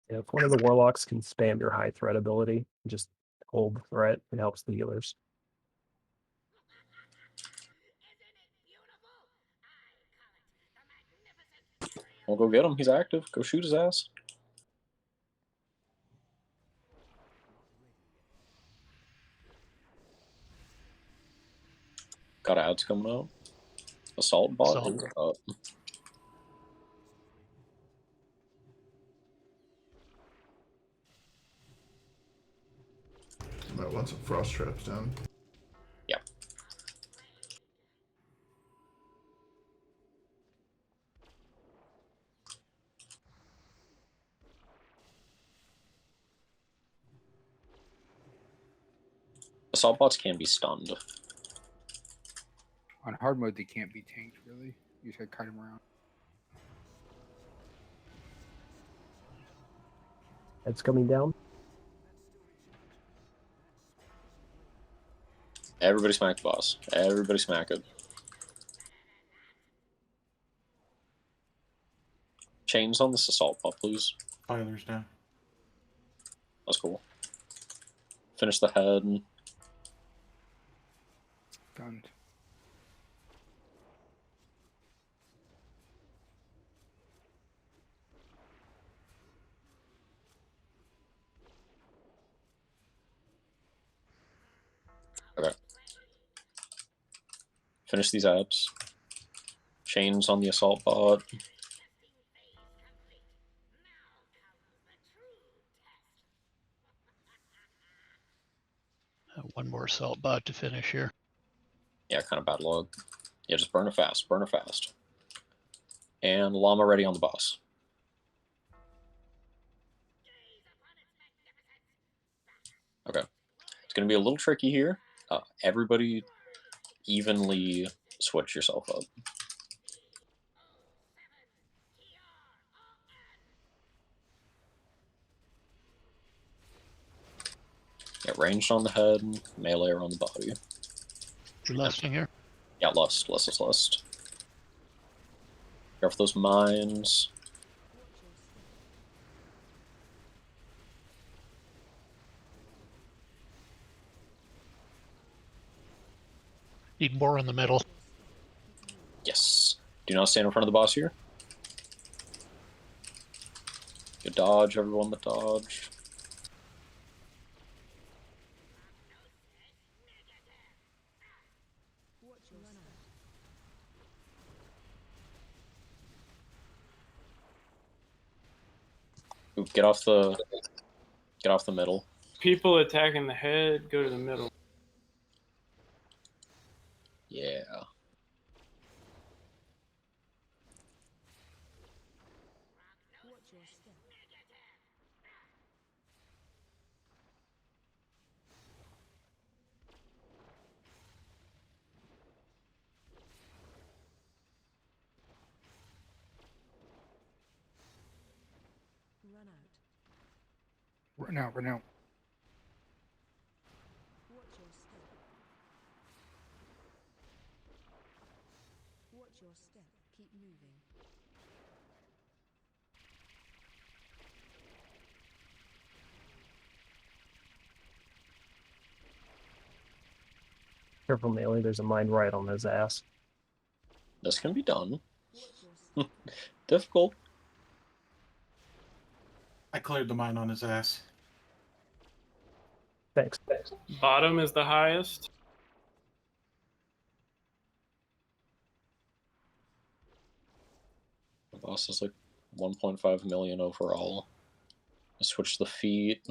Yeah, if one of the warlocks can spam your high threat ability, just hold the threat, it helps the healers. Well, go get him. He's active. Go shoot his ass. Got ads coming out. Assault bot. Assault. Might want some frost traps down. Yep. Assault bots can be stunned. On hard mode, they can't be tanked, really. You just gotta kite them around. It's coming down. Everybody smack the boss. Everybody smack it. Chains on this assault bot, please. Filer's down. That's cool. Finish the head. Done. Okay. Finish these abs. Chains on the assault bot. One more assault bot to finish here. Yeah, kind of bad luck. Yeah, just burn it fast. Burn it fast. And llama ready on the boss. Okay. It's going to be a little tricky here. Everybody evenly switch yourself up. Yeah, ranged on the head, melee on the body. You're lusting here? Yeah, lust. Careful those mines. Need more in the middle. Yes. Do not stand in front of the boss here. Good dodge, everyone that dodged. Ooh, get off the middle. People attacking the head, go to the middle. Yeah. Run out, run out. Watch your step. Keep moving. Careful, melee. There's a mine right on his ass. This can be done. Difficult. I cleared the mine on his ass. Thanks. Bottom is the highest. The boss is like 1.5 million overall. Switch the feet.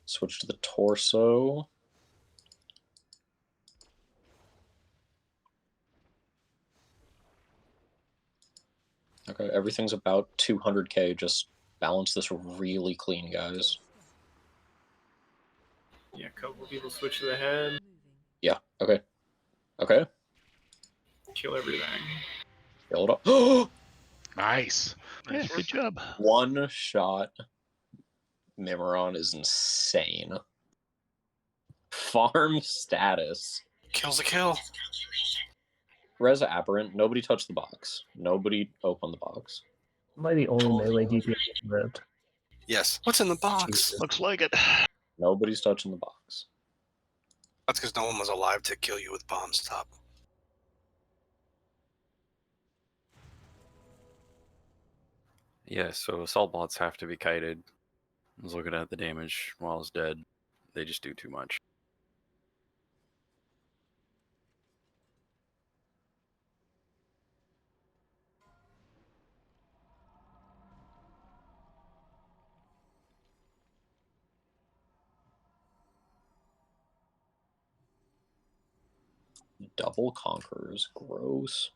Switch to the torso. Okay, everything's about 200k. Just balance this really clean, guys. Yeah, a couple people switch to the head. Yeah, okay. Okay. Kill everything. Kill it up. Nice. Yeah, good job. One shot Mimiron is insane. Farm status. Kill's a kill. Res Aberrant, nobody touch the box. Nobody open the box. Am I the only Totally. melee DPS that Yes. What's in the box? Looks like it. Nobody's touching the box. That's because no one was alive to kill you with bombs top. Yeah, so assault bots have to be kited. I was looking at the damage while I was dead. They just do too much. Double Conquerors, gross.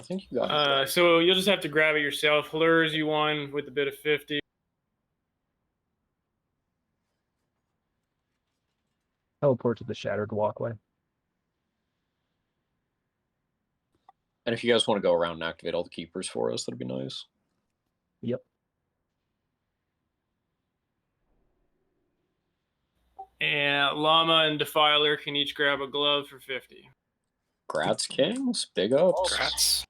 I think you got So you'll just have to grab it yourself. Lures you one with a bit of 50. teleport to the shattered walkway. And if you guys want to go around and activate all the keepers for us, that'd be nice. Yep. And Llama and Defiler can each grab a glove for 50. Grats Kings, big ups. Grats.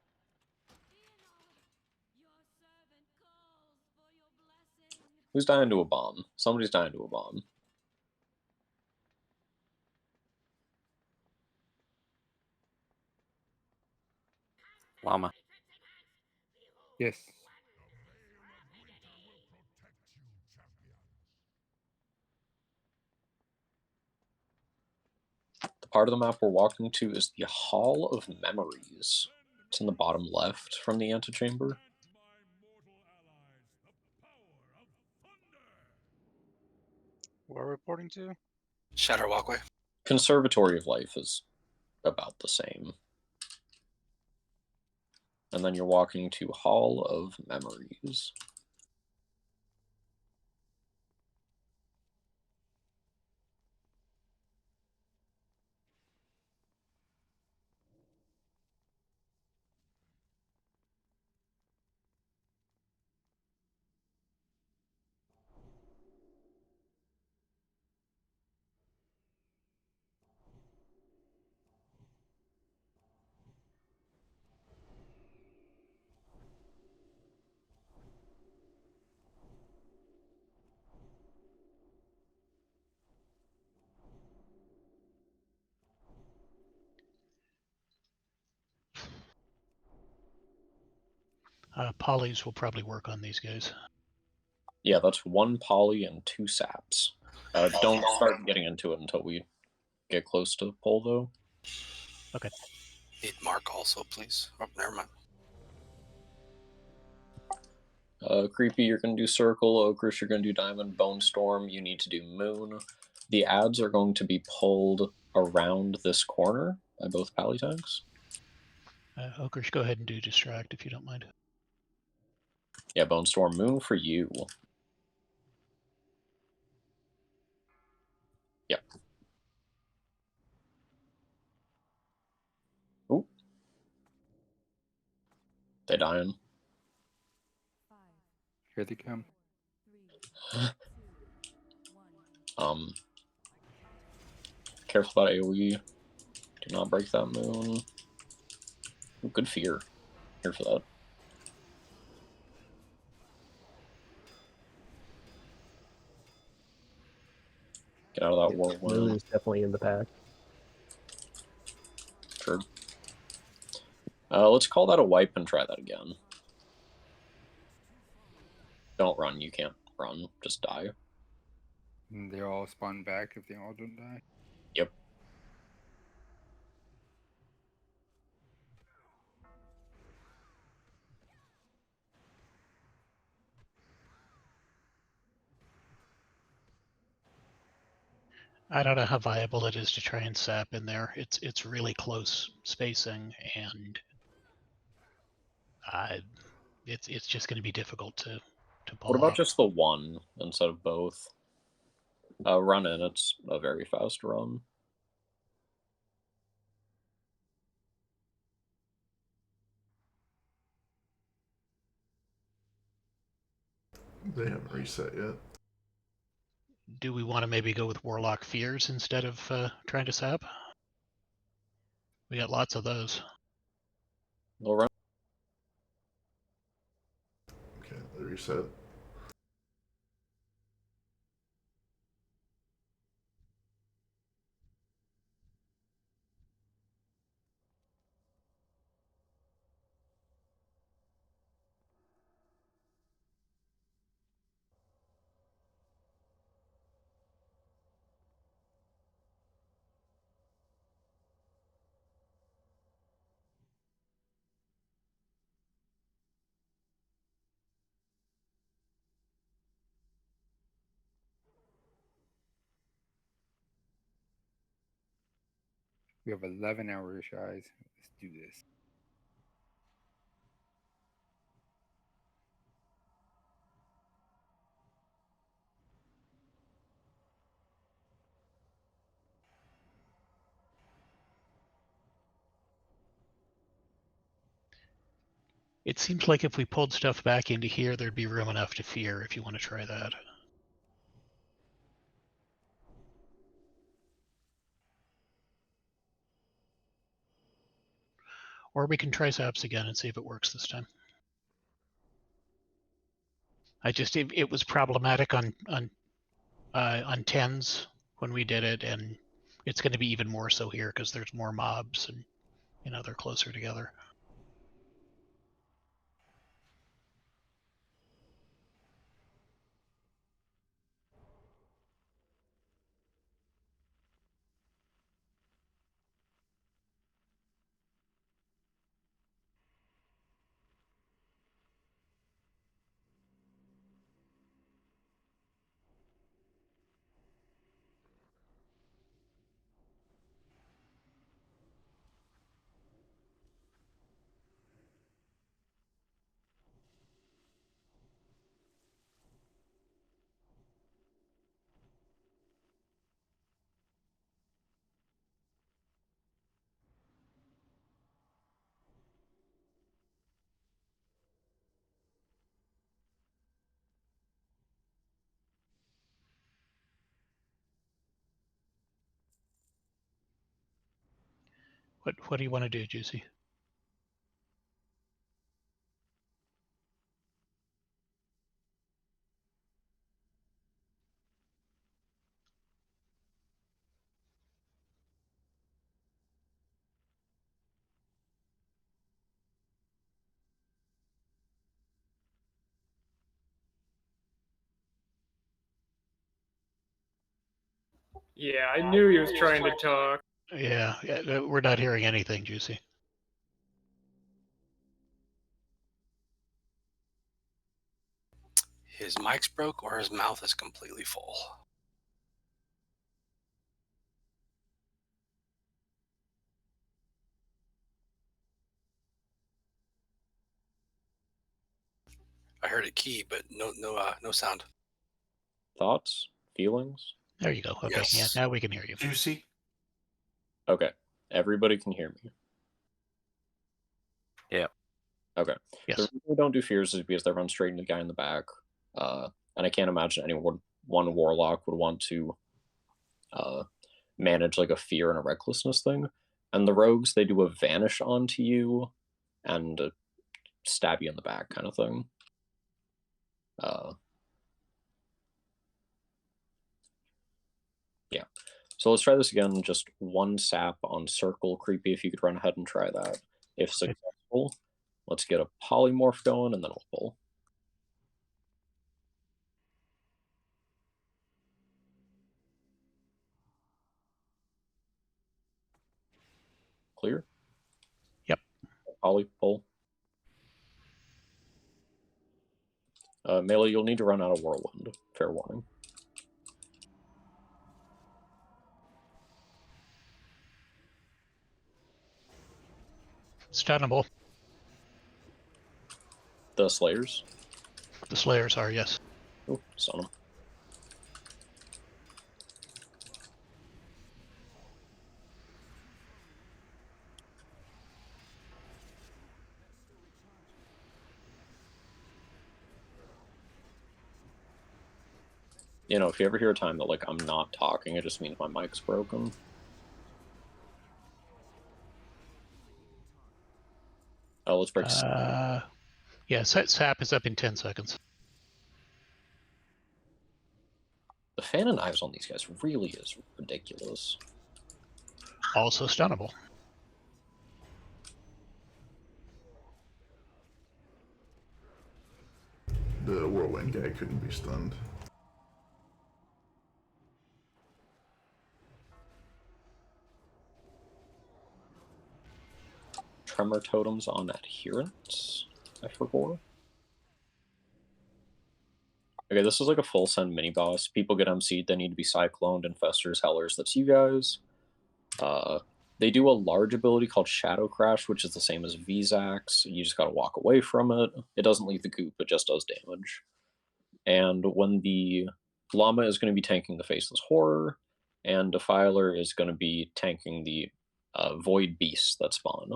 Who's dying to a bomb? Somebody's dying to a bomb. Llama. Yes. The part of the map we're walking to is the Hall of Memories. It's in the bottom left from the antechamber. We're reporting to? Shatter walkway. Conservatory of Life is about the same. And then you're walking to Hall of Memories. Polys will probably work on these guys. Yeah, that's 1 poly and 2 saps. Don't start getting into it until we get close to the pole, though. Okay. Need mark also, please. Oh, never mind. Creepy, you're going to do Circle. Okrish, you're going to do Diamond. Bone Storm, you need to do Moon. The ads are going to be pulled around this corner by both pally tanks. Okrish, go ahead and do Distract if you don't mind. Yeah, Bone Storm, Moon for you. Yep. Ooh. They dying. Here they come. Careful about AoE. Do not break that moon. Ooh, good fear. Here for that. Get out of that Moon whirlwind. is definitely in the pack. Sure. Let's call that a wipe and try that again. Don't run. You can't run. Just die. And they all spawn back if they all don't die. Yep. I don't know how viable it is to try and sap in there. It's really close spacing, and it's just going to be difficult to pull What about off. just the one instead of both? Run in, it's a very fast run. They haven't reset yet. Do we want to maybe go with Warlock Fears instead of trying to sap? We got lots of those. They'll run. Okay, they reset. We have 11 hours, guys. Let's do this. It seems like if we pulled stuff back into here, there'd be room enough to fear if you want to try that. Or we can try saps again and see if it works this time. It was problematic on 10s when we did it, and it's going to be even more so here because there's more mobs and they're closer together. What do you want to do, Juicy? Yeah, I knew he was trying to talk. Yeah, we're not hearing anything, Juicy. His mic's broke or his mouth is completely full. I heard a key, but no sound. Thoughts? Feelings? There you go. Okay, Yes. yeah, now we can hear you. Juicy. Okay. Everybody can hear me. Yeah. Okay. Yes. The reason we don't do fears is because they run straight into the guy in the back. And I can't imagine one warlock would want to manage like a fear and a recklessness thing. And the rogues, they do a vanish onto you and stab you in the back kind of thing. Yeah. So let's try this again. Just one sap on circle creepy. If you could run ahead and try that. If successful, let's get a polymorph going and then we'll pull. Clear? Yep. Poly pull. Melee, you'll need to run out of whirlwind. Fair warning. Stunnable. The Slayers. The Slayers are, yes. Ooh, stun them. You know, if you ever hear a time that, like, I'm not talking, it just means my mic's broken. Oh, let's break. Yeah, sap is up in 10 seconds. The fan of knives on these guys really is ridiculous. Also stunnable. The whirlwind guy couldn't be stunned. Tremor totems on adherence, I forgot. Okay, this is like a full send mini boss. People get MC'd, they need to be cycloned, infestors, hellers. That's you guys. They do a large ability called Shadow Crash, which is the same as Vzax. You just gotta walk away from it. It doesn't leave the goop, it just does damage. And when the Llama is going to be tanking the Faceless Horror, and Defiler is going to be tanking the Void Beast that spawn.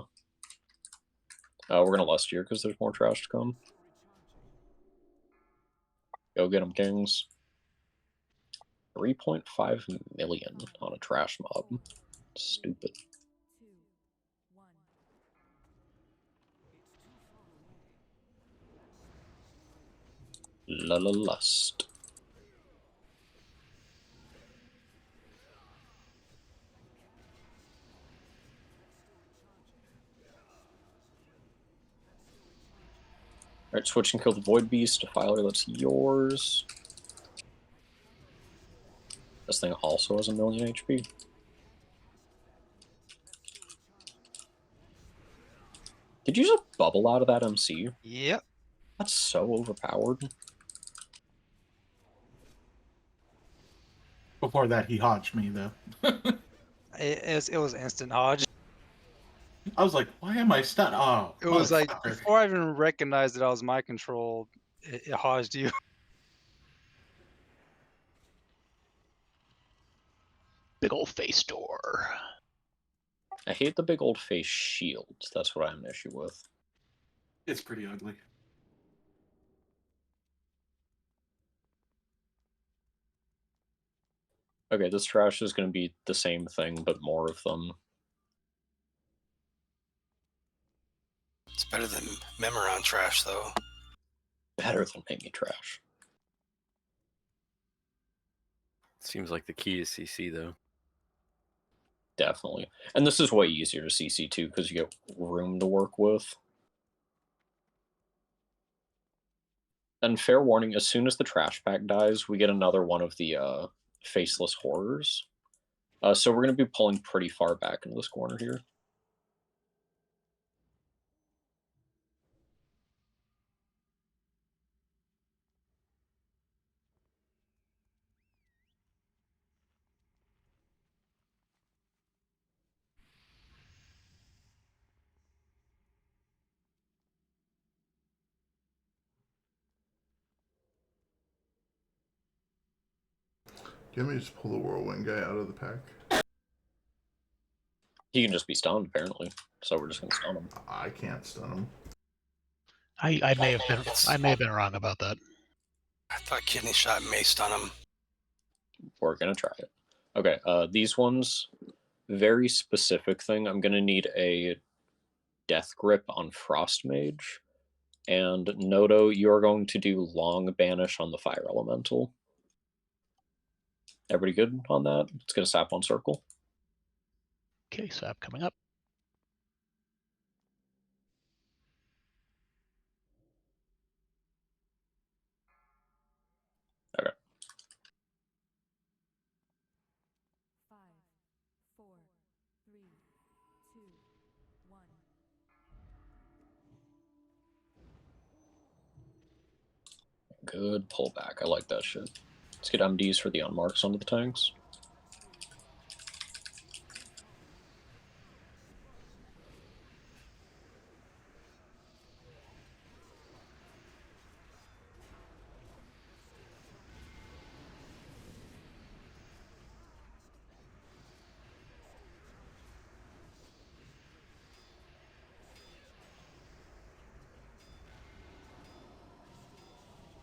We're going to lust here because there's more trash to come. Go get them, Kings. 3.5 million on a trash mob. Stupid. La la lust. Alright, switch and kill the Void Beast. Defiler, that's yours. This thing also has 1,000,000 HP. Did you just bubble out of that MC? Yep. That's so overpowered. Before that, he hodged me, though. It was instant hodge. I was like, why am I stunned? Oh, It was like, motherfucker. before I even recognized that I was mind controlled, it hodged you. Big old face door. I hate the big old face shields. That's what I have an issue with. It's pretty ugly. Okay, this trash is going to be the same thing, but more of them. It's better than Memoron trash, though. Better than Mimi trash. Seems like the key is CC, though. Definitely. And this is way easier to CC too, because you get room to work with. And fair warning, as soon as the trash pack dies, we get another one of the faceless horrors. So we're going to be pulling pretty far back into this corner here. Can we just pull the whirlwind guy out of the pack? He can just be stunned, apparently. So we're just going to stun him. I can't stun him. I may have been wrong about that. I thought Kidney Shot may stun him. We're going to try it. Okay, these ones, very specific thing. I'm going to need a Death Grip on Frost Mage. And Noto, you're going to do Long Banish on the Fire Elemental. Everybody good on that? It's going to sap on circle. Okay, sap coming up. Okay. 5, 4, 3, 2, 1. Good pullback. I like that shit. Let's get MDs for the unmarks onto the tanks.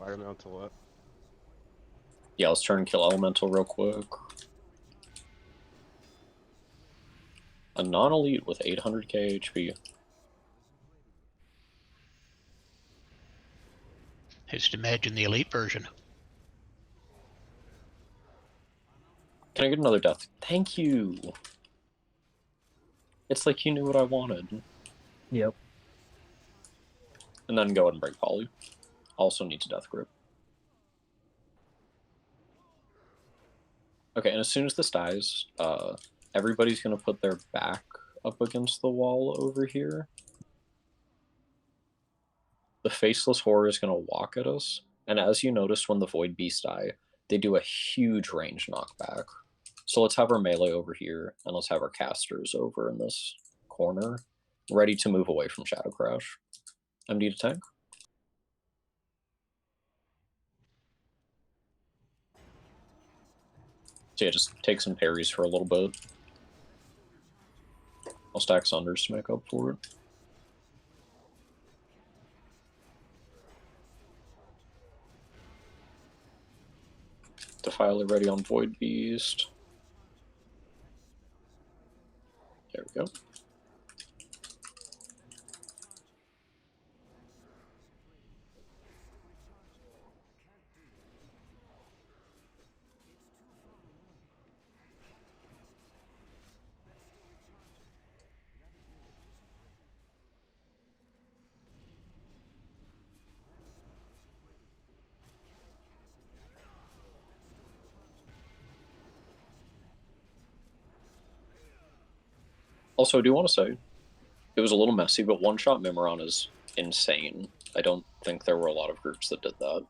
Fire elemental what? Yeah, let's turn and kill elemental real quick. A non-elite with 800k HP. Just imagine the elite version. Can I get another death? Thank you! It's like you knew what I wanted. Yep. And then go ahead and break Poly. Also needs a death grip. Okay, and as soon as this dies, everybody's gonna put their back up against the wall over here. The Faceless Horror is gonna walk at us, and as you noticed when the Void Beasts die, they do a huge range knockback. So let's have our melee over here, and let's have our casters over in this corner, ready to move away from Shadow Crash. MD to tank. So yeah, just take some parries for a little bit. I'll stack Sunders to make up for it. Defiler ready on Void Beast. There we go. Also, I do want to say, it was a little messy, but one-shot Mimiron is insane. I don't think there were a lot of groups that did that.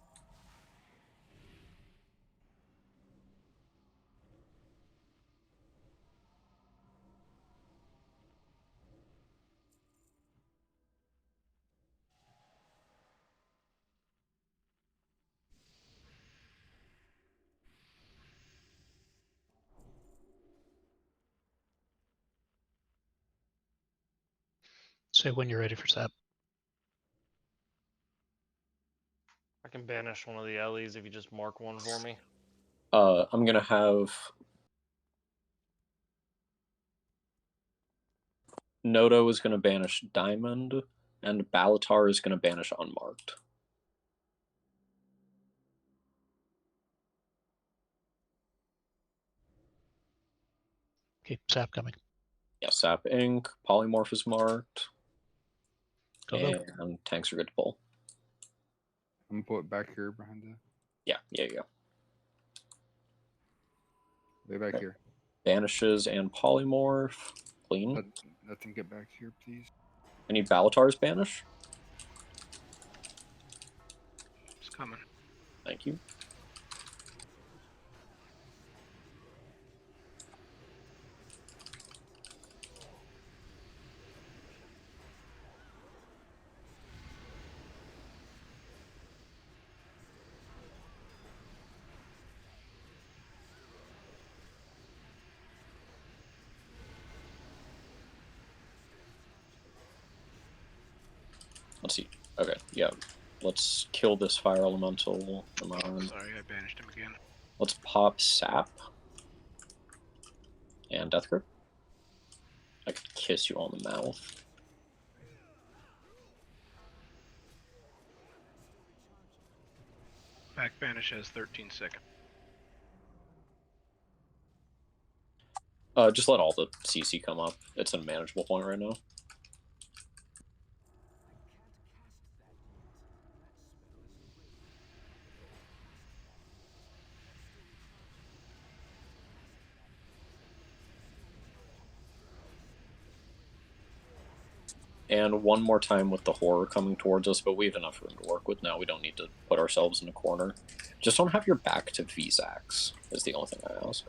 Say when you're ready for sap. I can banish one of the Ellies if you just mark one for me. I'm gonna have Nodo is gonna banish Diamond, and Balatar is gonna banish Unmarked. Okay, sap coming. Yeah, Sap Ink, Polymorph is marked, Go. and tanks are good to pull. I'm gonna put it back here behind the. Yeah. Way back Okay. here. Banishes and Polymorph. Clean. Let them get back here, please. I need Balatar's banish. It's coming. Thank you. Let's see. Okay, yeah. Let's kill this fire elemental. Come on. Sorry, I banished him again. Let's pop Sap. And Death Grip. I could kiss you on the mouth. Back banish has 13 seconds. Just let all the CC come up. It's a manageable point right now. And one more time with the horror coming towards us, but we have enough room to work with now. We don't need to put ourselves in a corner. Just don't have your back to Vzax, is the only thing I ask.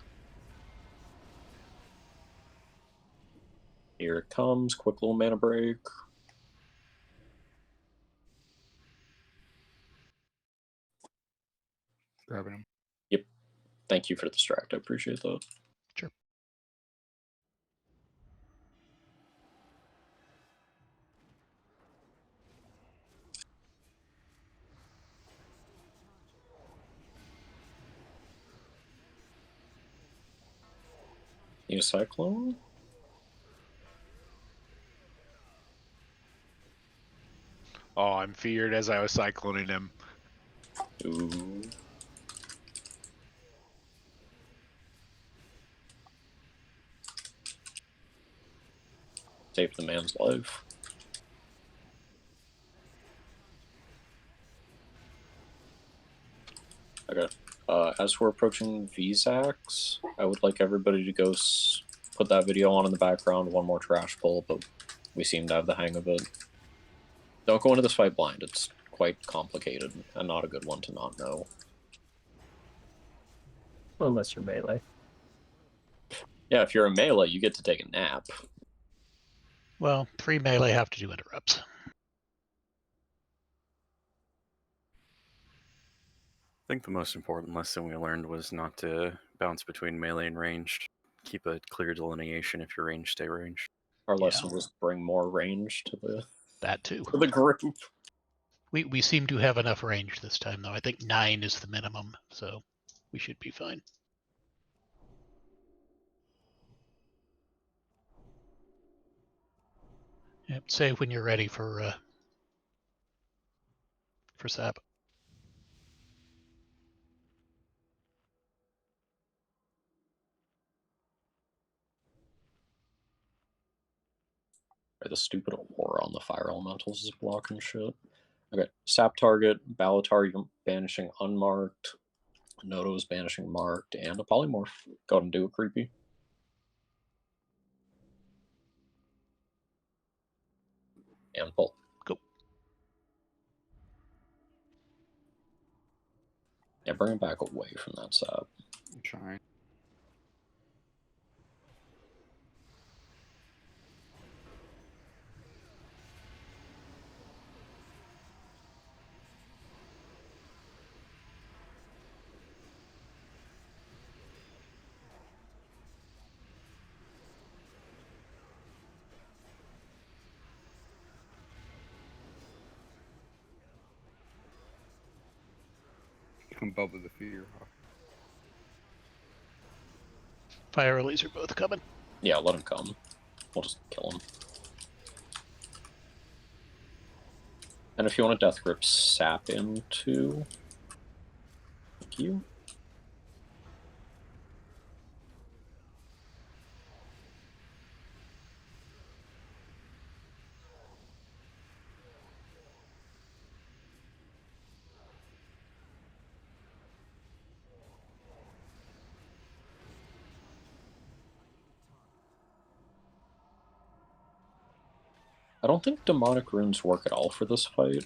Here it comes. Quick little mana break. Grabbing him. Yep. Thank you for the distract. I appreciate that. Sure. Need a Cyclone? Oh, I'm feared as I was cycloning him. Ooh. Save the man's life. Okay. As we're approaching Vzax, I would like everybody to go put that video on in the background. One more trash pull, but we seem to have the hang of it. Don't go into this fight blind. It's quite complicated and not a good one to not know. Well, unless you're melee. Yeah, if you're a melee, you get to take a nap. Well, 3 melee have to do interrupts. I think the most important lesson we learned was not to bounce between melee and ranged. Keep a clear delineation if you're ranged, stay ranged. Our lesson was bring more range to the That too. to the group. We seem to have enough range this time, though. I think 9 is the minimum, so we should be fine. Yep, say when you're ready for sap. The stupid aura on the fire elementals is blocking shit. Okay, sap target, Balatar, you're banishing unmarked, Noto is banishing marked, and a polymorph. Go ahead and do it, creepy. And pull. Go. Yeah, bring it back away from that sap. I'm trying. Come bubble the fear. Fire release are both coming. Yeah, let him come. We'll just kill him. And if you want a death grip, sap into. Thank you. I don't think demonic runes work at all for this fight.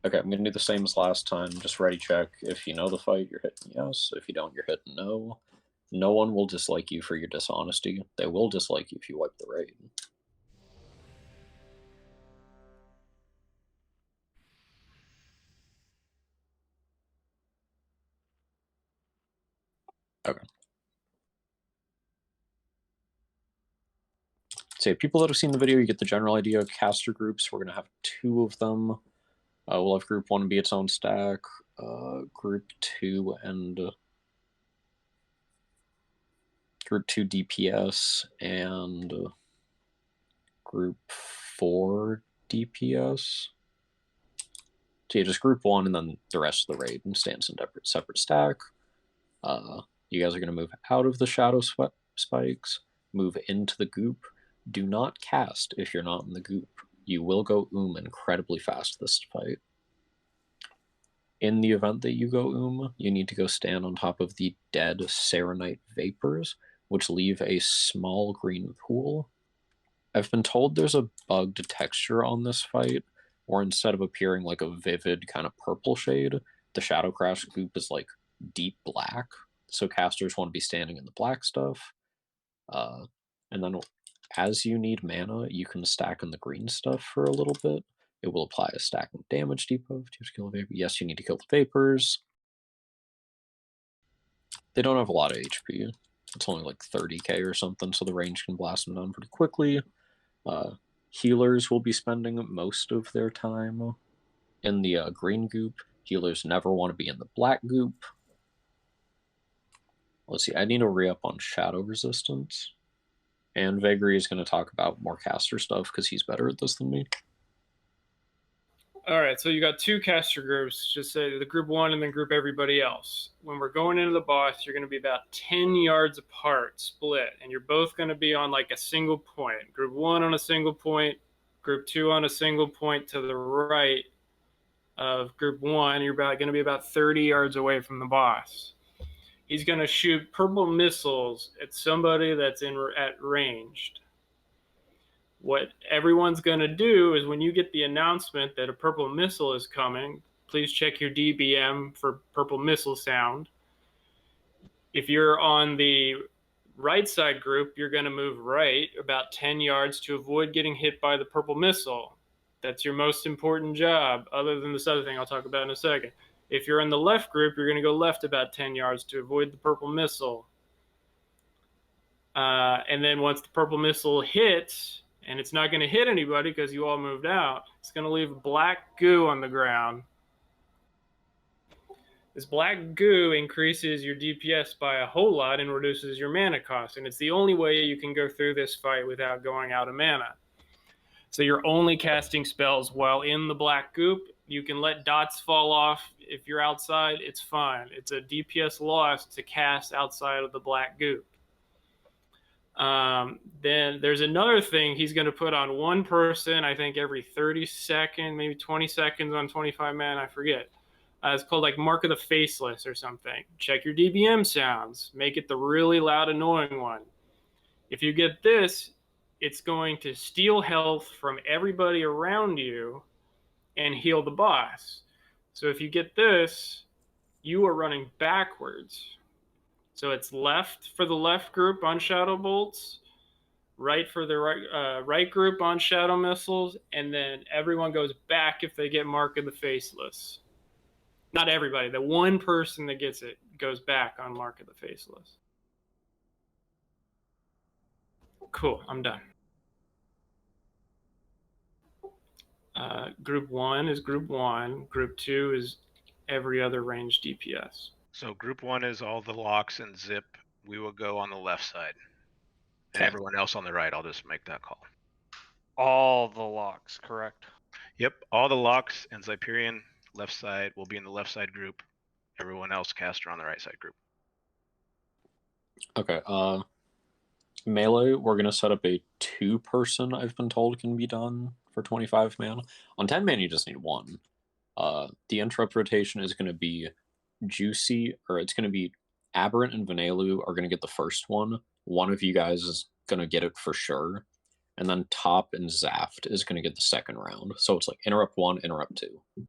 Okay, I'm gonna do the same as last time. Just ready check. If you know the fight, you're hitting yes. If you don't, you're hitting no. No one will dislike you for your dishonesty. They will dislike you if you wipe the raid. Okay. So people that have seen the video, you get the general idea of caster groups. We're going to have 2 of them. We'll have group 1 be its own stack. Group 2 and group 2 DPS and group 4 DPS. So yeah, just group 1 and then the rest of the raid and stands in separate stack. You guys are going to move out of the shadow spikes, move into the goop. Do not cast if you're not in the goop. You will go incredibly fast this fight. In the event that you go you need to go stand on top of the dead Serenite vapors, which leave a small green pool. I've been told there's a bugged texture on this fight, where instead of appearing like a vivid kind of purple shade, the Shadow Crash goop is like deep black. So casters want to be standing in the black stuff. And then as you need mana, you can stack in the green stuff for a little bit. It will apply a stacking damage debuff to kill a vapor. Yes, you need to kill the vapors. They don't have a lot of HP. It's only like 30k or something, so the range can blast them down pretty quickly. Healers will be spending most of their time in the green goop. Healers never want to be in the black goop. Let's see, I need to re-up on Shadow Resistance. And Vagary is going to talk about more caster stuff because he's better at this than me. All right, so you got two caster groups. Just say the group one and then group everybody else. When we're going into the boss, you're going to be about 10 yards apart, split, and you're both going to be on like a single point. Group one on a single point, group two on a single point to the right of group one. You're going to be about 30 yards away from the boss. He's going to shoot purple missiles at somebody that's at ranged. What everyone's going to do is when you get the announcement that a purple missile is coming, please check your DBM for purple missile sound. If you're on the right side group, you're going to move right about 10 yards to avoid getting hit by the purple missile. That's your most important job, other than this other thing I'll talk about in a second. If you're in the left group, you're going to go left about 10 yards to avoid the purple missile. And then once the purple missile hits, and it's not going to hit anybody because you all moved out, it's going to leave black goo on the ground. This black goo increases your DPS by a whole lot and reduces your mana cost. And it's the only way you can go through this fight without going out of mana. So you're only casting spells while in the black goop. You can let dots fall off. If you're outside, it's fine. It's a DPS loss to cast outside of the black goop. Then there's another thing he's going to put on one person, I think every 30 seconds, maybe 20 seconds on 25 man, I forget. It's called like Mark of the Faceless or something. Check your DBM sounds. Make it the really loud, annoying one. If you get this, it's going to steal health from everybody around you and heal the boss. So if you get this, you are running backwards. So it's left for the left group on Shadow Bolts, right for the right group on Shadow Missiles, and then everyone goes back if they get Mark of the Faceless. Not everybody. The one person that gets it goes back on Mark of the Faceless. Cool, I'm done. Group 1 is Group 1. Group 2 is every other range DPS. So group 1 is all the locks and zip. We will go on the left side. And Okay. everyone else on the right, I'll just make that call. All the locks, correct? Yep, all the locks and Zyperian left side will be in the left side group. Everyone else caster on the right side group. Okay, melee, we're going to set up a 2-person, I've been told, can be done for 25 mana. On 10 mana, you just need 1. The interrupt rotation is going to be Juicy, or it's going to be Aberrant and Vanelu are going to get the first one. One of you guys is going to get it for sure. And then Top and Zaft is going to get the second round. So it's like interrupt 1, interrupt 2.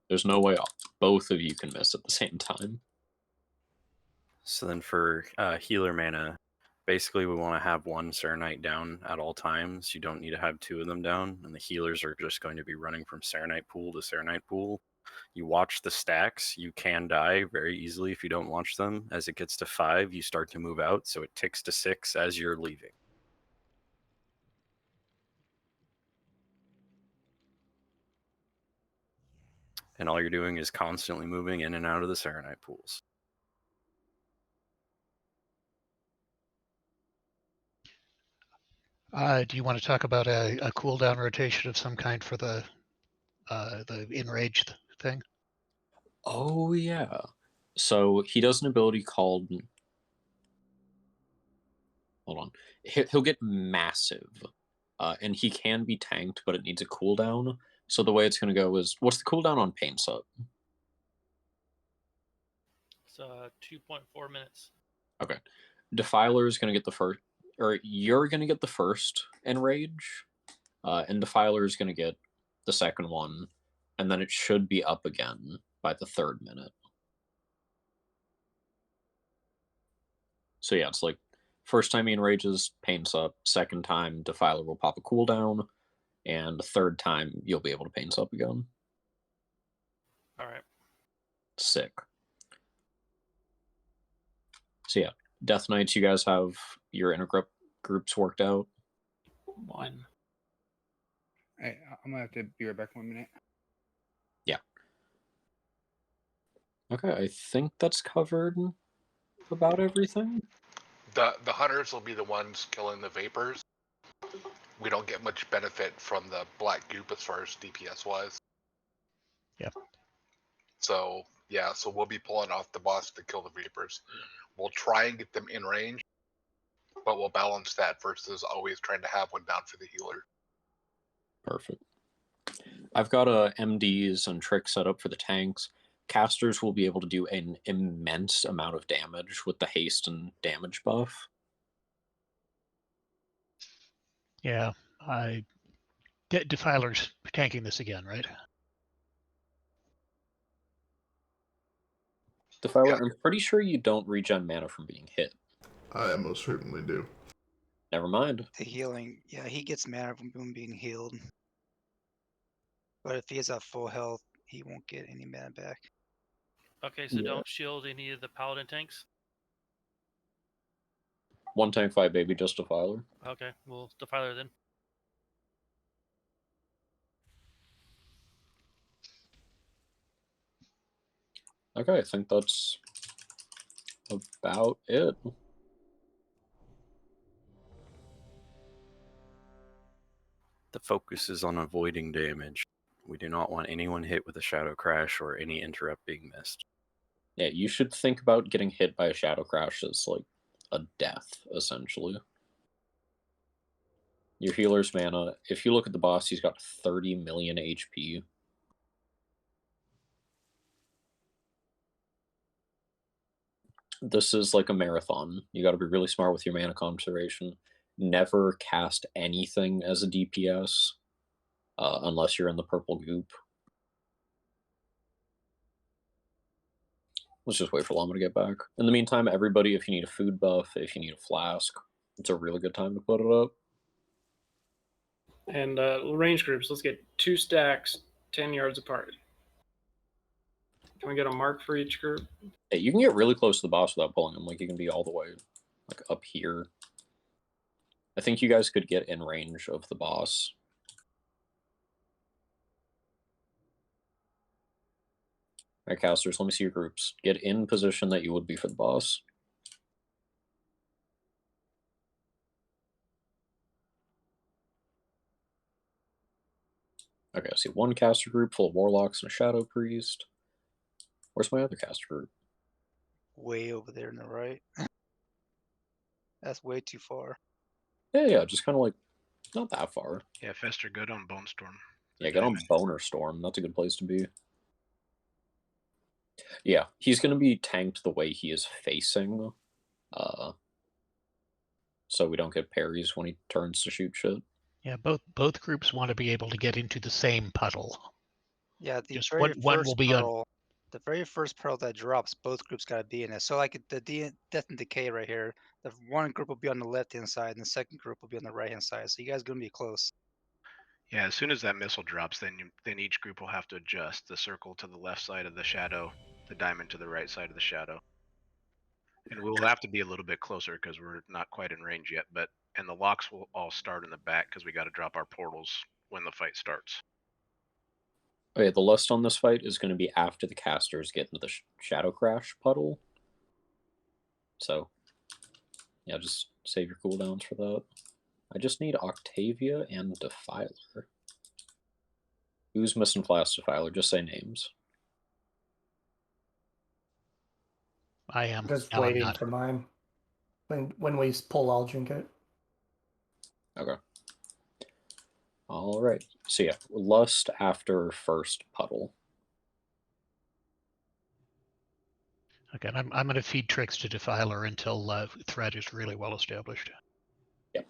There's no way both of you can miss at the same time. So then for healer mana, basically we want to have one Serenite down at all times. You don't need to have 2 of them down, and the healers are just going to be running from Serenite pool to Serenite pool. You watch the stacks. You can die very easily if you don't watch them. As it gets to 5, you start to move out, so it ticks to 6 as you're leaving. And all you're doing is constantly moving in and out of the Serenite pools. Do you want to talk about a cooldown rotation of some kind for the enraged thing? Oh, yeah. So he does an ability called... Hold on. He'll get Massive. And he can be tanked, but it needs a cooldown. So the way it's going to go is... What's the cooldown on Pain Sub? It's 2.4 minutes. Okay. Defiler is going to get the first... Or you're going to get the first Enrage. And Defiler is going to get the second one. And then it should be up again by the 3rd minute. So yeah, it's like first time he enrages, Pain's up. Second time, Defiler will pop a cooldown. And the 3rd time, you'll be able to Pain's up again. Alright. Sick. So yeah, Death Knights, you guys have your intergroup groups worked out? 1. I'm I'm gonna have to be right back 1 minute. Yeah. Okay, I think that's covered about everything. The hunters will be the ones killing the vapors. We don't get much benefit from the black goop as far as DPS wise. Yep. So yeah, so we'll be pulling off the boss to kill the vapors. We'll try and get them in range, but we'll balance that versus always trying to have one down for the healer. Perfect. I've got MDs and tricks set up for the tanks. Casters will be able to do an immense amount of damage with the haste and damage buff. Yeah, Defiler's tanking this again, right? Defiler, I'm pretty sure you don't regen mana from being hit. I most certainly do. Never mind. The healing, yeah, he gets mana from being healed. But if he is at full health, he won't get any mana back. Okay, so Yeah. don't shield any of the paladin tanks. One tank fight, baby, just Defiler. Okay, well, Defiler then. Okay, I think that's about it. The focus is on avoiding damage. We do not want anyone hit with a Shadow Crash or any interrupt being missed. Yeah, you should think about getting hit by a Shadow Crash as like a death, essentially. Your healer's mana, if you look at the boss, he's got 30 million HP. This is like a marathon. You got to be really smart with your mana conservation. Never cast anything as a DPS unless you're in the purple goop. Let's just wait for Llama to get back. In the meantime, everybody, if you need a food buff, if you need a flask, it's a really good time to put it up. And range groups, let's get 2 stacks 10 yards apart. Can we get a mark for each group? Hey, you can get really close to the boss without pulling him. Like, you can be all the way like up here. I think you guys could get in range of the boss. Alright, casters, let me see your groups. Get in position that you would be for the boss. Okay, I see one caster group full of warlocks and a shadow priest. Where's my other caster group? Way over there on the right. That's way too far. Yeah, just kind of like, not that far. Yeah, Fester, good on Bone Storm. Yeah, get on Boner Storm. That's a good place to be. Yeah, he's going to be tanked the way he is facing. So we don't get parries when he turns to shoot shit. Yeah, both groups want to be able to get into the same puddle. Yeah, the Just very one first will be on. pearl, the very first pearl that drops, both groups got to be in it. So like the Death and Decay right here, the one group will be on the left-hand side, and the second group will be on the right-hand side. So you guys are going to be close. Yeah, as soon as that missile drops, then each group will have to adjust the circle to the left side of the shadow, the diamond to the right side of the shadow. And we'll have to be a little bit closer because we're not quite in range yet, and the locks will all start in the back because we got to drop our portals when the fight starts. Okay, the lust on this fight is going to be after the casters get into the Shadow Crash puddle. So, yeah, just save your cooldowns for that. I just need Octavia and Defiler. Who's missing Flask Defiler? Just say names. I am. Just No, I'm waiting not. for mine. When we pull, I'll drink it. Okay. All right. So yeah, lust after first puddle. Okay, I'm going to feed tricks to Defiler until threat is really well established. Yep.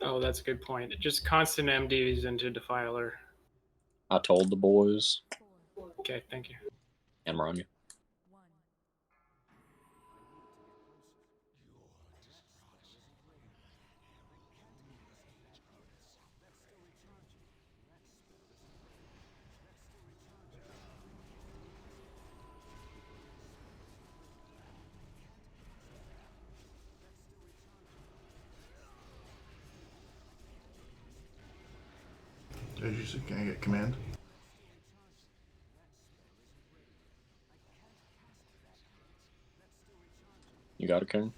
Oh, that's a good point. Just constant MDs into Defiler. I told the boys. Okay, thank you. And we're on you. As you said, can I get command? You got it, King?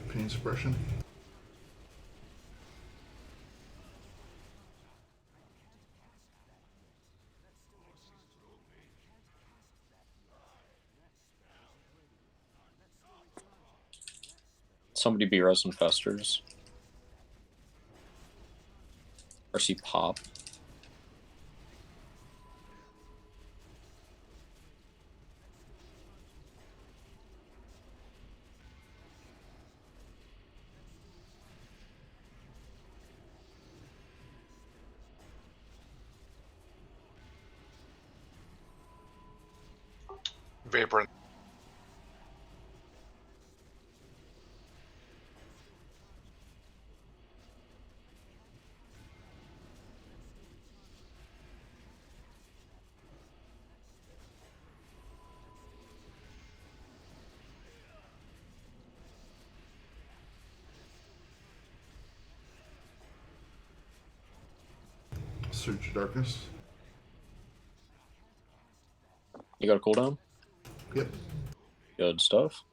Pain suppression. Somebody be resin festers. RC pop. Vapor. Surge of darkness. You got a cooldown? Yep. Good stuff.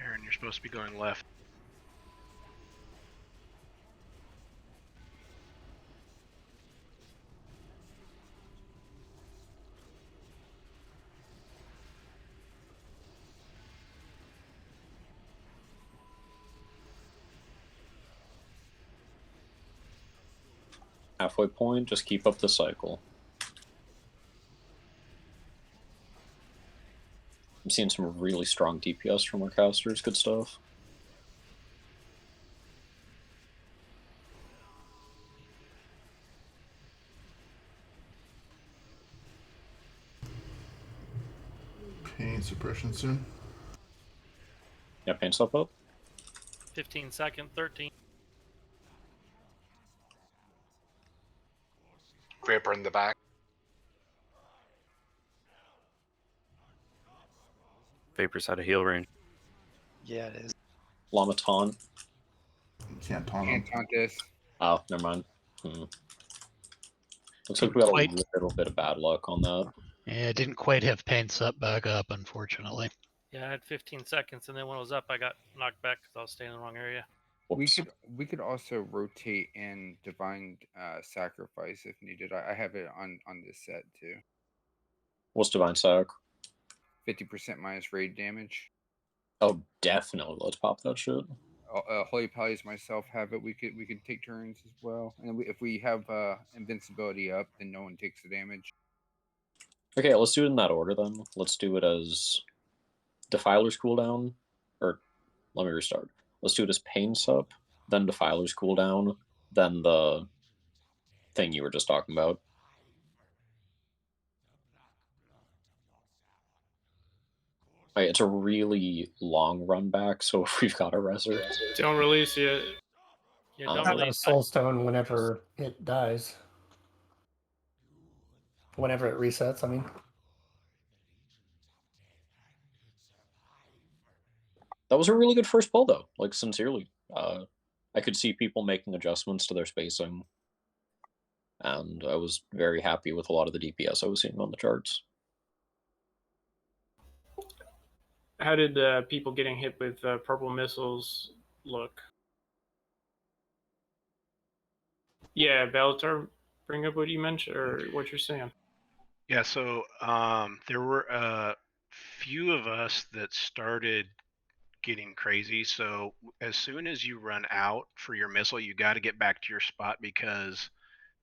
Aaron, you're supposed to be going left. Halfway point, just keep up the cycle. I'm seeing some really strong DPS from our casters. Good stuff. Pain suppression soon. Yeah, paint stuff up. 15 second, 13. Vapor in the back. Vapor's out of heal range. Yeah, it is. Llama taunt. Can't taunt Can't him. taunt this. Oh, never mind. Looks like we got a Quite. little bit of bad luck on that. Yeah, it didn't quite have paints up back up, unfortunately. Yeah, I had 15 seconds, and then when it was up, I got knocked back because I was staying in the wrong area. Whoops. We could also rotate in divine sacrifice if needed. I have it on this set too. What's divine sac? 50% minus raid damage. Oh, definitely. Let's pop that shit. Holy Pallies myself have it. We could take turns as well, and if we have invincibility up, then no one takes the damage. Okay, let's do it in that order then. Let's do it as Defiler's cooldown, or let me restart. Let's do it as Pain Sup, then Defiler's cooldown, then the thing you were just talking about. Right, it's a really long run back, so if we've got a reser. Don't release yet. Yeah, Um, don't Got a really. soul stone whenever it dies. Whenever it resets, I mean. That was a really good first pull, though. Like, sincerely. I could see people making adjustments to their spacing. And I was very happy with a lot of the DPS I was seeing on the charts. How did people getting hit with purple missiles look? Yeah, Bellator, bring up what you mentioned or what you're saying. Yeah, so there were a few of us that started getting crazy. So as soon as you run out for your missile, you got to get back to your spot because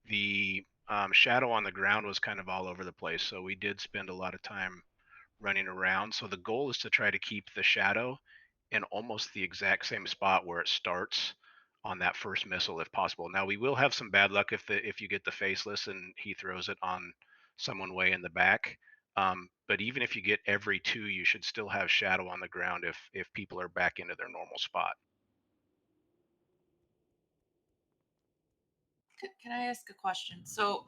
the Shadow on the ground was kind of all over the place, so we did spend a lot of time running around. So the goal is to try to keep the shadow in almost the exact same spot where it starts on that first missile if possible. Now we will have some bad luck if you get the faceless and he throws it on someone way in the back. But even if you get every 2, you should still have shadow on the ground if people are back into their normal spot. Can I ask a question? So,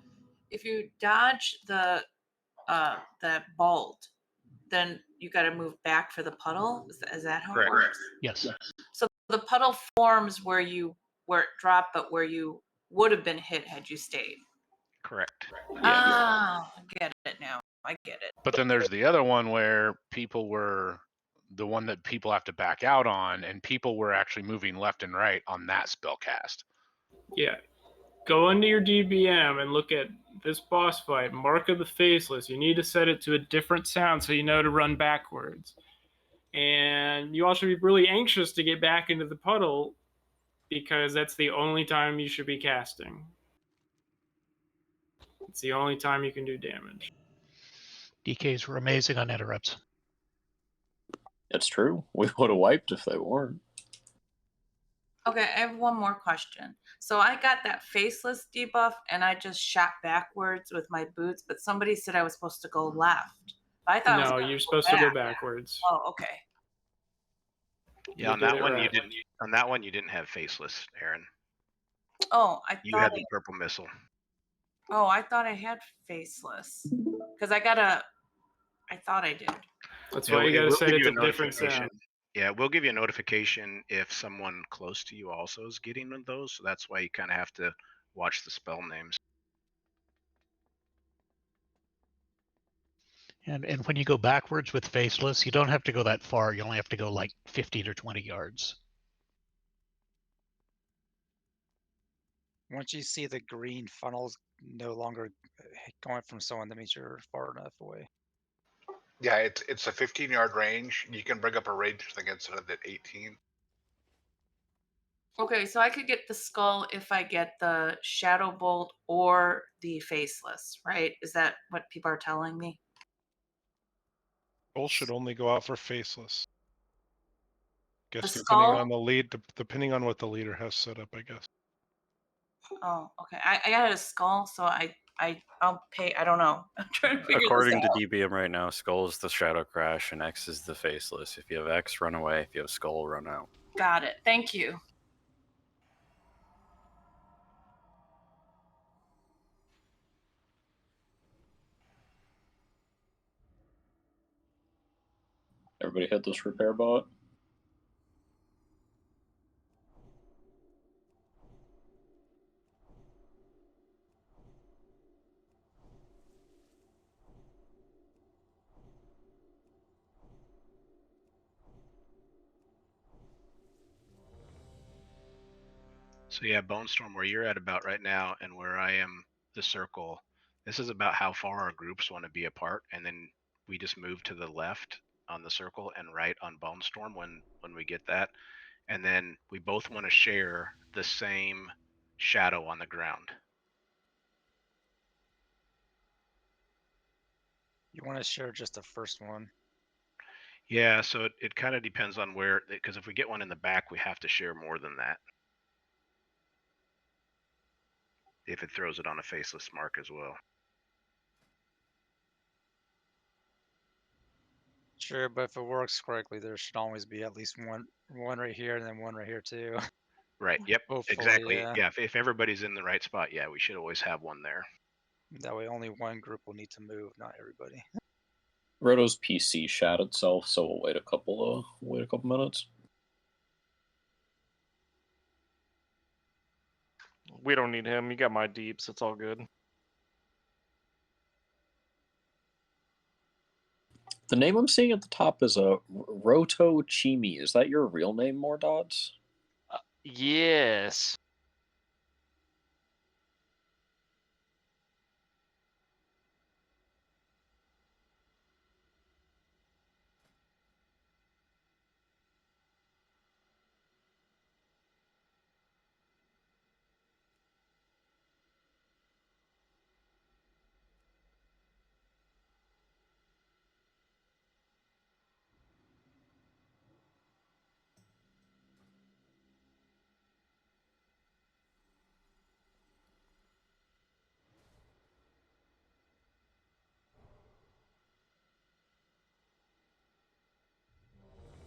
if you dodge the bolt, then you got to move back for the puddle. Is that how Correct. it works? Yes. So the puddle forms where it dropped, but where you would have been hit had you stayed. Correct. Ah, I get it now. I get it. But then there's the other one where people were the one that people have to back out on, and people were actually moving left and right on that spell cast. Yeah. Go into your DBM and look at this boss fight, Mark of the Faceless. You need to set it to a different sound so you know to run backwards. And you also should be really anxious to get back into the puddle because that's the only time you should be casting. It's the only time you can do damage. DKs were amazing on interrupts. It's true. We would have wiped if they weren't. Okay, I have one more question. So I got that faceless debuff and I just shot backwards with my boots, but somebody said I was supposed to go left. I thought No, you're supposed to go backwards. Oh, okay. Yeah, You on did that it one right. you didn't. On that one you didn't have faceless, Aaron. Oh, You had the purple missile. I thought I had faceless because I thought I did. That's why you got to set it to different notification. sound. Yeah, we'll give you a notification if someone close to you also is getting one of those. So that's why you kind of have to watch the spell names. And when you go backwards with faceless, you don't have to go that far. You only have to go like 15 or 20 yards. Once you see the green funnels no longer going from someone, that means you're far enough away. Yeah, it's a 15-yard range. You can bring up a range against it at 18. Okay, so I could get the skull if I get the shadow bolt or the faceless, right? Is that what people are telling me? Both should only go out for faceless. Guess The depending skull? on the lead, depending on what the leader has set up, I guess. Oh, okay. I got a skull, so I'll pay. I don't know. I'm trying to figure According this to out. DBM right now, Skull is the Shadow Crash and X is the Faceless. If you have X, run away. If you have Skull, run out. Got it. Thank you. Everybody hit this repair bot. So yeah, Bone Storm, where you're at about right now and where I am, the circle, this is about how far our groups want to be apart, and then we just move to the left on the circle and right on Bone Storm when we get that. And then we both want to share the same shadow on the ground. You want to share just the first one. Yeah, so it kind of depends on where, because if we get one in the back, we have to share more than that. If it throws it on a faceless mark as well. Sure, but if it works correctly, there should always be at least one right here and then one right here too. Right. Yep. Hopefully, Exactly. yeah. Yeah. If everybody's in the right spot, yeah, we should always have one there. That way, only one group will need to move, not everybody. Roto's PC shat itself, so we'll wait a couple minutes. We don't need him. You got my deeps. It's all good. The name I'm seeing at the top is a Roto Chimi. Is that your real name, Mordots? Yes.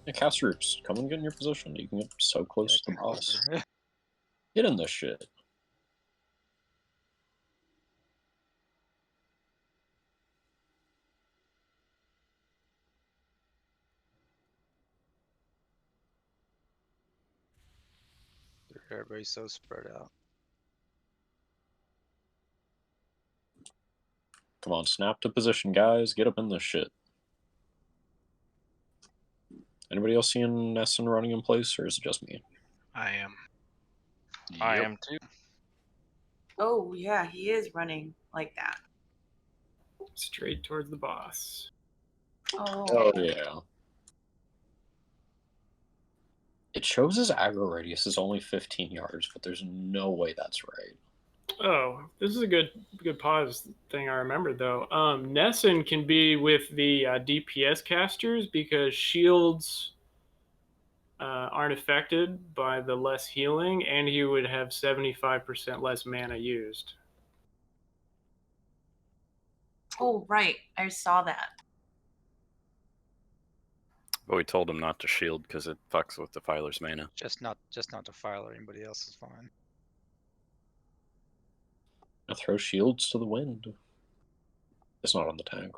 Yeah, casters, come and get in your position. You can get so close to the boss. Get in this shit. Everybody's so spread out. Come on, snap to position, guys. Get up in this shit. Anybody else seeing Nesson running in place, or is it just me? I am. I am too. Oh yeah, he is running like that. Straight towards the boss. Oh yeah. It shows his aggro radius is only 15 yards, but there's no way that's right. Oh, this is a good pause thing I remembered though. Nesson can be with the DPS casters because shields aren't affected by the less healing, and he would have 75% less mana used. Oh right, I saw that. But we told him not to shield because it fucks with the Filer's mana. Just not to Filer. Anybody else is fine. Now throw shields to the wind. It's not on the tank.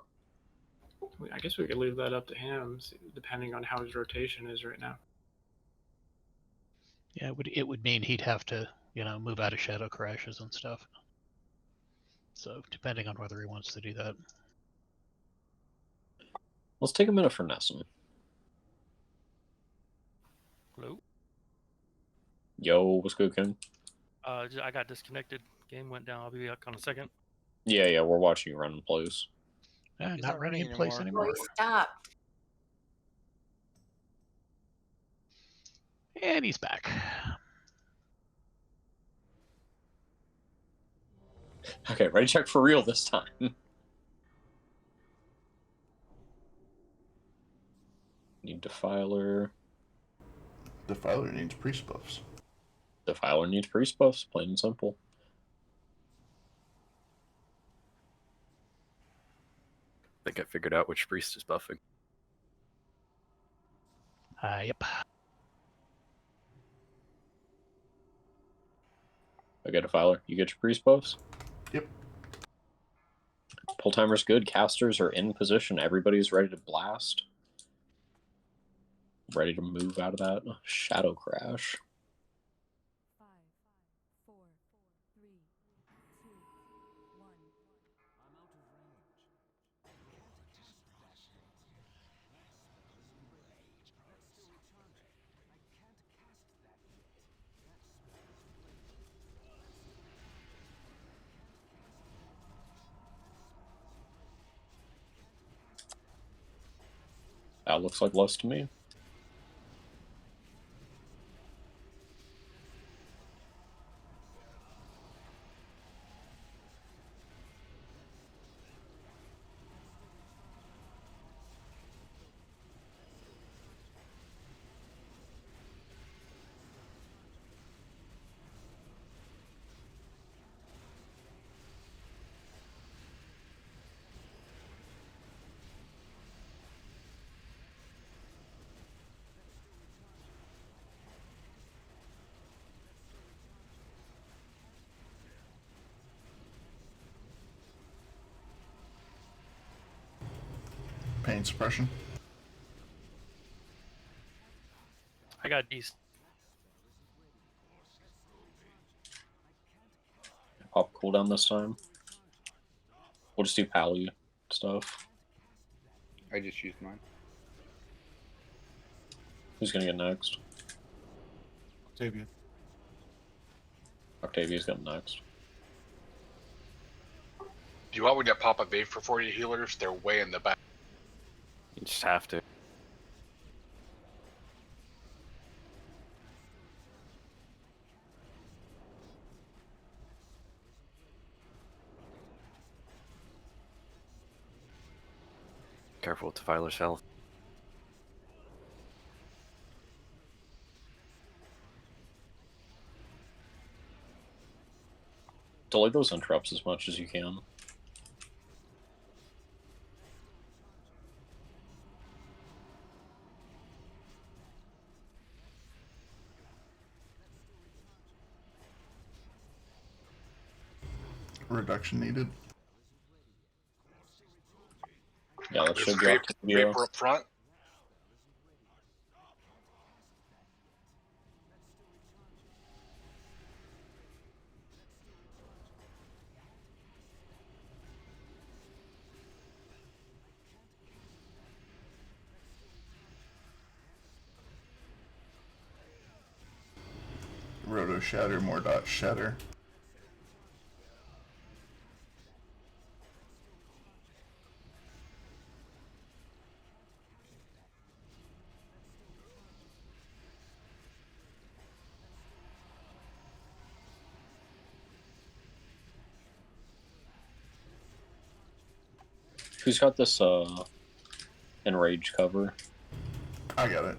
I guess we could leave that up to him, depending on how his rotation is right now. Yeah, it would mean he'd have to, move out of shadow crashes and stuff. So depending on whether he wants to do that. Let's take a minute for Nesson. Hello? Yo, what's good, King? I got disconnected. Game went down. I'll be back on a second. Yeah, we're watching you run in place. Not running in place anymore. Boy, stop. And he's back. Okay, ready check for real this time. Need Defiler. Defiler needs priest buffs. Defiler needs priest buffs, plain and simple. I think I figured out which priest is buffing. Yep. Okay, Defiler, you get your priest buffs? Yep. Pull timer's good. Casters are in position. Everybody's ready to blast. Ready to move out of that shadow crash. 5, 4, 3, 2, 1. I'm out of range. That looks like less to me. Pain suppression. I got decent. Pop cooldown this time. We'll just do pally stuff. I just used mine. Who's gonna get next? Octavia. Octavia's got next. Do you want me to pop a Vapor for you healers? They're way in the back. You just have to. Careful with Defiler's health. Delay those interrupts as much as you can. Reduction needed. Yeah, that There's should a be Octavia. Vapor up front. Roto shatter, more dot shatter. Who's got this enrage cover? I got it.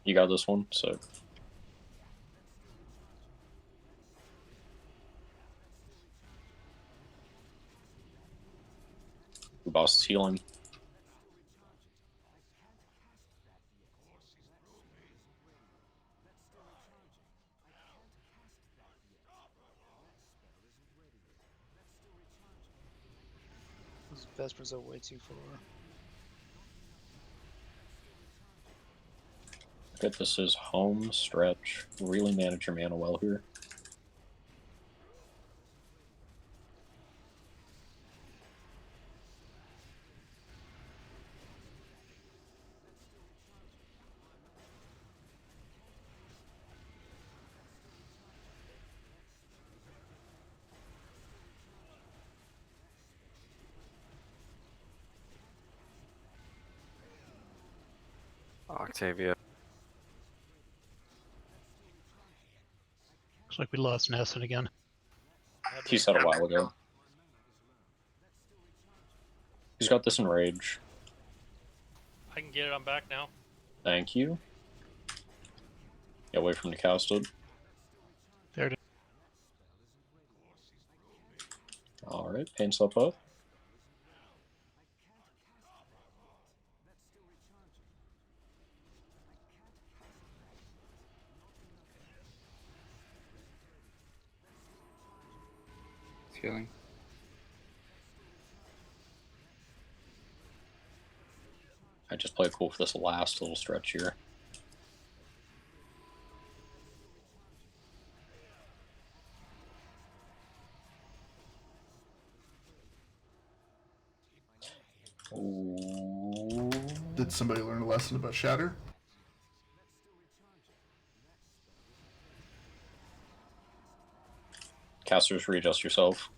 You got this one, so the boss is healing. Those Vespers are way too far. Okay, this is home stretch. Really manage your mana well here. Octavia. Looks like we lost Nesson again. He said a while ago. He's got this enrage. I can get it. I'm back now. Thank you. Yeah, wait for him to cast it. There it is. Alright, pain stuff up. It's healing. I just play cool for this last little stretch here. Ooh. Did somebody learn a lesson about shatter? Casters, readjust yourself.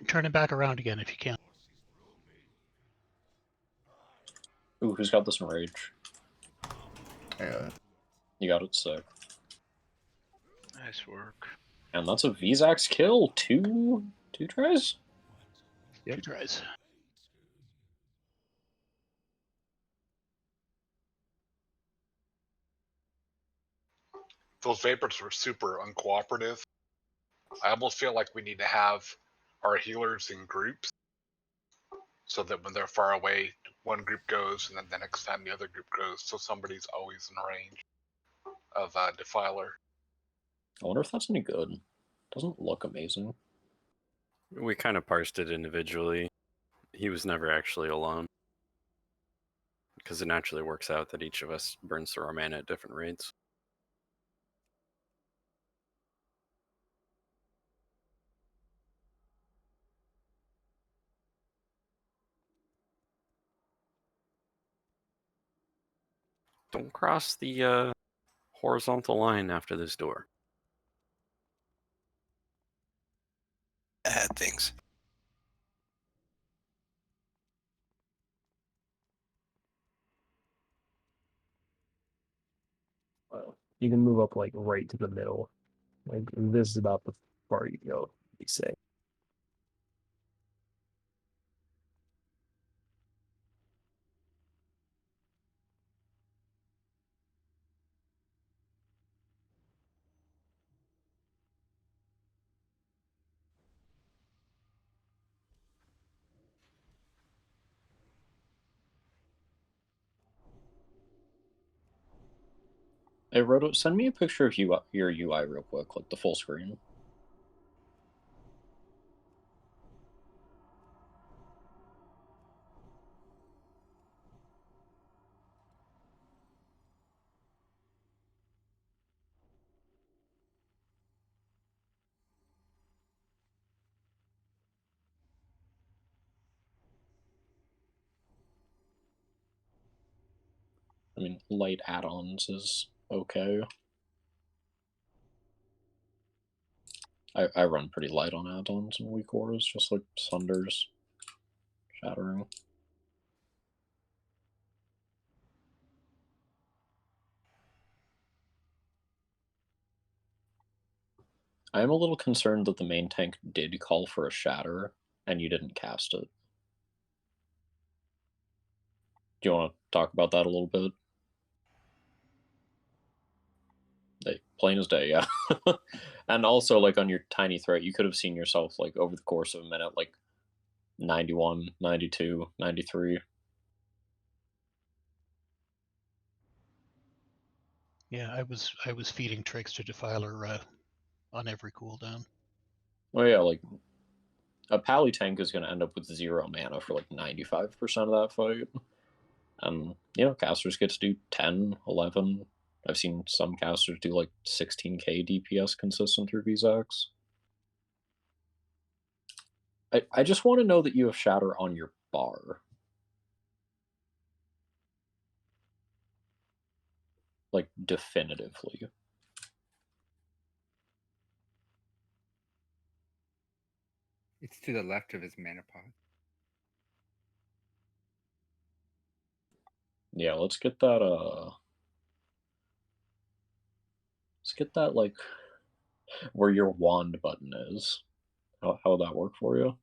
Turn it back around again if you can. Ooh, who's got this enrage? I got it. You got it, sick. Nice work. And that's a Vzax kill. Two tries? Yep. 2 tries. Those vapors were super uncooperative. I almost feel like we need to have our healers in groups so that when they're far away, one group goes and then the next time the other group goes, so somebody's always in range of Defiler. I wonder if that's any good. Doesn't look amazing. We kind of parsed it individually. He was never actually alone. Because it naturally works out that each of us burns through our mana at different rates. Don't cross the horizontal line after this door. Bad things. Well, you can move up like right to the middle. Like this is about the far you go, you say. Hey, Roto, send me a picture of your UI real quick, like the full screen. I mean, light add-ons is okay. I run pretty light on add-ons in weak auras, just like Sunders, Shattering. I am a little concerned that the main tank did call for a Shatter, and you didn't cast it. Do you want to talk about that a little bit? Plain as day, yeah. And also, like, on your tiny threat, you could have seen yourself, like, over the course of a minute, like, 91, 92, 93. Yeah, I was feeding tricks to Defiler on every cooldown. Well, yeah, like, a Pally tank is going to end up with 0 mana for, like, 95% of that fight. And, you know, casters get to do 10, 11. I've seen some casters do, like, 16k DPS consistent through VZAX. I just want to know that you have Shatter on your bar. Like, definitively. It's to the left of his mana pod. Yeah, let's get that, let's get that, like, where your wand button is. How would that work for you?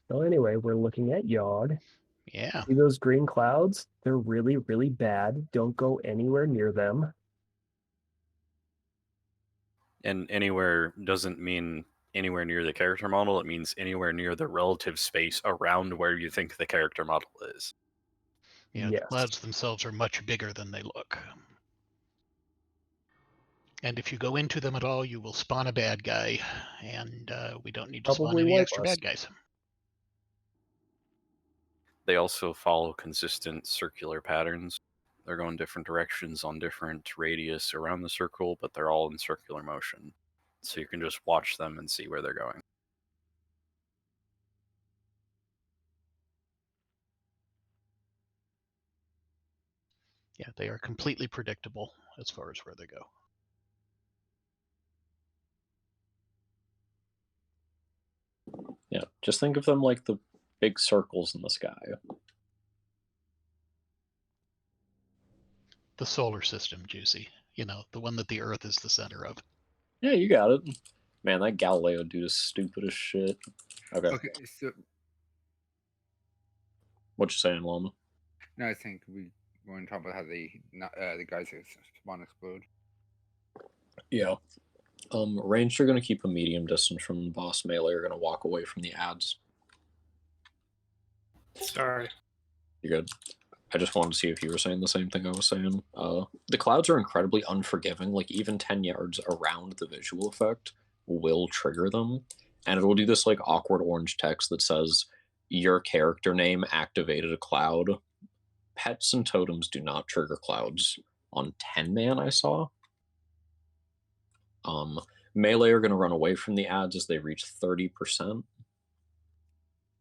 So anyway, we're looking at Yogg. Yeah. See those green clouds? They're really, really bad. Don't go anywhere near them. And anywhere doesn't mean anywhere near the character model. It means anywhere near the relative space around where you think the character model is. Yeah, Yes. the clouds themselves are much bigger than they look. And if you go into them at all, you will spawn a bad guy, and we don't need to spawn Probably any wipe extra us. bad guys. They also follow consistent circular patterns. They're going different directions on different radius around the circle, but they're all in circular motion. So you can just watch them and see where they're going. Yeah, they are completely predictable as far as where they go. Yeah, just think of them like the big circles in the sky. The solar system, Juicy. You know, the one that the Earth is the center of. Yeah, you got it. Man, that Galileo dude is stupid as shit. Okay. Okay, so What you saying, Llama? no, I think we want to talk about how the guys that spawn explode. Yeah. Ranged are going to keep a medium distance from the boss. Melee are going to walk away from the ads. Sorry. You're good. I just wanted to see if you were saying the same thing I was saying. The clouds are incredibly unforgiving. Like, even 10 yards around the visual effect will trigger them. And it'll do this, like, awkward orange text that says, your character name activated a cloud. Pets and totems do not trigger clouds. On 10 man, I saw. Melee are going to run away from the ads as they reach 30%.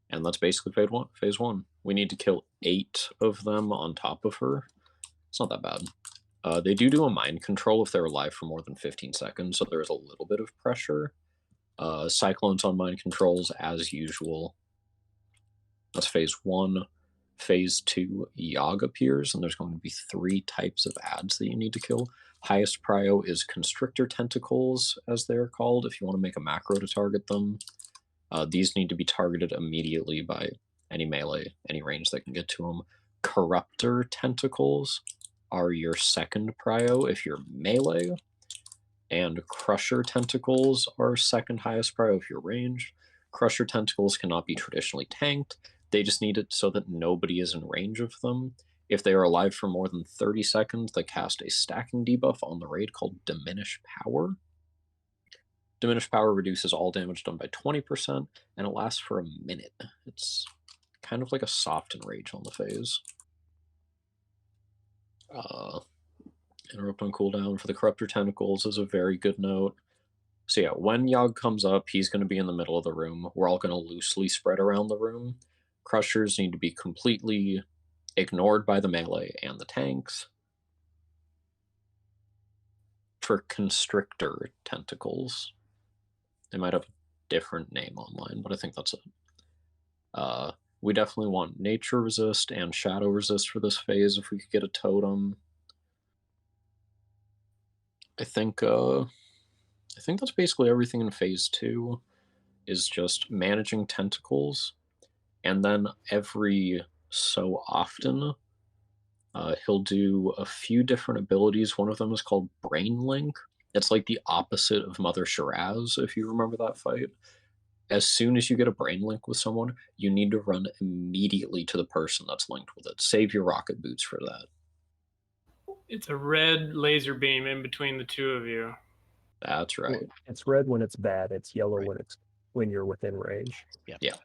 And that's basically phase one. We need to kill 8 of them on top of her. It's not that bad. They do a mind control if they're alive for more than 15 seconds, so there's a little bit of pressure. Cyclones on mind controls, as usual. That's phase 1. Phase 2, Yogg appears, and there's going to be 3 types of ads that you need to kill. Highest prio is Constrictor Tentacles, as they're called, if you want to make a macro to target them. These need to be targeted immediately by any melee, any range that can get to them. Corruptor Tentacles are your second prio if you're melee, and Crusher Tentacles are second highest prio if you're ranged. Crusher Tentacles cannot be traditionally tanked. They just need it so that nobody is in range of them. If they are alive for more than 30 seconds, they cast a stacking debuff on the raid called Diminish Power. Diminished Power reduces all damage done by 20%, and it lasts for a minute. It's kind of like a soft enrage on the phase. Interrupt on cooldown for the Corruptor Tentacles is a very good note. So yeah, when Yogg comes up, he's going to be in the middle of the room. We're all going to loosely spread around the room. Crushers need to be completely ignored by the melee and the tanks. For Constrictor Tentacles, they might have a different name online, but I think that's it. We definitely want Nature Resist and Shadow Resist for this phase if we could get a totem. I think that's basically everything in phase 2 is just managing tentacles, and then every so often he'll do a few different abilities. One of them is called Brain Link. It's like the opposite of Mother Shiraz, if you remember that fight. As soon as you get a Brain Link with someone, you need to run immediately to the person that's linked with it. Save your rocket boots for that. It's a red laser beam in between the two of you. That's right. It's red when it's bad. It's yellow when you're within range. Yeah.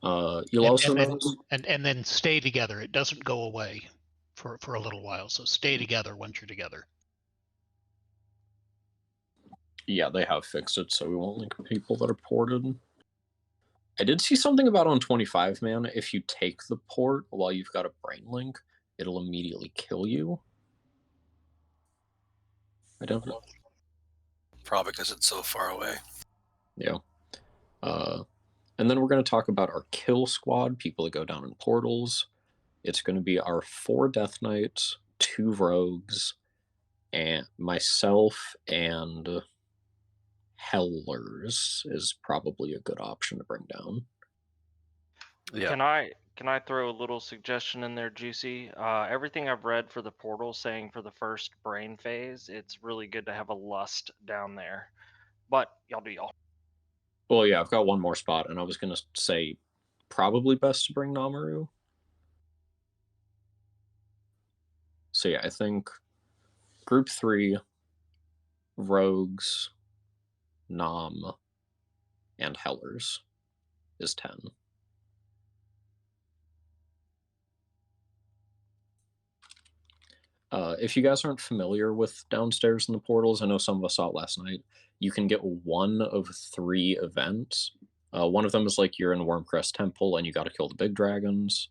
You'll also then, notice. and then stay together. It doesn't go away for a little while. So stay together once you're together. Yeah, they have fixed it, so we won't link people that are ported. I did see something about on 25, man. If you take the port while you've got a Brain Link, it'll immediately kill you. I don't know. Probably because it's so far away. Yeah. And then we're going to talk about our kill squad, people that go down in portals. It's going to be our 4 Death Knights, 2 Rogues, and myself, and Hellers is probably a good option to bring down. Yeah. Can I throw a little suggestion in there, Juicy? Everything I've read for the portal saying for the first brain phase, it's really good to have a lust down there. But y'all do y'all. Well, yeah, I've got one more spot, and I was going to say probably best to bring Namaru. So yeah, I think group 3, Rogues, Nam, and Hellers is 10. If you guys aren't familiar with downstairs in the portals, I know some of us saw it last night, you can get one of 3 events. One of them is like you're in Wormcrest Temple and you got to kill the big dragons.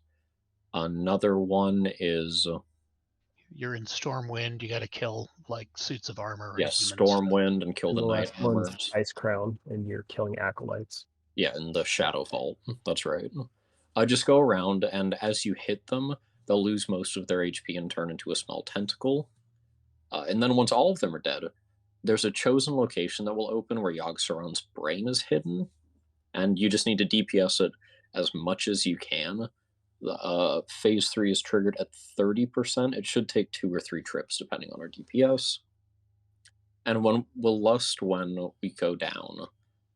Another one is... You're in Stormwind. You got to kill like suits of armor. Yes, Stormwind and kill the Night last one's Armors. Ice Crown, and you're killing acolytes. Yeah, in the Shadow Vault. That's right. Just go around, and as you hit them, they'll lose most of their HP and turn into a small tentacle. And then once all of them are dead, there's a chosen location that will open where Yogg Saron's brain is hidden, and you just need to DPS it as much as you can. Phase 3 is triggered at 30%. It should take 2 or 3 trips, depending on our DPS. And we'll lust when we go down,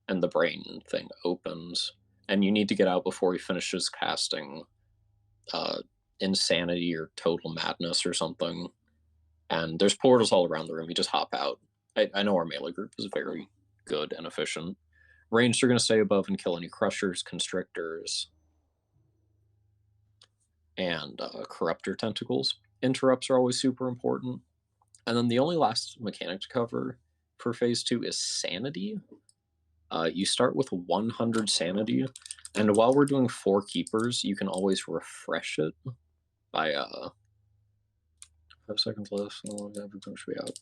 and the brain thing opens, and you need to get out before he finishes casting Insanity or Total Madness or something. And there's portals all around the room. You just hop out. I know our melee group is very good and efficient. Ranged are going to stay above and kill any Crushers, Constrictors, and Corruptor Tentacles. Interrupts are always super important. And then the only last mechanic to cover for phase 2 is Sanity. You start with 100 Sanity, and while we're doing 4 Keepers, you can always refresh it by 5 seconds left. Everything should be out.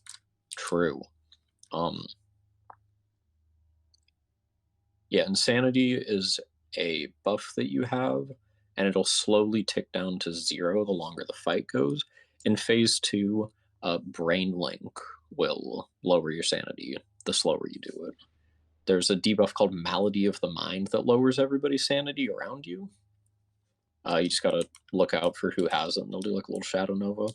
True. Yeah, Insanity is a buff that you have, and it'll slowly tick down to 0 the longer the fight goes. In phase 2, Brain Link will lower your sanity the slower you do it. There's a debuff called Malady of the Mind that lowers everybody's sanity around you. You just gotta look out for who has it, and they'll do like a little Shadow Nova.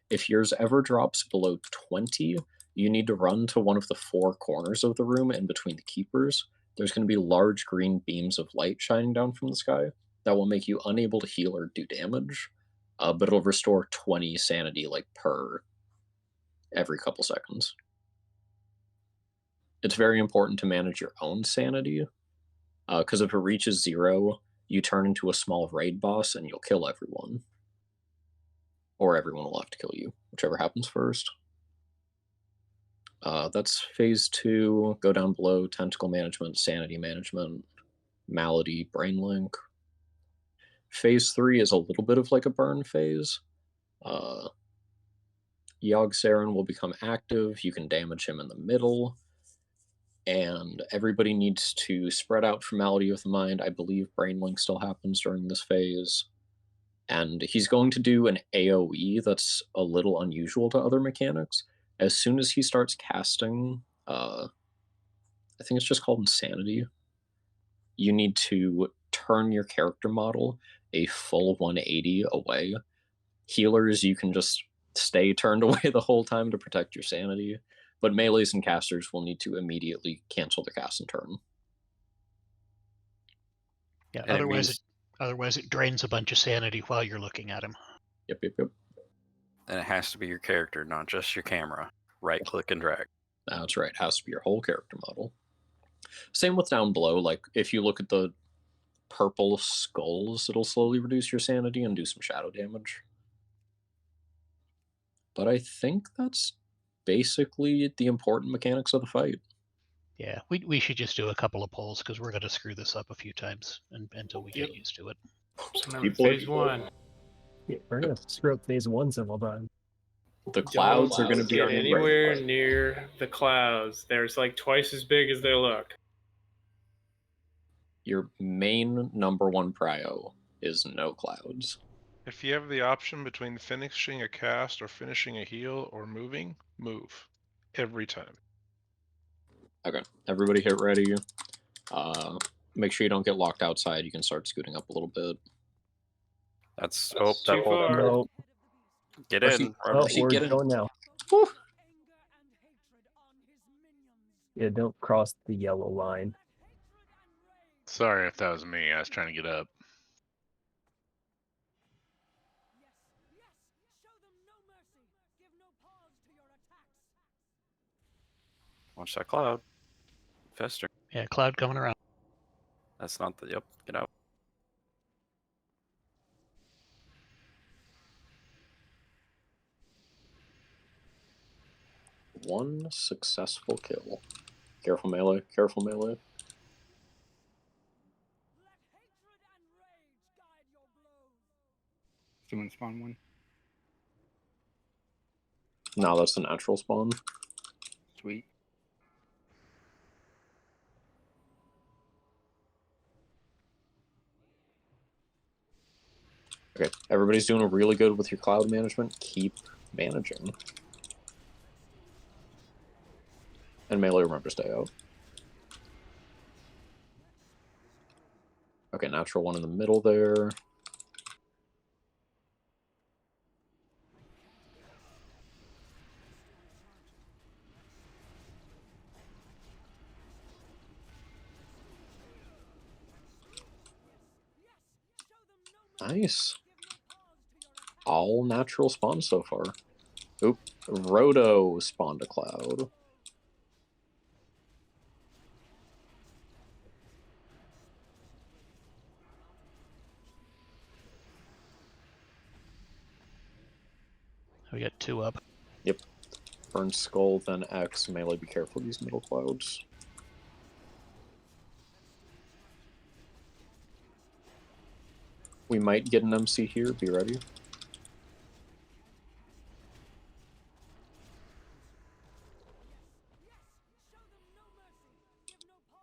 If yours ever drops below 20, you need to run to one of the 4 corners of the room in between the keepers. There's going to be large green beams of light shining down from the sky. that will make you unable to heal or do damage, but it'll restore 20 sanity like per every couple seconds. It's very important to manage your own sanity, because if it reaches 0, you turn into a small raid boss and you'll kill everyone. Or everyone will have to kill you, whichever happens first. That's phase 2. Go down below, tentacle management, sanity management, malady, brain link. Phase 3 is a little bit of like a burn phase. Yogg Saren will become active. You can damage him in the middle. And everybody needs to spread out from malady of the mind. I believe brain link still happens during this phase. And he's going to do an AoE that's a little unusual to other mechanics. As soon as he starts casting, I think it's just called Insanity, you need to turn your character model a full 180 away. Healers, you can just stay turned away the whole time to protect your sanity, but melees and casters will need to immediately cancel their cast and turn. Yeah, And otherwise it drains a bunch of sanity while you're looking at him. Yep. And it has to be your character, not just your camera. Right click and drag. That's right. It has to be your whole character model. Same with down below. Like, if you look at the purple skulls, it'll slowly reduce your sanity and do some shadow damage. But I think that's basically the important mechanics of the fight. Yeah, we should just do a couple of polls because we're going to screw this up a few times until we get used to it. So remember, phase 1. Yeah, we're gonna screw up phase 1 several times. The clouds are going to be get our new anywhere raid. near the clouds. There's like twice as big as they look. Your main number 1 prio is no clouds. If you have the option between finishing a cast or finishing a heal or moving, move. Every time. Okay, everybody hit ready. Make sure you don't get locked outside. You can start scooting up a little bit. That's too that far. No. Get Mercy, in. Oh, Mercy, we're get in. going now. Woo. Yeah, don't cross the yellow line. Sorry if that was me. I was trying to get up. Watch that cloud. Fester. Yeah, cloud coming around. That's not the. Yep. Get out. One successful kill. Careful melee. Careful melee. Someone spawn one. No, that's the natural spawn. Sweet. Okay, everybody's doing really good with your cloud management. Keep managing. And melee, remember, stay out. Okay, natural one in the middle there. Nice. All natural spawns so far. Oop. Roto spawned a cloud. We got 2 up. Yep. Burn skull, then X. Melee, be careful of these middle clouds. We might get an MC here. Be ready.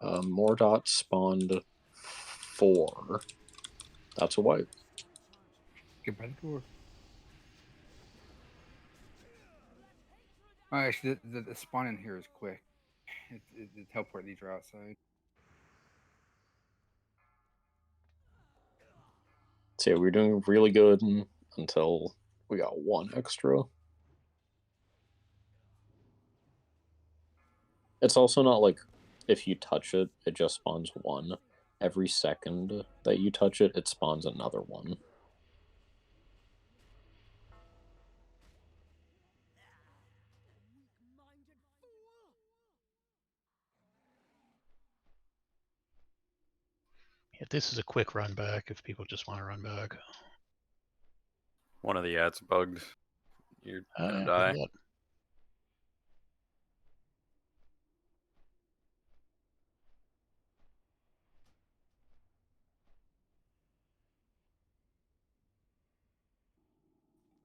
Mordot spawned 4. That's a wipe. Get by the door. Oh, actually, the spawn in here is quick. The teleport these are outside. So yeah, we were doing really good until we got 1 extra. It's also not like if you touch it, it just spawns 1. every second that you touch it, it spawns another one. Yeah, this is a quick run back if people just want to run back. One of the ads bugged. You're gonna Good die. luck.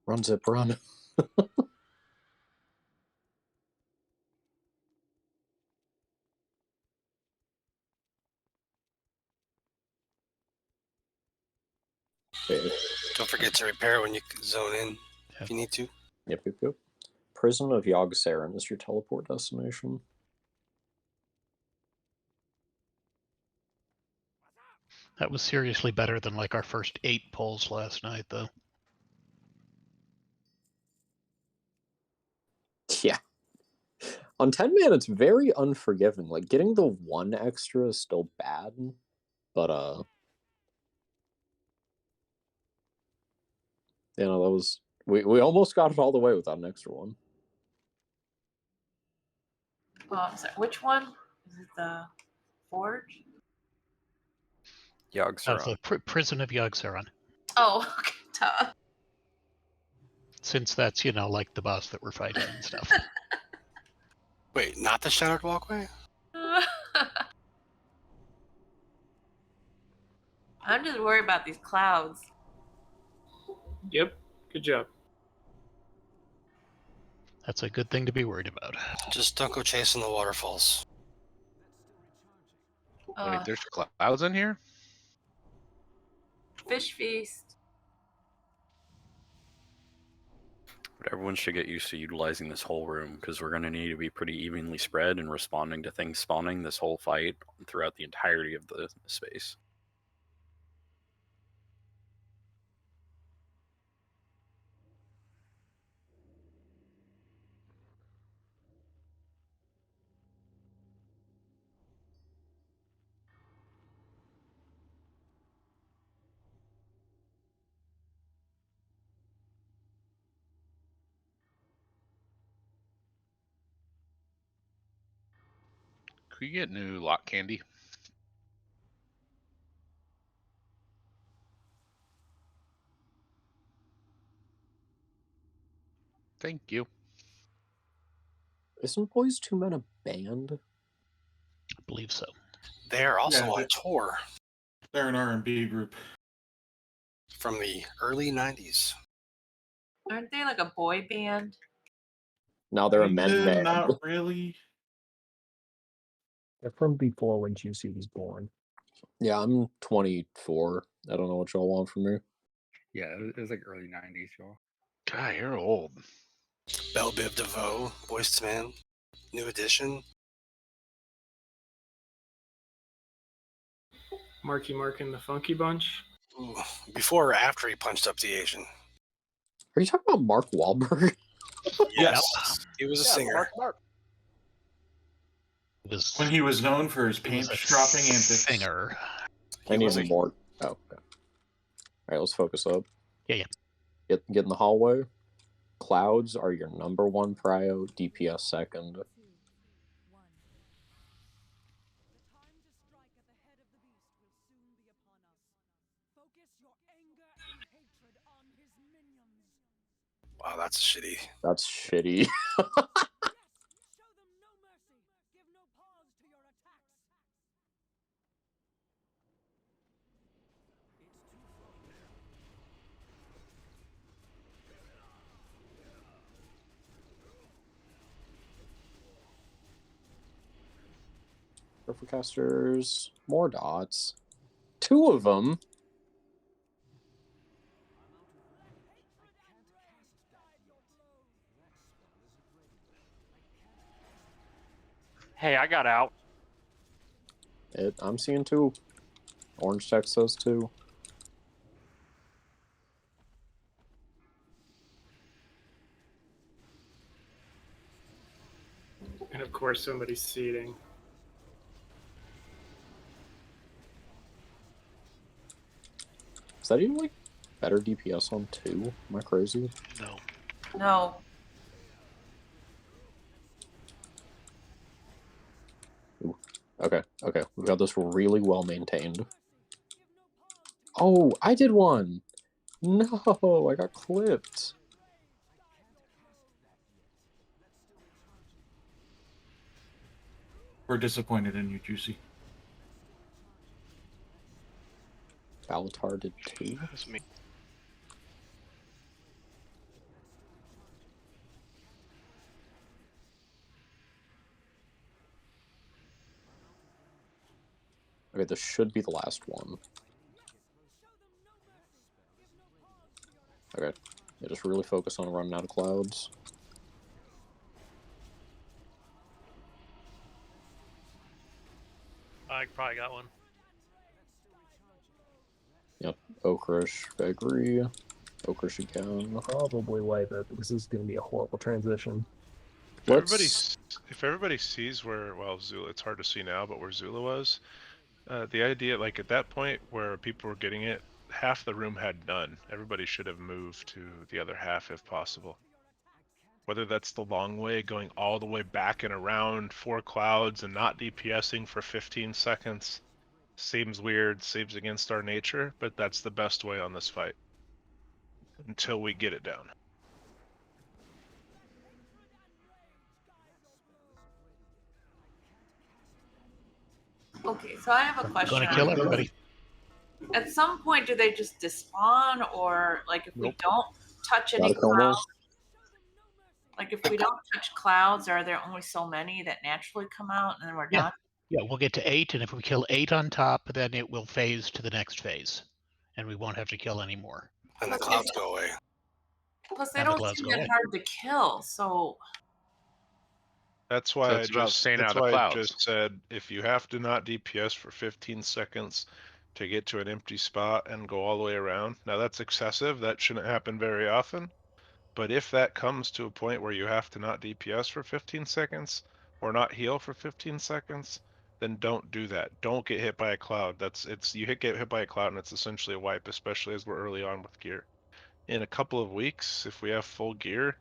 Run, Zip, run. Okay. Don't forget to repair when you zone in if you need to. Yep. Prison of Yogg is your teleport destination. That was seriously better than like our first 8 pulls last night, though. Yeah. On 10 man, it's very unforgiving. Like, getting the 1 extra is still bad, but, you know, that was... We almost got it all the way without an extra one. Oh, I'm sorry. Which one? Is it the Forge? Yogg The Prison of Yogg. Oh, okay. Duh. Since that's, you know, like the boss that we're fighting and stuff. Wait, not the Shattered Walkway? I'm just worried about these clouds. Yep. Good job. That's a good thing to be worried about. Just don't go chasing the waterfalls. Wait, there's clouds in here? Fish feast. But everyone should get used to utilizing this whole room, because we're going to need to be pretty evenly spread and responding to things spawning this whole fight throughout the entirety of the space. Could you get new lock candy? Thank you. Isn't Boys II Men a band? I believe so. They're also Yeah, on tour They're an R&B group. from the early 90s. Aren't they like a boy band? No, they're a men band. Not really. They're from before when Juicy was born. Yeah, I'm 24. I don't know what y'all want from me. Yeah, it was like early 90s, y'all. God, you're old. Belle Biv DeVoe, Boyz II Men, New Edition. Marky Mark and the Funky Bunch. Ooh, before or after he punched up the Asian? Are you talking about Mark Wahlberg? Yes, he was a singer. Mark. When he was known for his paint dropping antics. Singer. I need some more. Oh, okay. Alright, let's focus up. Yeah. Get in the hallway. Clouds are your number 1 prio, DPS second. Wow, that's shitty. That's shitty. Casters, more dots. 2 of them. Hey, I got out. I'm seeing 2. Orange text says 2. And of course, somebody's seeding. Is that even like better DPS on 2? Am I crazy? No. No. Ooh. Okay, okay. We got this really well maintained. Oh, I did one! No, I got clipped. We're disappointed in you, Juicy. Balatar did 2. That's me. Okay, this should be the last one. Okay, yeah, just really focus on running out of clouds. I probably got one. Yep, Okrish, I agree. Okrish again. Probably wipe it because this is going to be a horrible transition. If everybody sees where, well, Zula, it's hard to see now, but where Zula was, the idea, like at that point where people were getting it, half the room had none. Everybody should have moved to the other half if possible. Whether that's the long way, going all the way back and around 4 clouds and not DPSing for 15 seconds, seems weird, seems against our nature, but that's the best way on this fight. Until we get it down. Okay, so I have a question. Gonna kill everybody. At some point, do they just despawn, or like if we Nope. don't touch any Gotta kill them all. clouds? Like if we don't touch clouds, are there only so many that naturally come out, and then we're Yeah. done? Yeah, we'll get to 8, and if we kill 8 on top, then it will phase to the next phase, and we won't have to kill any more. And the clouds go away. Plus, they And the don't clouds seem go that away. hard to kill. So That's why So it's about staying out of the I clouds. just said if you have to not DPS for 15 seconds to get to an empty spot and go all the way around. Now that's excessive. That shouldn't happen very often. But if that comes to a point where you have to not DPS for 15 seconds or not heal for 15 seconds, then don't do that. Don't get hit by a cloud. Get hit by a cloud and it's essentially a wipe, especially as we're early on with gear. In a couple of weeks, if we have full gear,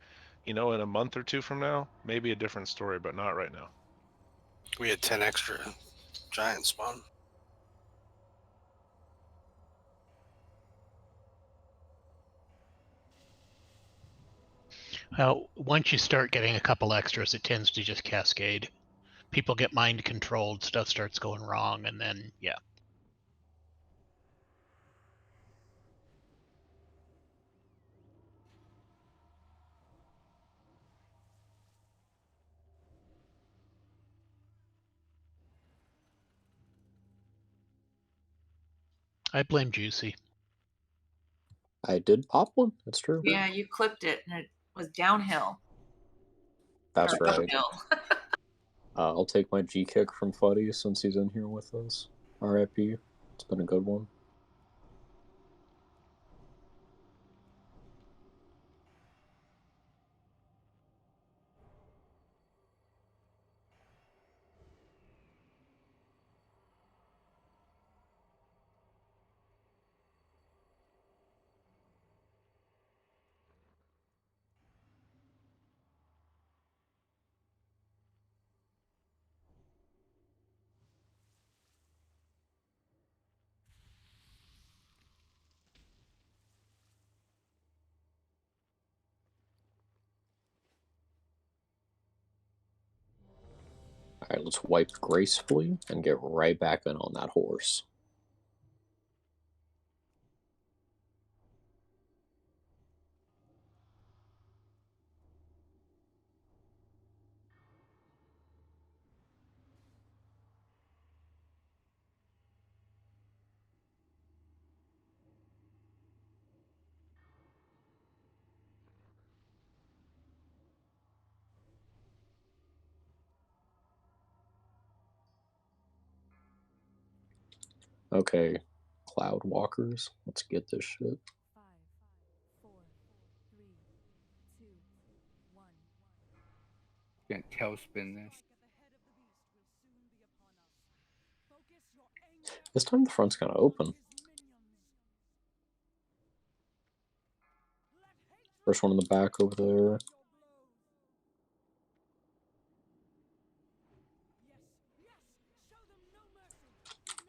in a month or 2 from now, maybe a different story, but not right now. We had 10 extra giant spawn. Once you start getting a couple extras, it tends to just cascade. People get mind controlled, stuff starts going wrong, and then, yeah. I blame Juicy. I did pop one, that's true. yeah, you clipped it, and it was downhill. That's Or right. uphill. I'll take my G kick from Fuddy since he's in here with us. RIP. It's been a good one. Alright, let's wipe gracefully and get right back in on that horse. Okay, Cloud Walkers, let's get this shit. 5, 4, 3, 2, 1. Gonna tailspin this. This time the front's kind of open. First one in the back over there.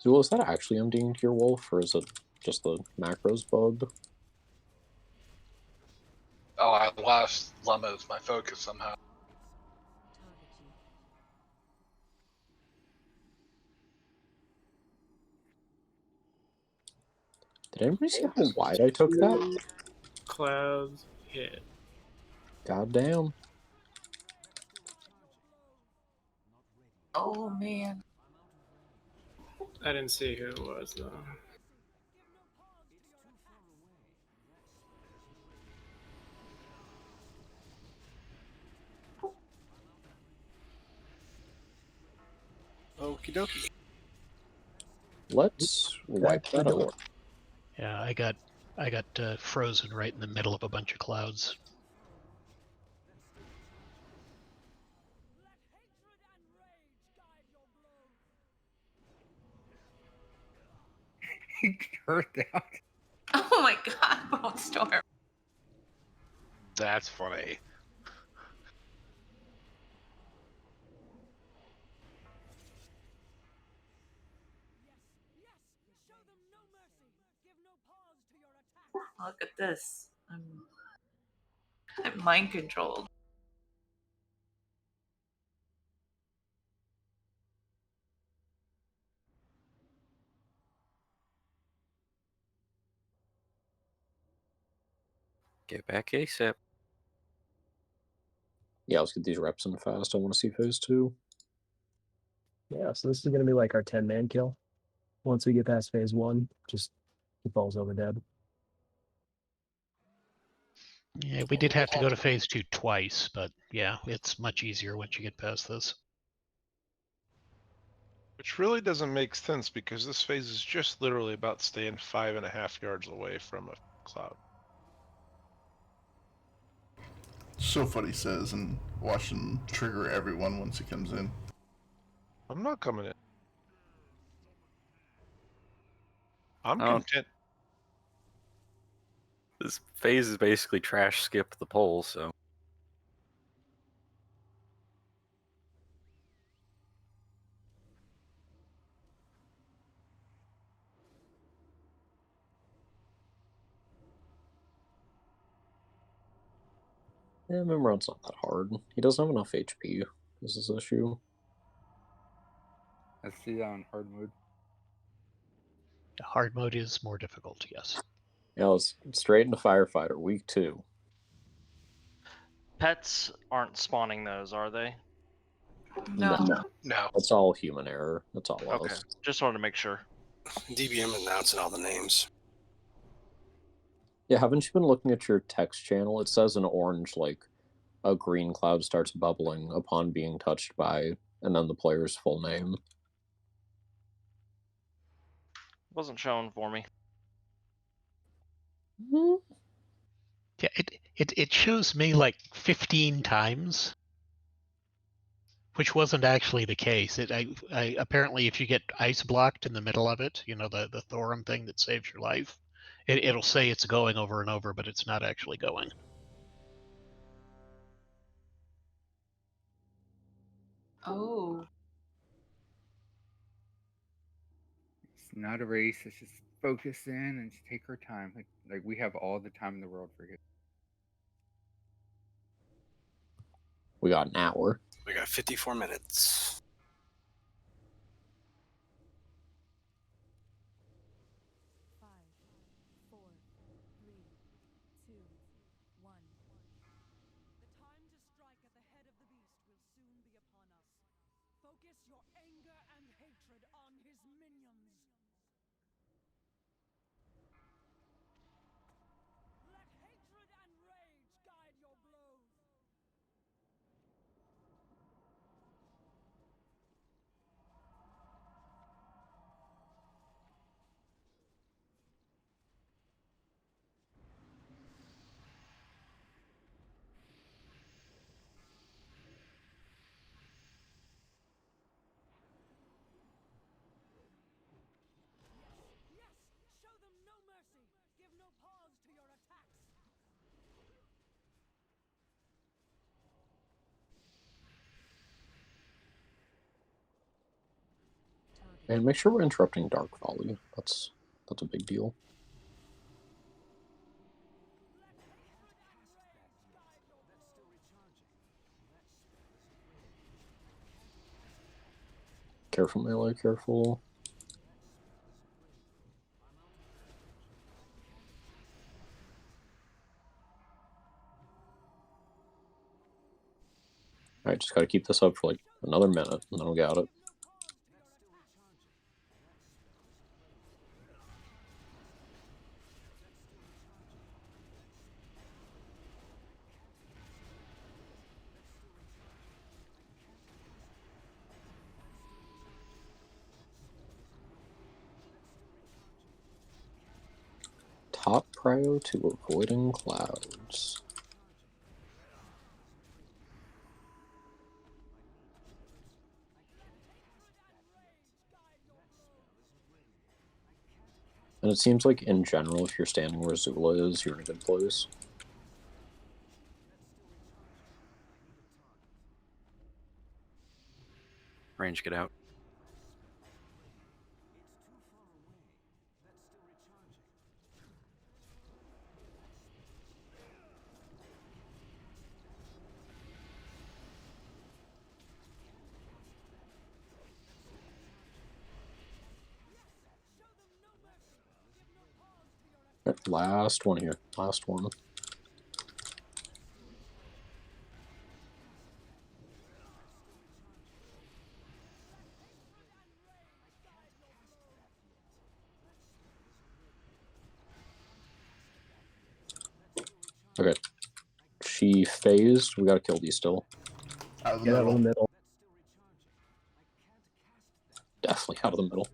Zool, is that actually emptying to your wolf, or is it just the macros bug? Oh, I lost Lemma as my focus somehow. Did anybody see how wide I took that? Clouds hit. God damn. Oh man. I didn't see who it was though. Okie dokie. Let's wipe the door. Yeah, I got frozen right in the middle of a bunch of clouds. He hurt out. Oh my god, Bone Storm. That's funny. Look at this. I'm mind controlled. Get back ASAP. Yeah, let's get these reps in fast. I want to see phase 2. Yeah, so this is going to be like our 10-man kill. Once we get past phase 1, just he falls over dead. Yeah, we did have to go to phase 2 twice, but yeah, it's much easier once you get past this. Which really doesn't make sense because this phase is just literally about staying 5.5 yards away from a cloud. So funny says, and watch him trigger everyone once he comes in. I'm not coming in. I'm Oh. content. This phase is basically trash skip the poll, so. Yeah, Mimrod's not that hard. He doesn't have enough HP. This is his issue. I see that on hard mode. Hard mode is more difficult, yes. Yeah, let's straight into Firefighter, week 2. Pets aren't spawning those, are they? No. No. That's all human error. That's all Okay, us. just wanted to make sure. DBM announcing all the names. Yeah, haven't you been looking at your text channel? It says in orange, like, a green cloud starts bubbling upon being touched by, and then the player's full name. Wasn't shown for me. Yeah, it shows me like 15 times, which wasn't actually the case. I apparently, if you get ice blocked in the middle of it, you know, the Thorum thing that saves your life, it'll say it's going over and over, but it's not actually going. Oh. It's not a race. Let's just focus in and just take our time. Like we have all the time in the world for it. We got an hour. We got 54 minutes. Focus your anger and hatred on his minions. Let hatred and rage guide your blows. And make sure we're interrupting Dark Volley. That's a big deal. Careful, melee, careful. Alright, just gotta keep this up for like another minute, and then we got it. Top prio to avoiding clouds. And it seems like in general, if you're standing where Zula is, you're in a good place. Range, get out. Last one here. Last one. Okay. She phased. We gotta kill these still. Out of the Get out of middle. the middle. Definitely out of the middle.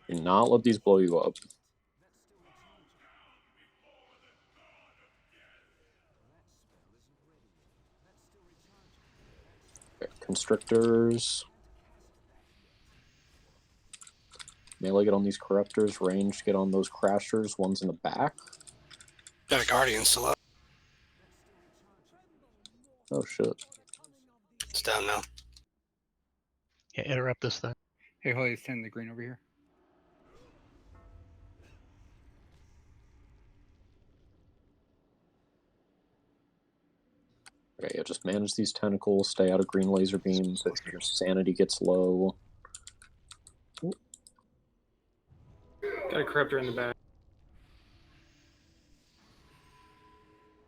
Do not let these blow you up. Okay, constrictors. Melee get on these corruptors. Range get on those crashers. One's in the back. Got a guardian still up. Oh shit. It's down now. Yeah, interrupt this thing. Hey, Holly, it's 10 the green over here. Okay, yeah, just manage these tentacles. Stay out of green laser beams. If your sanity gets low. Got a corruptor in the back.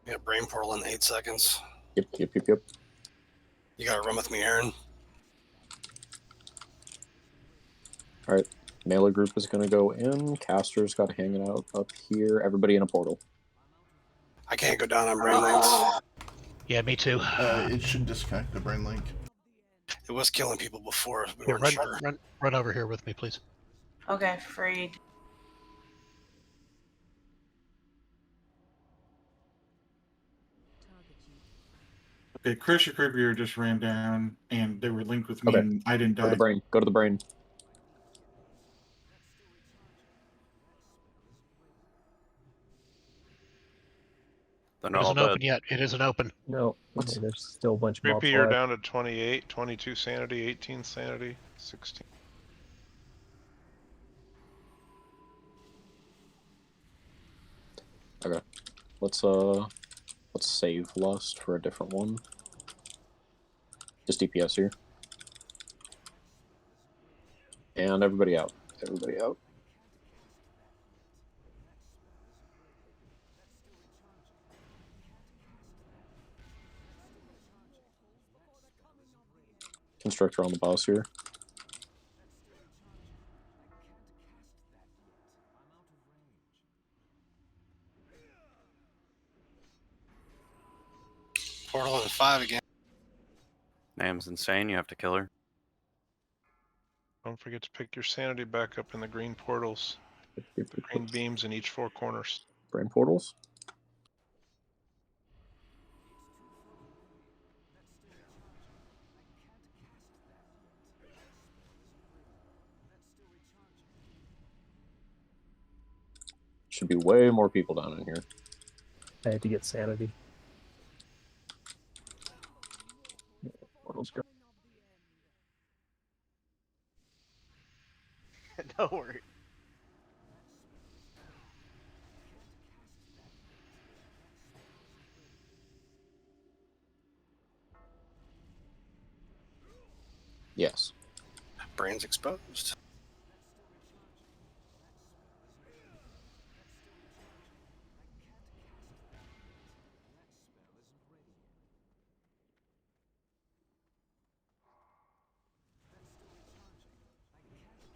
We got brain portal in 8 seconds. Yep. You gotta run with me, Aaron. Alright. Melee group is gonna go in. Caster's got to hang it out up here. Everybody in a portal. I can't go down on brain links. Yeah, me too. It should disconnect the brain link. It was killing people before. We Yeah, weren't sure. run over here with me, please. Okay, freed. Okay, Crusher Crivier just ran down, and they were linked with me, Okay. and I didn't Go to die. the brain. Go to the brain. They're It not all isn't open dead. yet. It isn't open. No, there's still a bunch of mobs Creepy, you're left. down to 28, 22 sanity, 18 sanity, 16. Okay. Let's save Lust for a different one. Just DPS here. And everybody out. Everybody out. Constructor on the boss here. Portal in 5 again. Nam's insane. You have to kill her. Don't forget to pick your sanity back up in the green portals. Green beams in each 4 corners. Brain portals. Should be way more people down in here. I had to get sanity. Yes. Brain's exposed.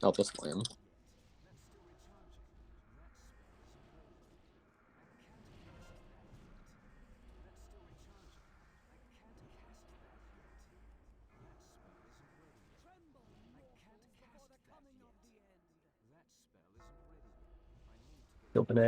I'll just land. Open A.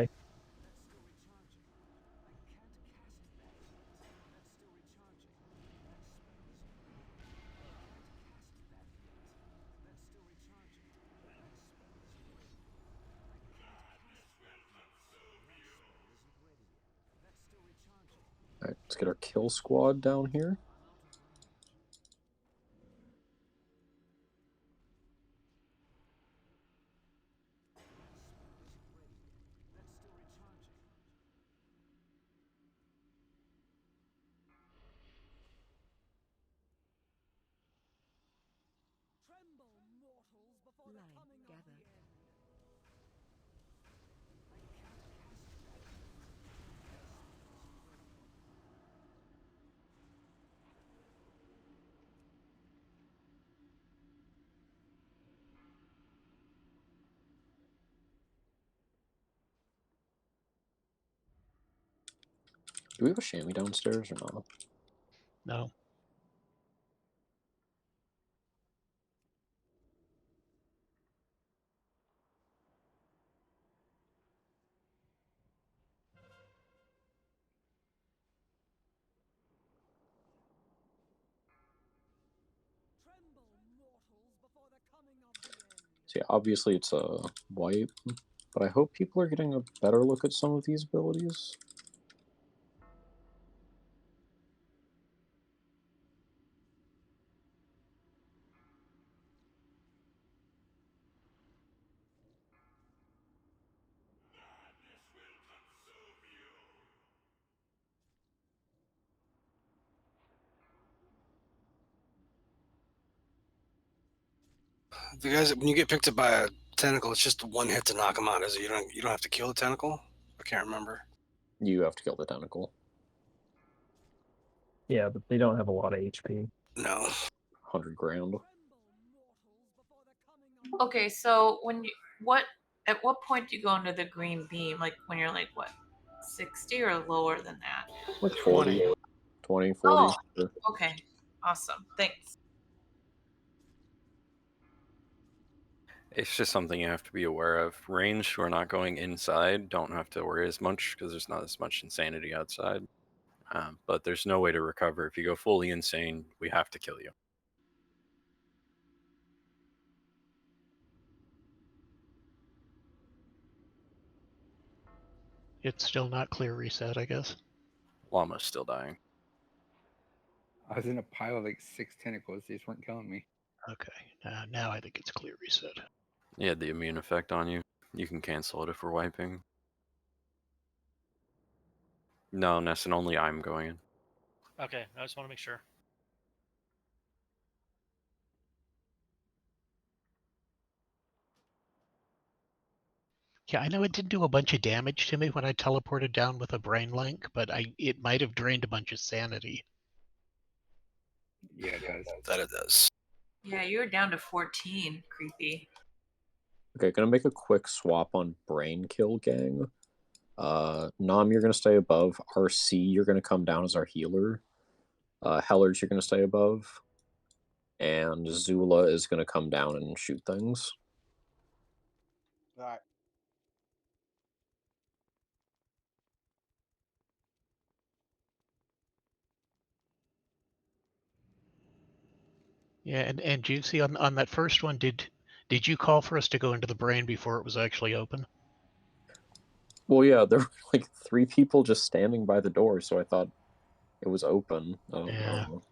Alright, let's get our kill squad down here. Do we have a chamois downstairs or not? No. So yeah, obviously it's a wipe, but I hope people are getting a better look at some of these abilities. The guys, when you get picked up by a tentacle, it's just one hit to knock them out, is it? You don't have to kill the tentacle? I can't remember. You have to kill the tentacle. Yeah, but they don't have a lot of HP. No. 100 grand. Okay, so at what point do you go into the green beam? Like when you're like what, 60 or lower than that? Like 40. 20, 40. Oh, Sure. okay, awesome. Thanks. It's just something you have to be aware of. Range, we're not going inside, don't have to worry as much because there's not as much insanity outside. But there's no way to recover. If you go fully insane, we have to kill you. It's still not clear reset, I guess. Llama's still dying. I was in a pile of like 6 tentacles. They just weren't killing me. Okay, now I think it's clear reset. You had the immune effect on you. You can cancel it if we're wiping. No, Nesson, only I'm going in. Okay, I just want to make sure. Yeah, I know it didn't do a bunch of damage to me when I teleported down with a brain link, but it might have drained a bunch of sanity. Yeah, it does. That it does. Yeah, you were down to 14. Creepy. Okay, gonna make a quick swap on Brain Kill Gang. Nam, you're gonna stay above. RC, you're gonna come down as our healer. Hellers, you're gonna stay above. And Zula is gonna come down and shoot things. Alright. Yeah, and Juicy, on that first one, did you call for us to go into the brain before it was actually open? Well, yeah, there were like 3 people just standing by the door, so I thought it was open. I don't know.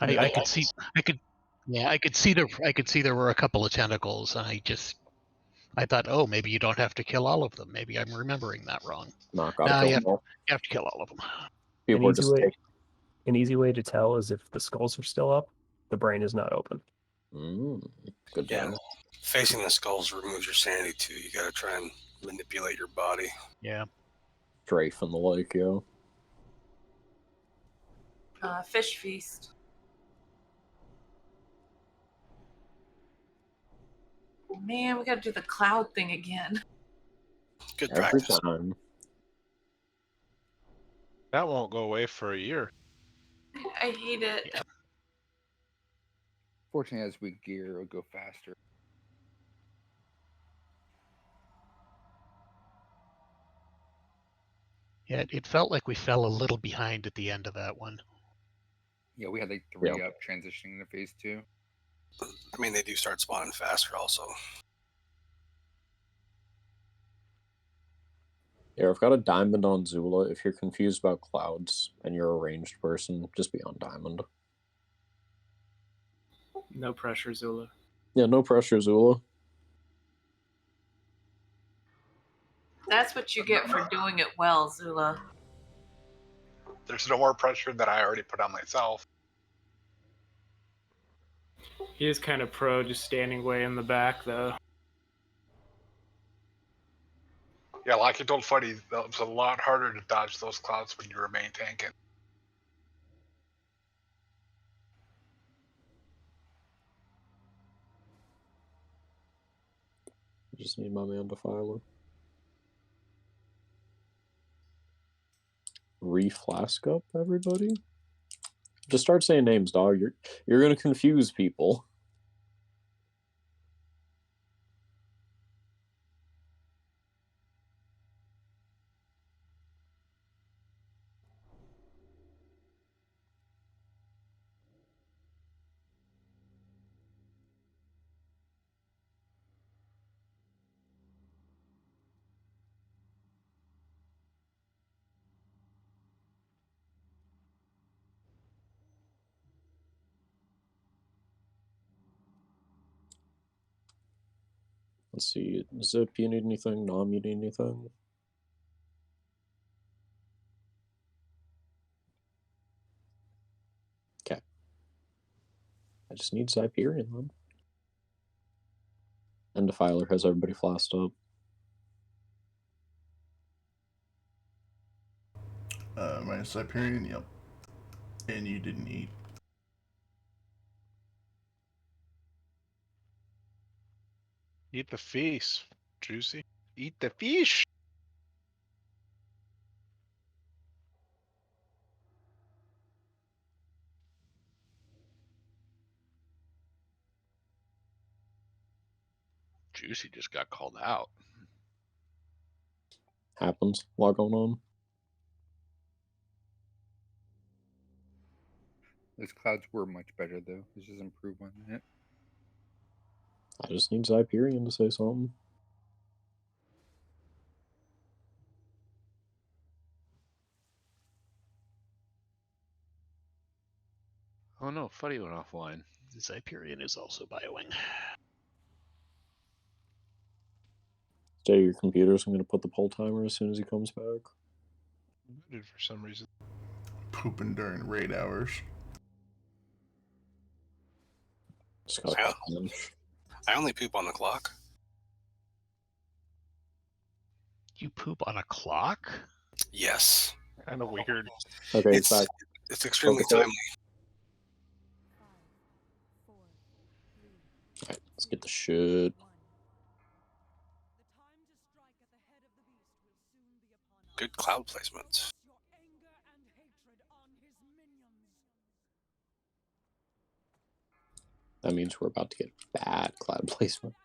I could see there were a couple of tentacles, and I thought, oh, maybe you don't have to kill all of them. Maybe I'm remembering that wrong. Not No, gotta you kill them all. have to kill all of them. People are just an easy way to tell is if the skulls are still up, the brain is not open. Good Yeah. point. Facing the skulls removes your sanity too. You gotta try and manipulate your body. Yeah. Strafe and the like, yo. Fish feast. Man, we gotta do the cloud thing again. Good Every practice. time. That won't go away for a year. I hate it. Fortunately, as we gear, it'll go faster. Yeah, it felt like we fell a little behind at the end of that one. Yeah, we had like 3 up transitioning into phase 2. I mean, they do start spawning faster also. Yeah, I've got a diamond on Zula. If you're confused about clouds and you're a ranged person, just be on diamond. No pressure, Zula. Yeah, no pressure, Zula. That's what you get for doing it well, Zula. There's no more pressure that I already put on myself. He is kind of pro, just standing way in the back, though. Yeah, like I told Fuddy, it's a lot harder to dodge those clouds when you remain tanking. Just need my man Defiler. Reflask up, everybody. Just start saying names, dog. You're gonna confuse people. Let's see. Zip, you need anything? Nom, you need anything? Okay. I just need Hyperion then. And Defiler has everybody flasked up. Minus Hyperion, yep. And you didn't eat. Eat the feast, Juicy. Eat the fish. Juicy just got called out. Happens. A lot going on. Those clouds were much better, though. This is improved on that. I just need Hyperion to say something. Oh no, Fuddy went offline. Hyperion is also biowing. Stay your computers. I'm going to put the poll timer as soon as he comes back. Muted for some reason. Pooping during raid hours. Just got I only poop on the clock. You poop on a clock? Yes. Kind of weird. Okay, it's extremely Focus it. timely. Alright, let's get the shit. Good cloud placement. That means we're about to get bad cloud placement.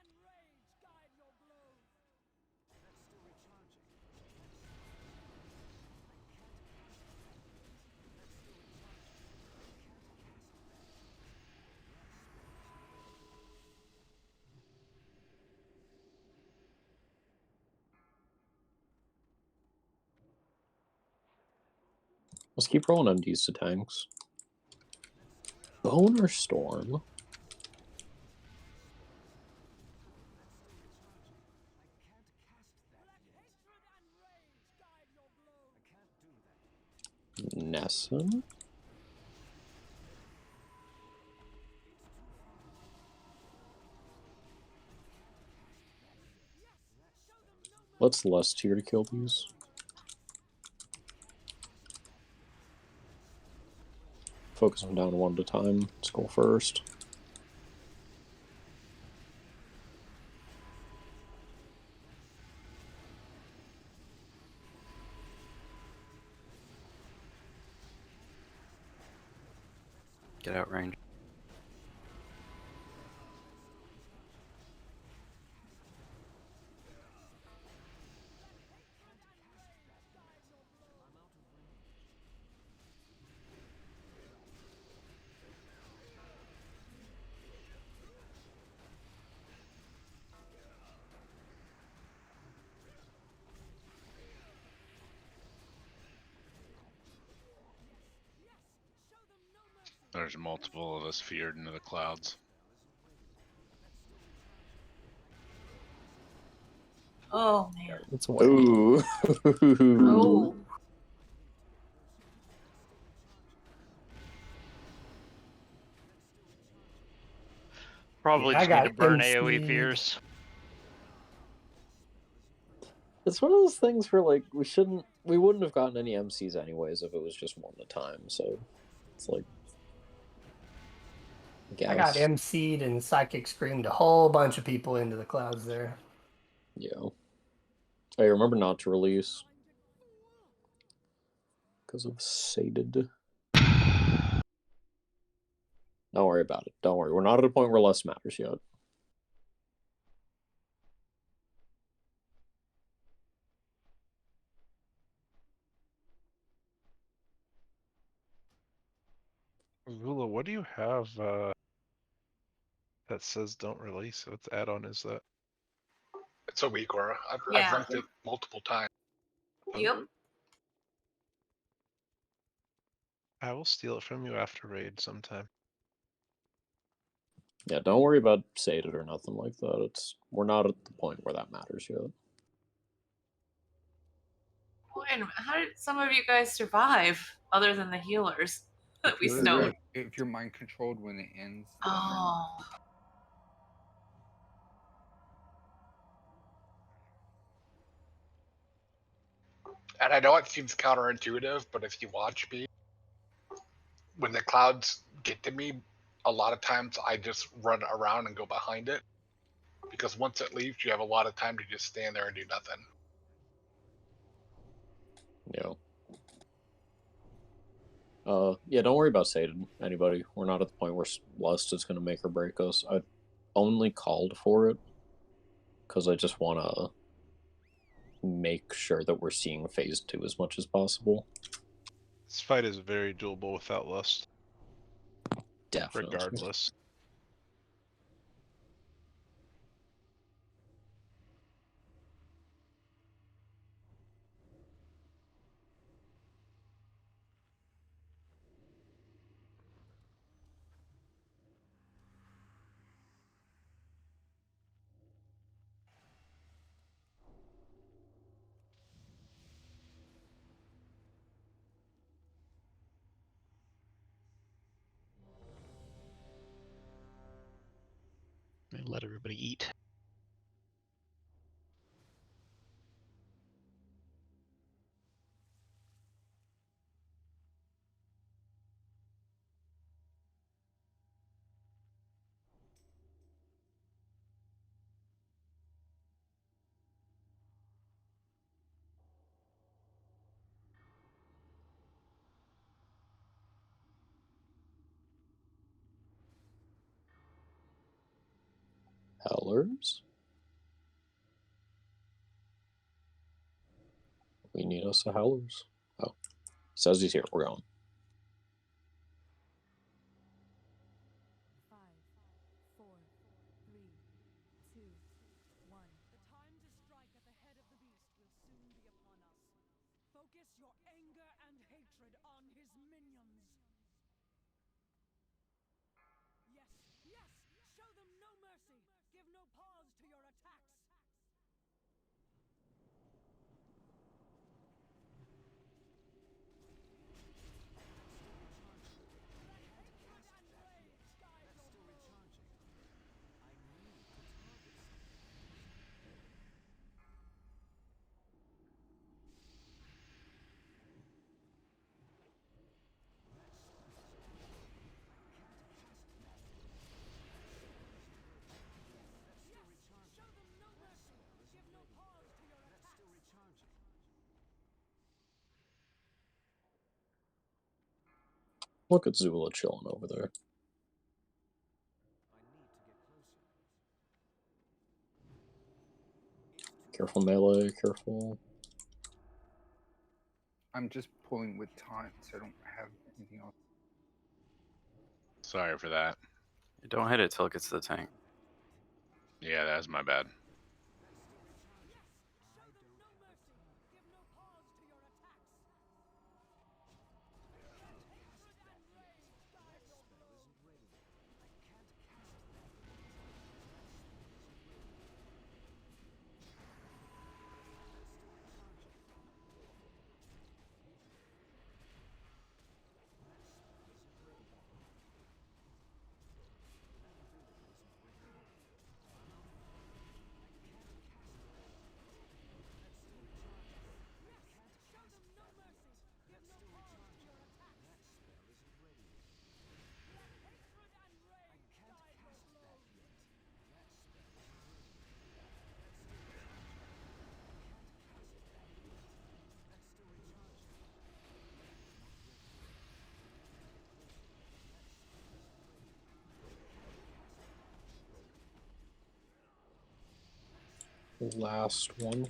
Let's keep rolling MDs to tanks. Boner Storm. Nessun. Let's less tier to kill these. Focus them down one at a time. Let's go first. Get out range. There's multiple of us feared into the clouds. Oh man. It's Ooh. Oh. Probably Yeah, I just need to got burn MC. AoE fears. It's one of those things where like we wouldn't have gotten any MCs anyways if it was just one at a time. So it's like, I got guess. MC'd and Psychic Screamed a whole bunch of people into the clouds there. Yeah. Hey, remember not to release because of sated. Don't worry about it. Don't worry. We're not at a point where less matters yet. Zula, what do you have that says don't release? What add-on is that? It's a weak aura. I've Yeah. ranked it multiple times. Yep. I will steal it from you after raid sometime. Yeah, don't worry about sated or nothing like that. We're not at the point where that matters yet. And how did some of you guys survive other than the healers that we snowed? If you're mind controlled when it ends. Oh. And I know it seems counterintuitive, but if you watch me, when the clouds get to me, a lot of times I just run around and go behind it. Because once it leaves, you have a lot of time to just stand there and do nothing. Yeah, don't worry about sated, anybody. We're not at the point where Lust is going to make or break us. I only called for it because I just want to make sure that we're seeing phase 2 as much as possible. This fight is very doable without Lust. Definitely. Regardless. And let everybody eat. Hellers? We need us a Hellers. Oh. Says he's here. We're going. 5, 4, 3, 2, 1. The time to strike at the head of the beast will soon be upon us. Focus your anger and hatred on his minions. Yes, yes! Show them no mercy! Give no pause to your attacks! Look at Zula chilling over there. Careful melee, careful. I'm just pulling with taunt, so I don't have anything else. Sorry for that. Don't hit it till it gets to the tank. Yeah, that's my bad. Last one.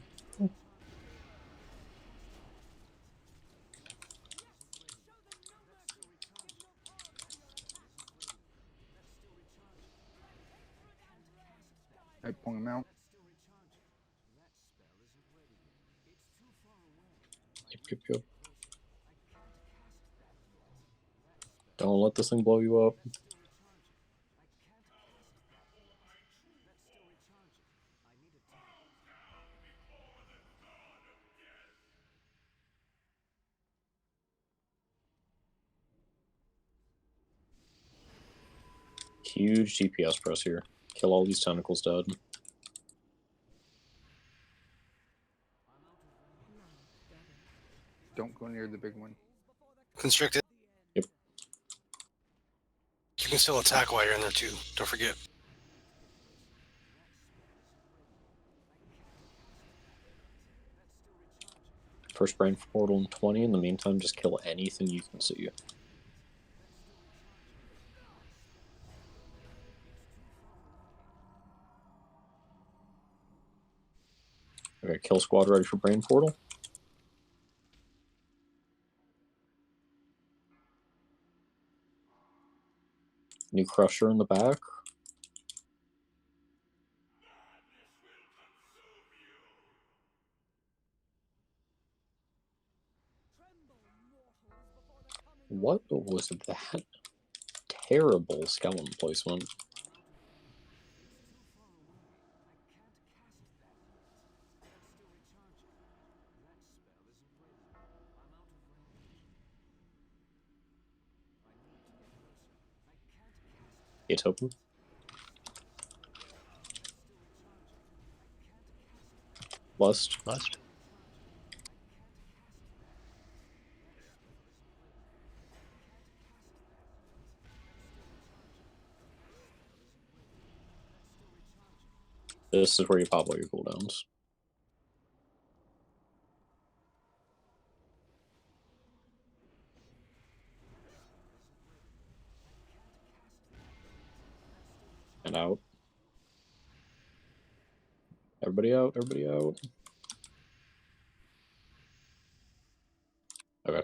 I pull him out. Yep. Don't let this thing blow you up. Huge DPS press here. Kill all these tentacles dead. Don't go near the big one. Constricted. Yep. You can still attack while you're in there too. Don't forget. First brain portal in 20. In the meantime, just kill anything you can see. Okay, kill squad ready for brain portal. New crusher in the back. What was that? Terrible skeleton placement. It's open. Lust. This is where you pop all your cooldowns. And out. Everybody out, everybody out. Okay.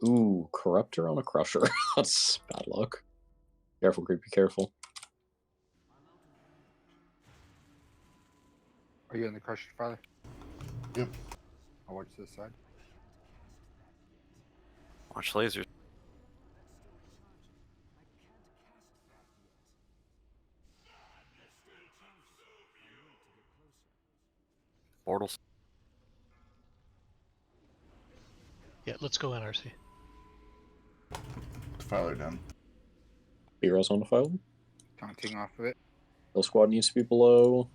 Ooh, Corruptor on a Crusher. That's bad luck. Careful, creepy, careful. Are you in the crusher, Father? Yep. I'll watch this side. Watch lasers. Portals. Yeah, let's go NRC. Filer down. B-Res on the file. Taunting off of it. Kill squad needs to be below.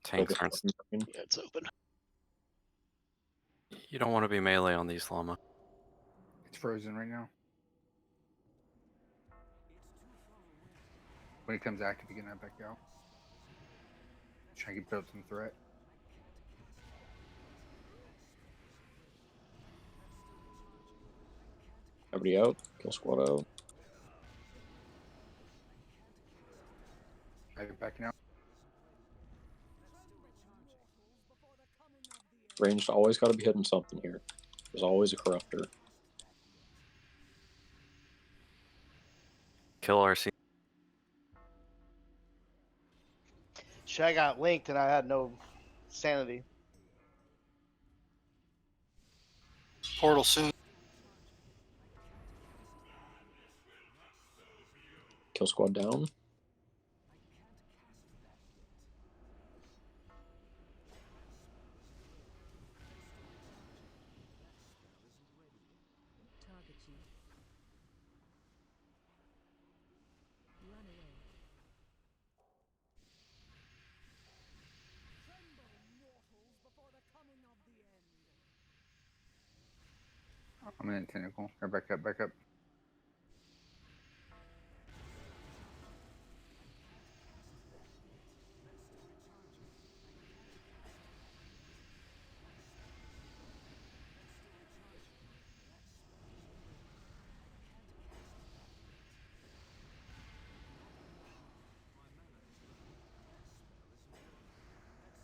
Tanks Focus aren't. on brain. Yeah, it's open. You don't want to be melee on these llama. It's frozen right now. When it comes active, you can have back out. Try and build some threat. Everybody out. Kill squad out. I get backing out. Ranged always got to be hitting something here. There's always a corruptor. Kill RC. Shit, I got linked and I had no sanity. Portal soon. Kill squad down. Target you. Run away. Tremble, mortals, before the coming of the end. I'm in a tentacle. Or back up, back up.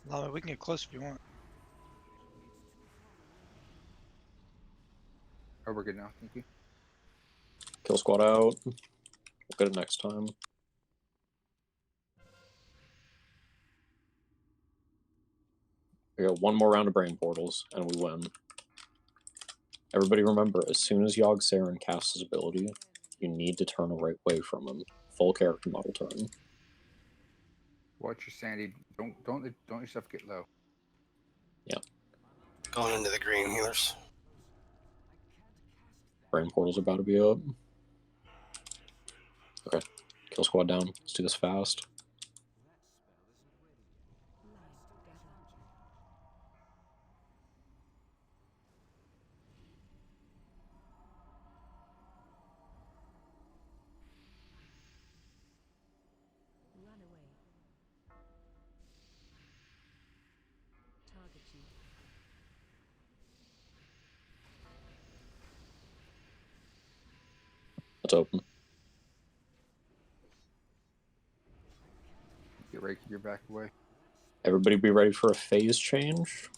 Llama, we can get close if you want. Oh, we're good now. Thank you. Kill squad out. We'll get it next time. We got one more round of brain portals, and we win. Everybody remember, as soon as Yogg Saren casts his ability, you need to turn away from him. Full character model turn. Watch your sanity. Don't yourself get low. Yeah. Going into the green healers. Brain portal's about to be up. Okay. Kill squad down. Let's do this fast. Run away. Target you. It's open. Get ready, keep your back away. Everybody be ready for a phase change.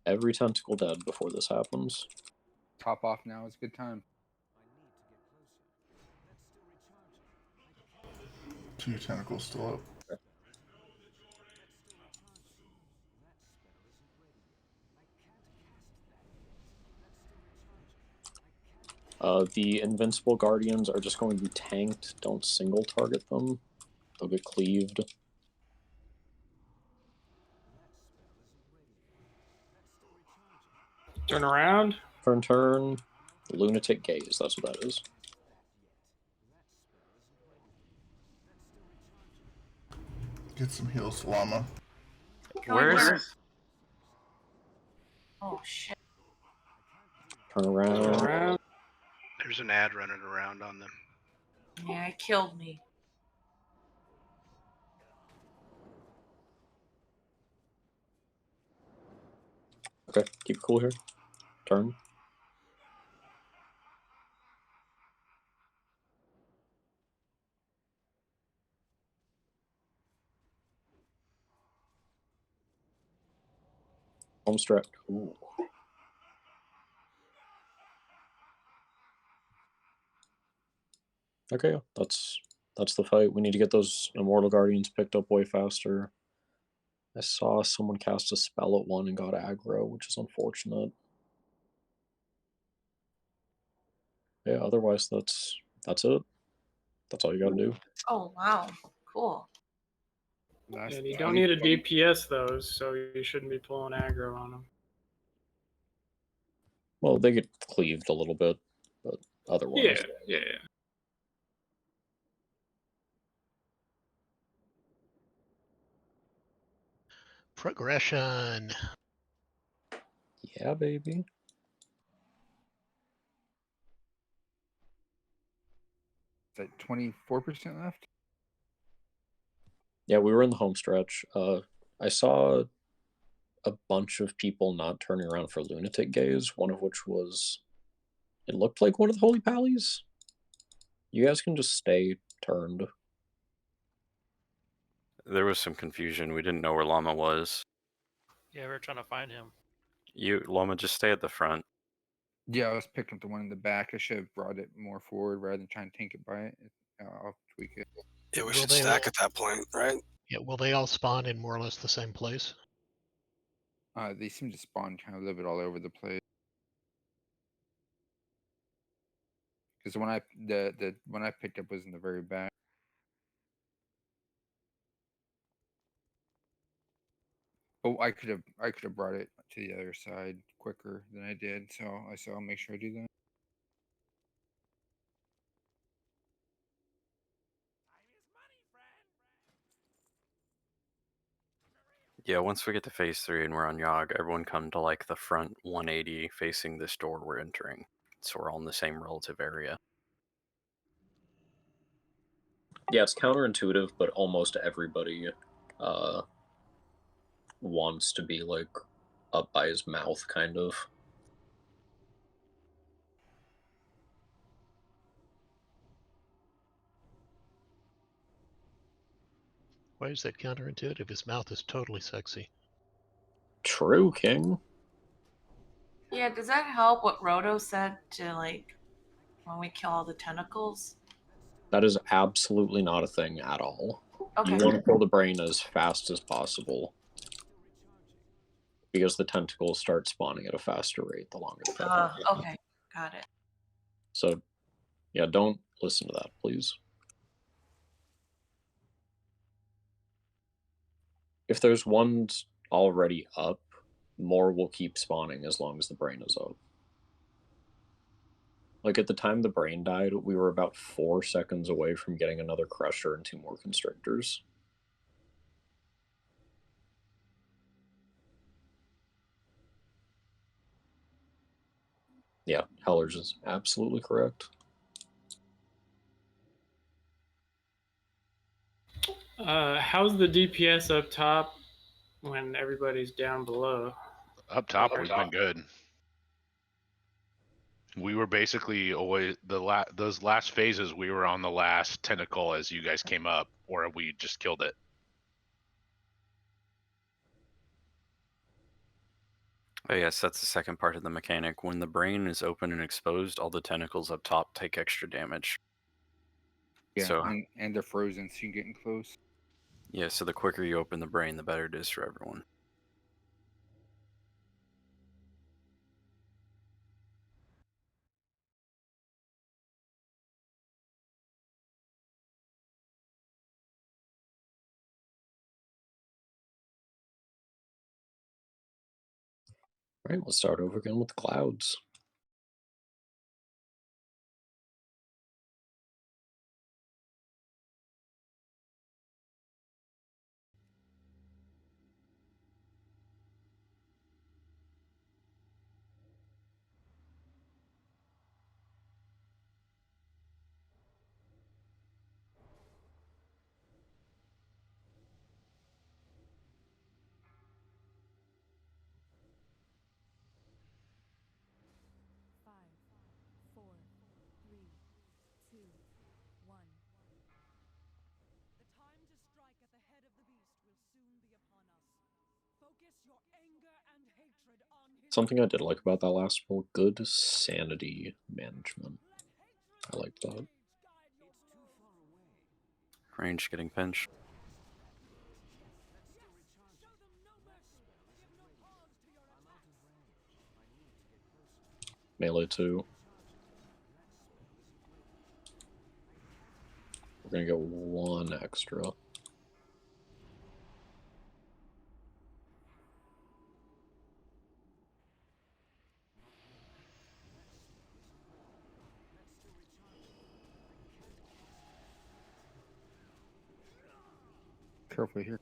Every tentacle dead before this happens. Top off now. It's a good time. 2 tentacles still up. The invincible guardians are just going to be tanked. Don't single target them. They'll get cleaved. Turn around. Turn. Lunatic gaze. That's what that is. Get some heals, llama. Where's? Oh shit. Turn around. There's an ad running around on them. Yeah, it killed me. Okay, keep it cool here. Turn. Home stretch. Ooh. Okay, that's the fight. We need to get those immortal guardians picked up way faster. I saw someone cast a spell at one and got aggro, which is unfortunate. Yeah, otherwise that's it. That's all you gotta do. Oh wow, cool. And you don't need a DPS those, so you shouldn't be pulling aggro on them. Well, they get cleaved a little bit, but otherwise. Yeah. Progression. Yeah, baby. Is that 24% left? Yeah, we were in the home stretch. I saw a bunch of people not turning around for lunatic gaze, one of which was, it looked like one of the holy pallies. You guys can just stay turned. There was some confusion. We didn't know where Llama was. Yeah, we were trying to find him. Llama, just stay at the front. Yeah, I was picking up the one in the back. I should have brought it more forward rather than trying to tank it by it. I'll tweak it. Yeah, we Will should they stack all- at that point, right? Yeah, will they all spawn in more or less the same place? They seem to spawn kind of a little bit all over the place. Because the one I picked up was in the very back. Oh, I could have brought it to the other side quicker than I did. So I'll make sure I do that. Yeah, once we get to phase 3 and we're on Yogg, everyone come to like the front 180 facing this door we're entering. So we're all in the same relative area. Yeah, it's counterintuitive, but almost everybody wants to be like up by his mouth, kind of. Why is that counterintuitive? His mouth is totally sexy. True, King. Yeah, does that help what Roto said to like when we kill all the tentacles? That is absolutely not a thing at all. Okay. You want to kill the brain as fast as possible. Because the tentacles start spawning at a faster rate the longer the path. Okay, got it. So, yeah, don't listen to that, please. If there's ones already up, more will keep spawning as long as the brain is up. Like, at the time the brain died, we were about 4 seconds away from getting another Crusher and 2 more Constrictors. Yeah, Hellers is absolutely correct. How's the DPS up top when everybody's down below? Up top, we've been good. We were basically always those last phases. We were on the last tentacle as you guys came up, or we just killed it. Oh yes, that's the second part of the mechanic. When the brain is open and exposed, all the tentacles up top take extra damage. Yeah, So, and they're frozen, so you're getting close. yeah, so the quicker you open the brain, the better it is for everyone. All right, let's start over again with the clouds. Something I did like about that last roll, good sanity management. I like that. Range getting pinched. Melee 2. We're gonna get 1 extra. Careful here.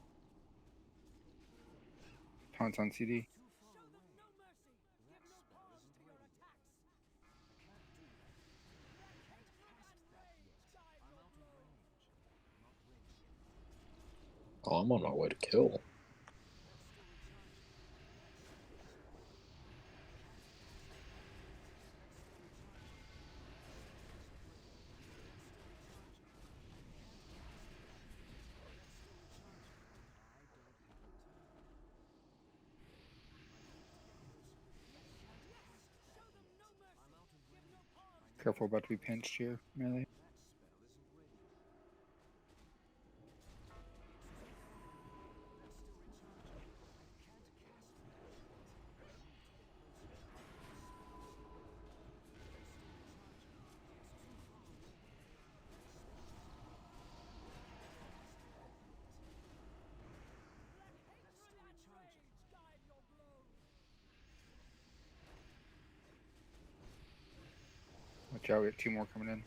taunts on CD. Oh, I'm on my way to kill. Careful, about to be pinched here, Melee. Watch out, we have 2 more coming in.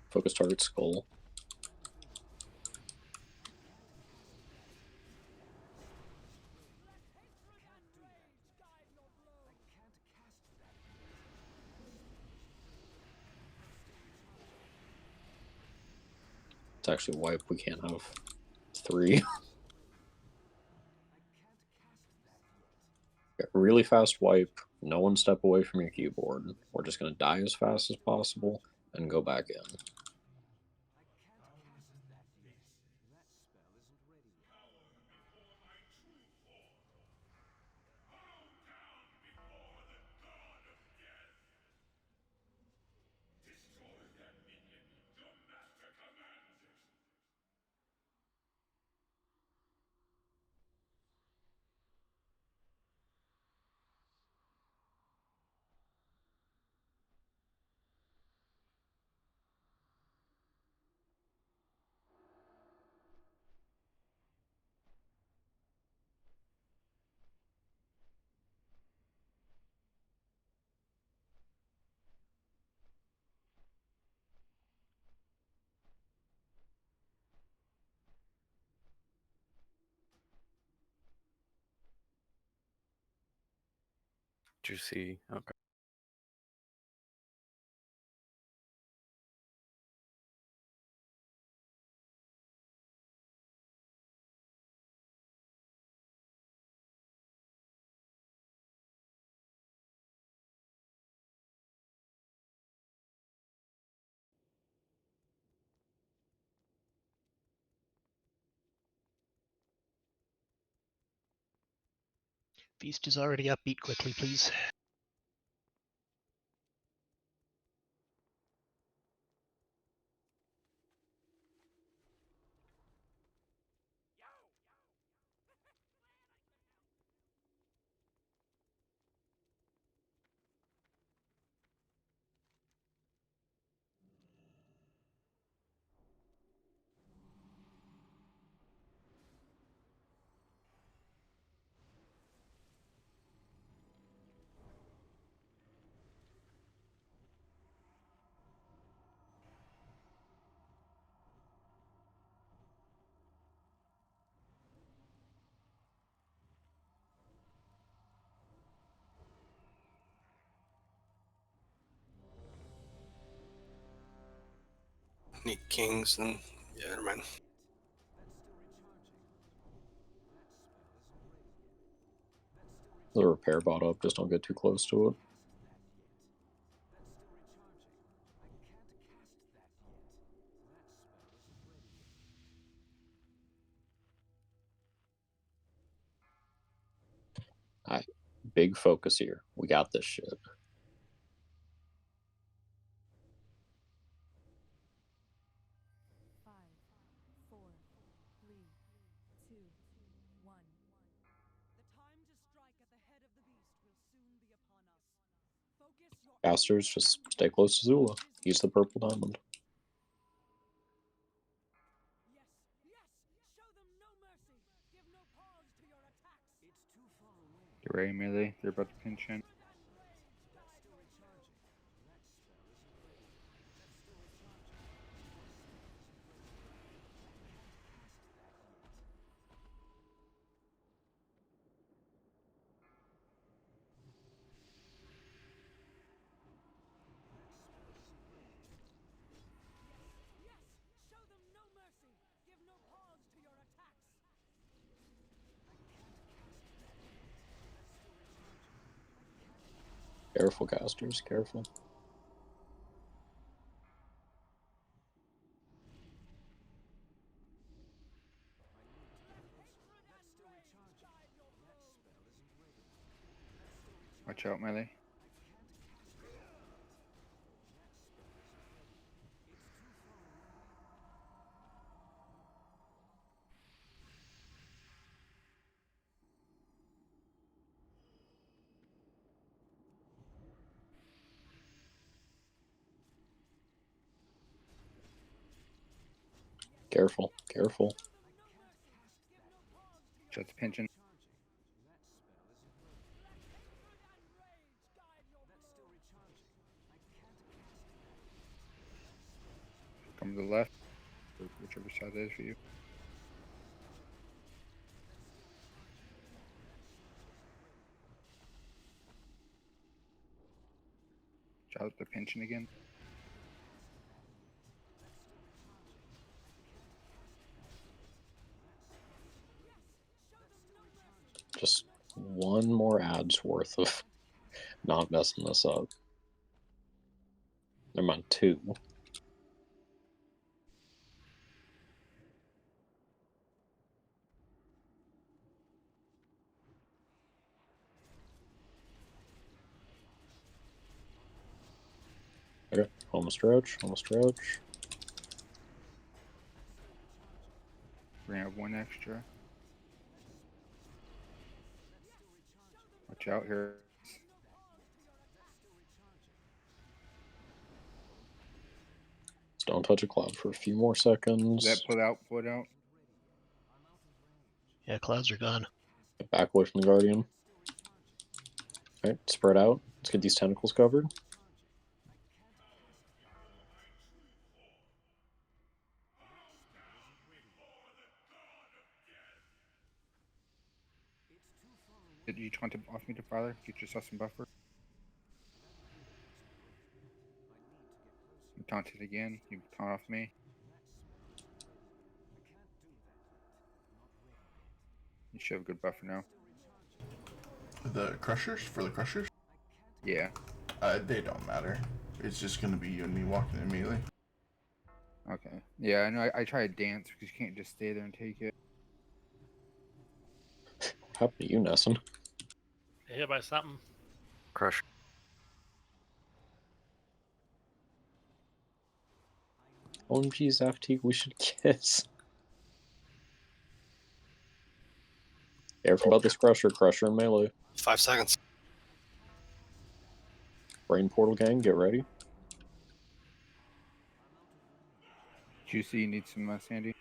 Focus target skull. It's actually wipe. We can't have 3. Really fast wipe. No one step away from your keyboard. We're just going to die as fast as possible and go back in. Juicy. Okay. Feast is already up. Eat quickly, please. Need kings and yeah, never mind. The repair bot up. Just don't get too close to it. Alright. Big focus here. We got this shit. Bastards, just stay close to Zula. Use the purple diamond. Get ready, Melee. They're about to pinch in. Careful, casters. Careful. Watch out, melee. Careful. Careful. Shut the pension. Come to the left, or whichever side that is for you. Shout the pension again. Just one more ad's worth of not messing this up. Never mind, 2. Okay, home stretch, home stretch. We're gonna have 1 extra. Watch out here. Just don't touch a cloud for a few more seconds. That put out, put out. Yeah, clouds are gone. Get back away from the Guardian. Alright, spread out. Let's get these tentacles covered. Did you taunt him off me to father? Get yourself some buffer. You taunted again. You taunt off me. You should have a good buffer now. The crushers? For the crushers? Yeah. They don't matter. It's just gonna be you and me walking in melee. Okay. Yeah, I know. I try to dance because you can't just stay there and take it. What happened to you, Nesson? Hit by something. Crush. OMG's FT, we should kiss. Careful about this crusher. Crusher and melee. 5 seconds. Brain portal gang, get ready. Juicy, you need some Sandy?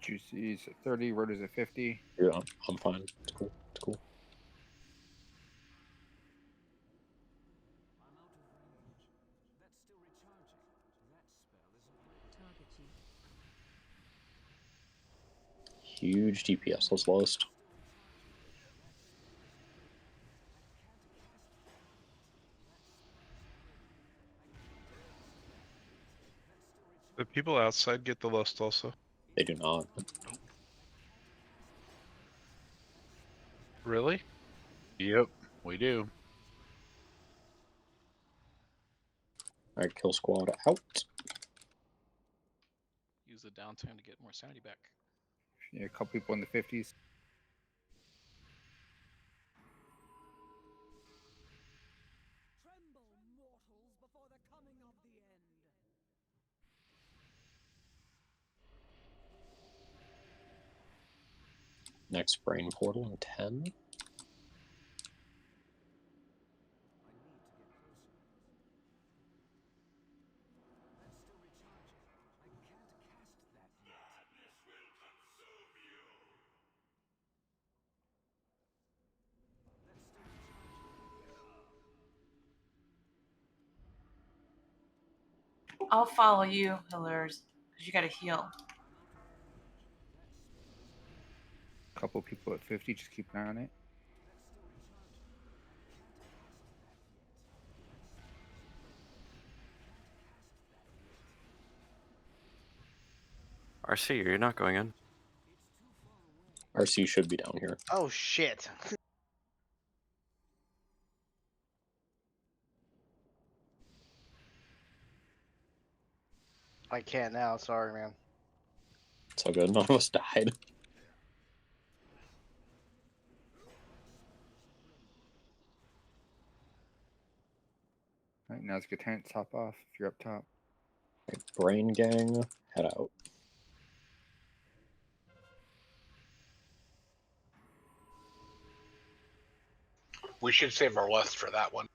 Juicy's at 30, Rotor's at 50. Yeah, I'm fine. It's cool. It's cool. Huge DPS was lost. The people outside get the lust also. They do not. Really? Yep, we do. Alright, kill squad out. Use the downtime to get more sanity back. Yeah, a couple people in the 50s. Tremble, mortals, before the coming of the end. Next brain portal in 10. I'll follow you, Hillers, because you got to heal. A couple people at 50, just keep an eye on it. RC, you're not going in. RC should be down here. Oh shit. I can't now. Sorry, man. It's all good. None of us died. All right, now's a good time to top off if you're up top. Right, brain gang, head out. We should save our lust for that one.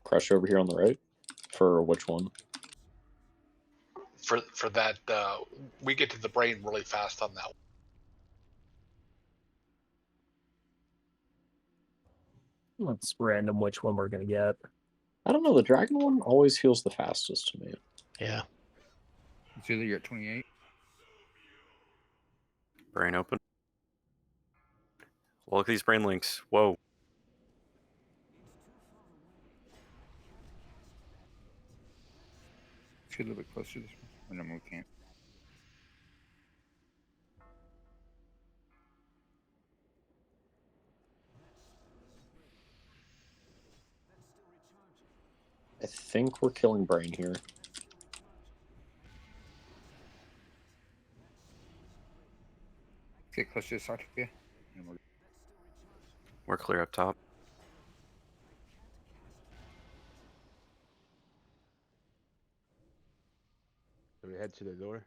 Crush over here on the right. For which one? For that, we get to the brain really fast on that one. Let's random which one we're gonna get. I don't know. The dragon one always feels the fastest to me. Yeah. It's either you're at 28. Brain open. Well, look at these brain links. Whoa. Let's get a little bit closer to this one. Oh, no, we can't. I think we're killing brain here. Get closer to Sartika. We're clear up top. So we head to the door.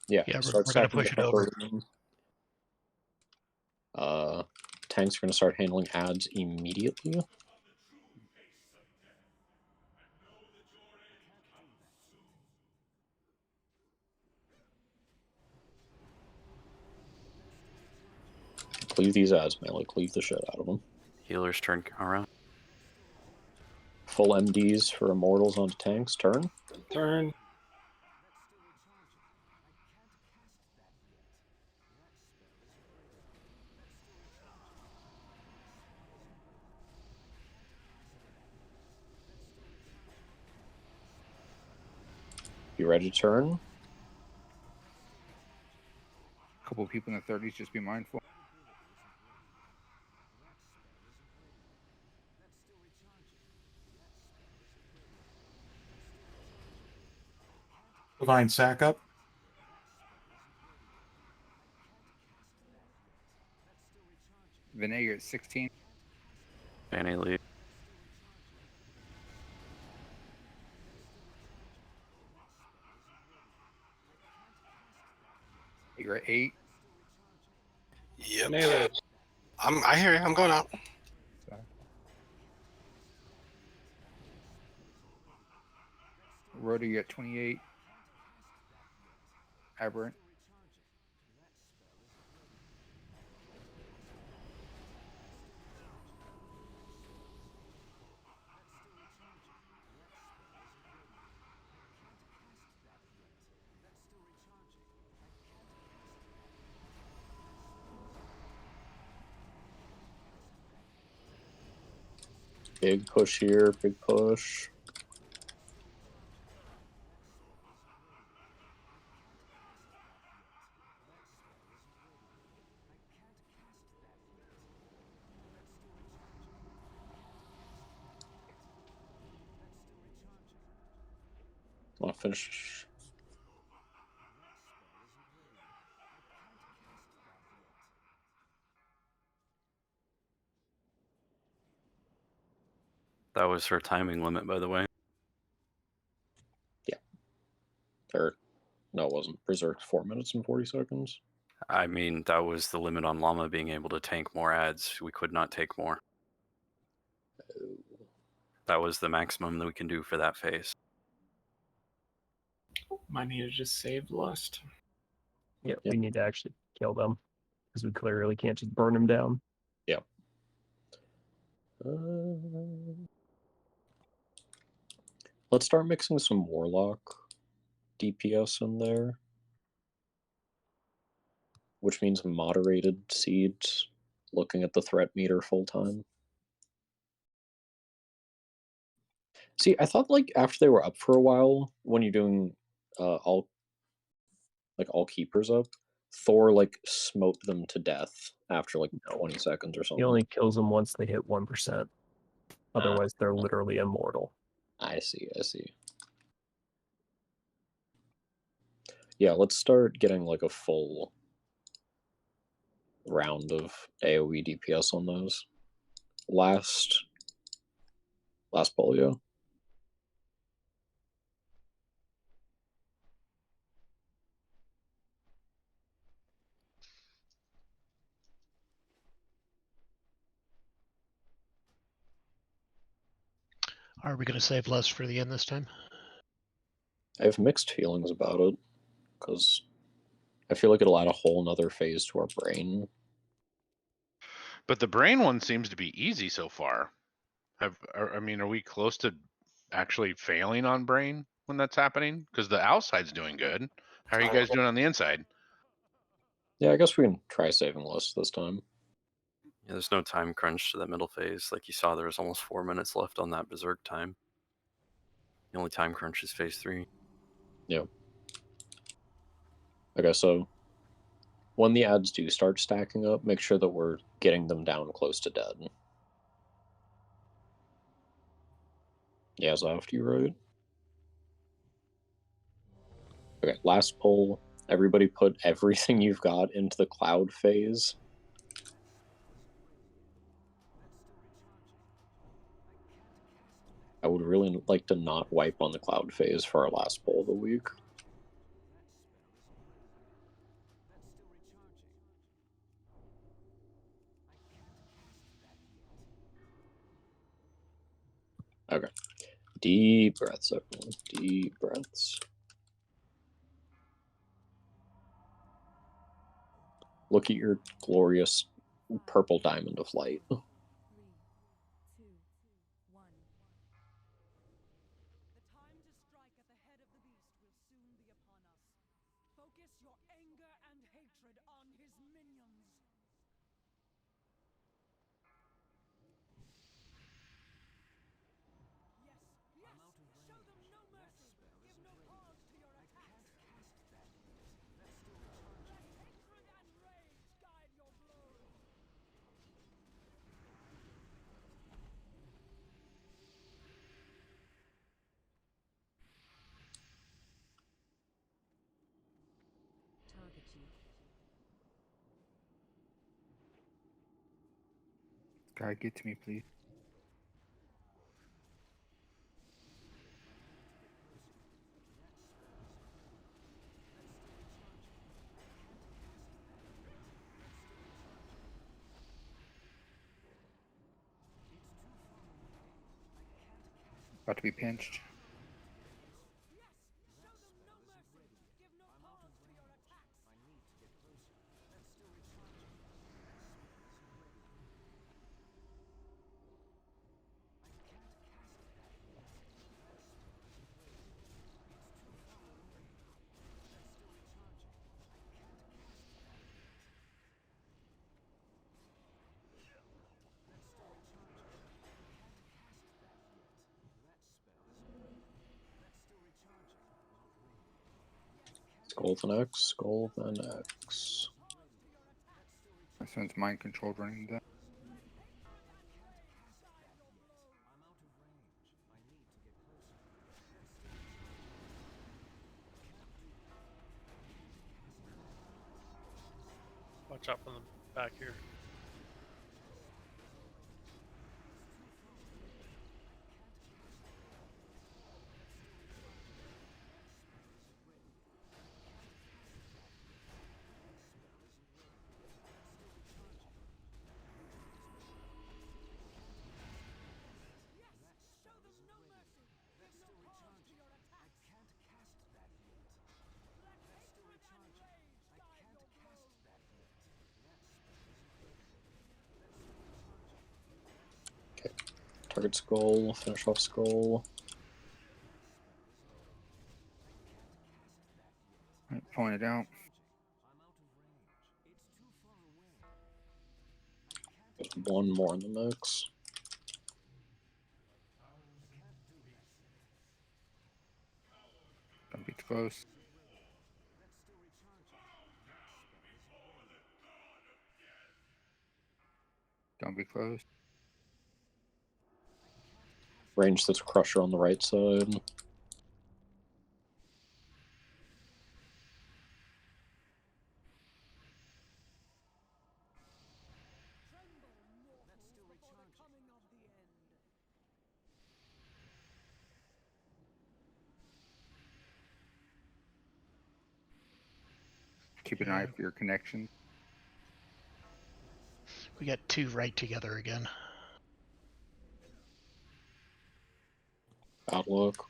Yeah, Yeah, start we're gonna stacking push the it over. Tanks are gonna start handling ads immediately. Cleave these ads, man. Like, cleave the shit out of them. Healers turn around. Full MDs for immortals onto tanks. Turn. Turn. You ready to turn? A couple of people in the 30s, just be mindful. Divine sack up. Vinay, you're at 16. Fanny lead. You're at 8. Yep. Nail it. I hear you. I'm going out. Rhoda, you're at 28. Aberrant. Big push here. Big push. Want to finish? That was her timing limit, by the way. Yeah. Or, no, it wasn't. Berserk's 4 minutes and 40 seconds. I mean, that was the limit on Llama being able to tank more ads. We could not take more. That was the maximum that we can do for that phase. Might need to just save lust. Yeah, we need to actually kill them because we clearly can't just burn them down. Yeah. Let's start mixing some Warlock DPS in there, which means moderated seeds, looking at the threat meter full time. See, I thought like after they were up for a while, when you're doing all keepers up, Thor like smote them to death after like 20 seconds or He something. only kills them once they hit 1%. Otherwise, they're literally immortal. I see. Yeah, let's start getting like a full round of AoE DPS on those. Last polio. Are we going to save less for the end this time? I have mixed feelings about it, because I feel like it'll add a whole nother phase to our brain. But the brain one seems to be easy so far. I mean, are we close to actually failing on brain when that's happening? Because the outside's doing good. How are you guys doing on the inside? Yeah, I guess we can try saving less this time. Yeah, there's no time crunch to that middle phase. Like you saw, there was almost 4 minutes left on that berserk time. The only time crunch is phase 3. Yeah. Okay, so when the ads do start stacking up, make sure that we're getting them down close to dead. Yeah, is that after you, right? Okay, last poll. Everybody put everything you've got into the cloud phase. I would really like to not wipe on the cloud phase for our last poll of the week. Okay. Deep breaths, everyone. Deep breaths. Look at your glorious purple diamond of light. 3, 2, 1. The time to strike at the head of the beast will soon be upon us. Focus your anger and hatred on his minions. Yes, show them no mercy. Give no pause to your attacks. Let hatred and rage guide your blows. Target you. Guy, get to me, please. About to be pinched. Skull then X, skull then X. My son's mind controlled running that. Watch out from the back here. Okay. Target skull, finish off skull. Point it out. There's one more in the mix. Don't be too close. Don't be close. Range that's Crusher on the right side. Keep an eye for your connection. We got two right together again. Outlook.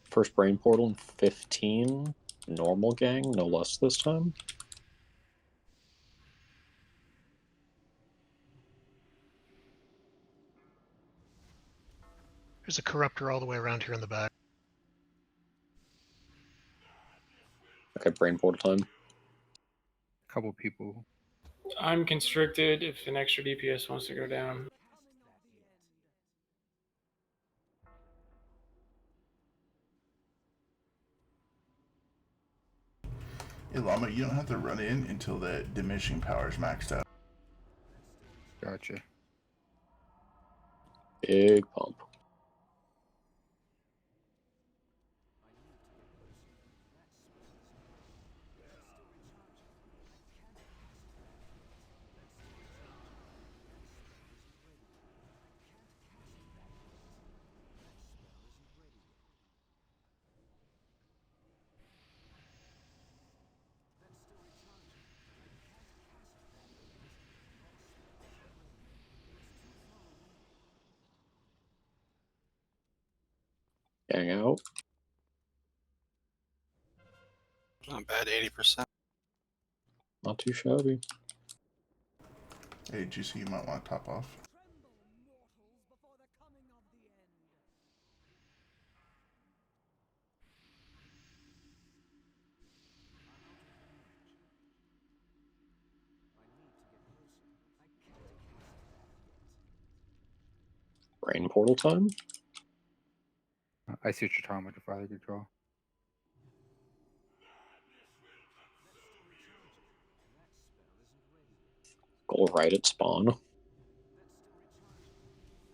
First Brain Portal in 15. Normal gang, no less this time. There's a Corruptor all the way around here in the back. Okay, Brain Portal time. Couple people. I'm constricted if an extra DPS wants to go down. Hey, Llama, you don't have to run in until the diminishing power is maxed out. Gotcha. Big pump. Gang out. Not bad, 80%. Not too shabby. Hey, GC, you might want to top off. Brain Portal time. I see what you're talking about, the father control. Go right at spawn.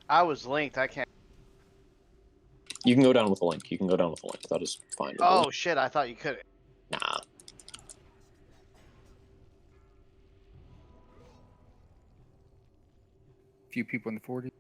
I was linked. I can't. You can go down with the link. You can go down with the link. That is fine. Oh shit! I thought you couldn't. Nah. Few people in the 40.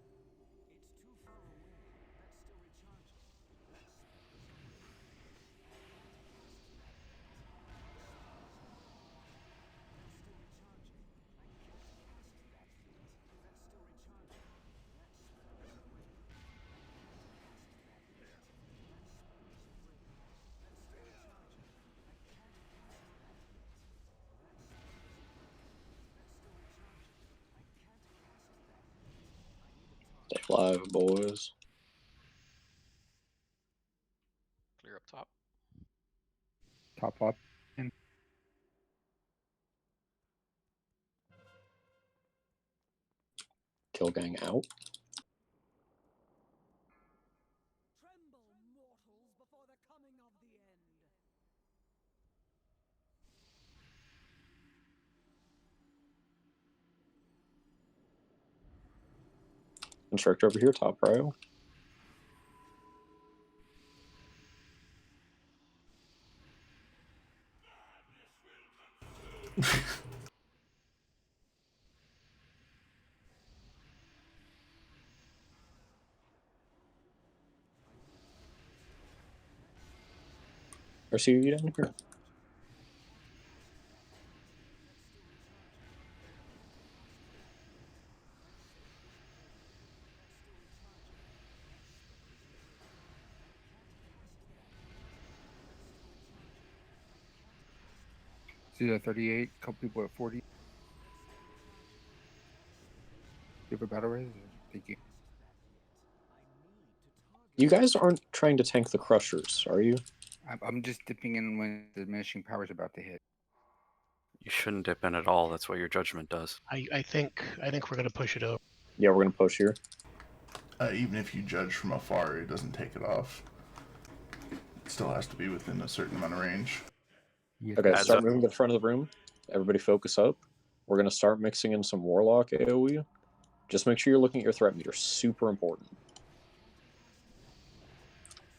Stay alive, boys. Clear up top. Top up. Kill gang out. Instructor over here, top row. Or see you down here. See that 38. Couple people at 40. You have a battle raise? Thank you. You guys aren't trying to tank the Crushers, are you? I'm just dipping in when the diminishing power is about to hit. You shouldn't dip in at all. That's what your judgment does. I think we're gonna push it over. Yeah, we're gonna push here. Even if you judge from afar, it doesn't take it off. Still has to be within a certain amount of range. Okay, start moving to the front of the room. Everybody focus up. We're going to start mixing in some Warlock AoE. Just make sure you're looking at your threat meter. Super important.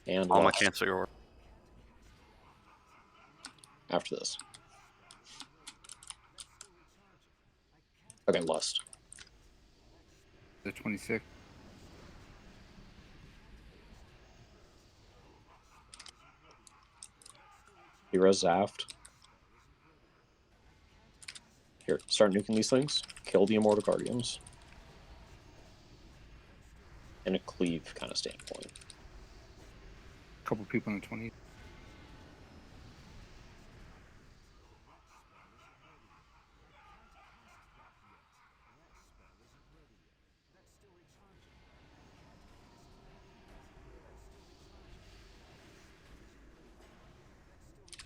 And Alma, lust. cancel your. After this. Okay, lust. The 26. Hero Zaft. Here, start nuking these things. Kill the Immortal Guardians. In a cleave kind of standpoint. A couple people in the 20.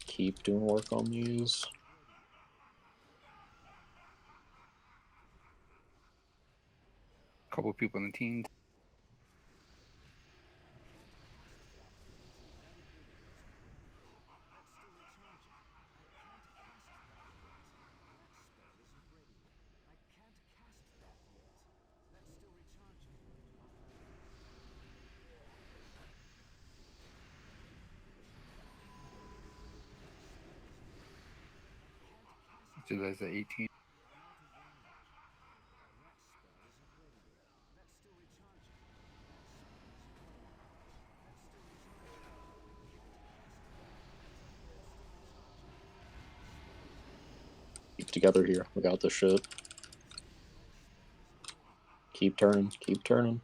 Keep doing work on these. A couple people in the teens. So that's the 18. Keep together here. We got this shit. Keep turning. Keep turning.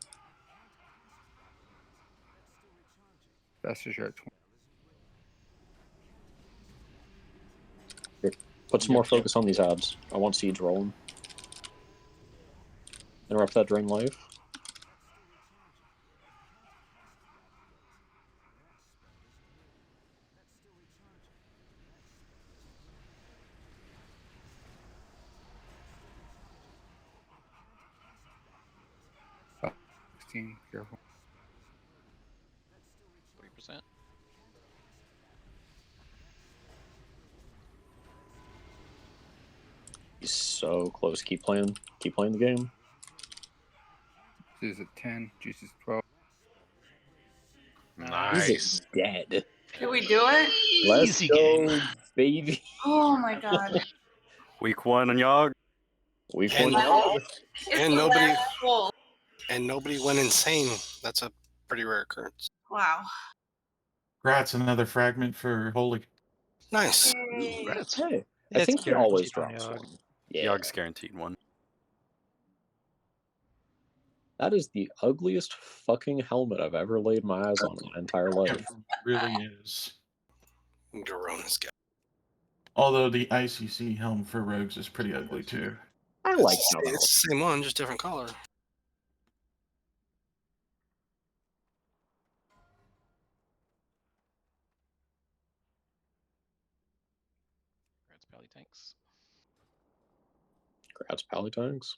Fastest you're at 20. Here, put some more focus on these abs. I want Siege rolling. Interrupt that drain life. About 16. Careful. 3%. He's so close. Keep playing. Keep playing the game. This is at 10. Juice is 12. This is dead. Can we do it? Let's Easy go, game. baby. Oh my god. Week 1 on Yogg. Week And, 1 Yogg. It's and the nobody last full. and nobody went insane. That's a pretty rare occurrence. Wow. Grats, another fragment for Holy. Nice. Congrats. Hey, I think he always drops one. Yeah. Yogg's guaranteed one. That is the ugliest fucking helmet I've ever laid my eyes on in my entire It life. really is. Garona's guy. Although the ICC helm for rogues is pretty ugly too. I like It's how that the same one, just different color. Congrats, Pally Tanks. Grabs pally tanks.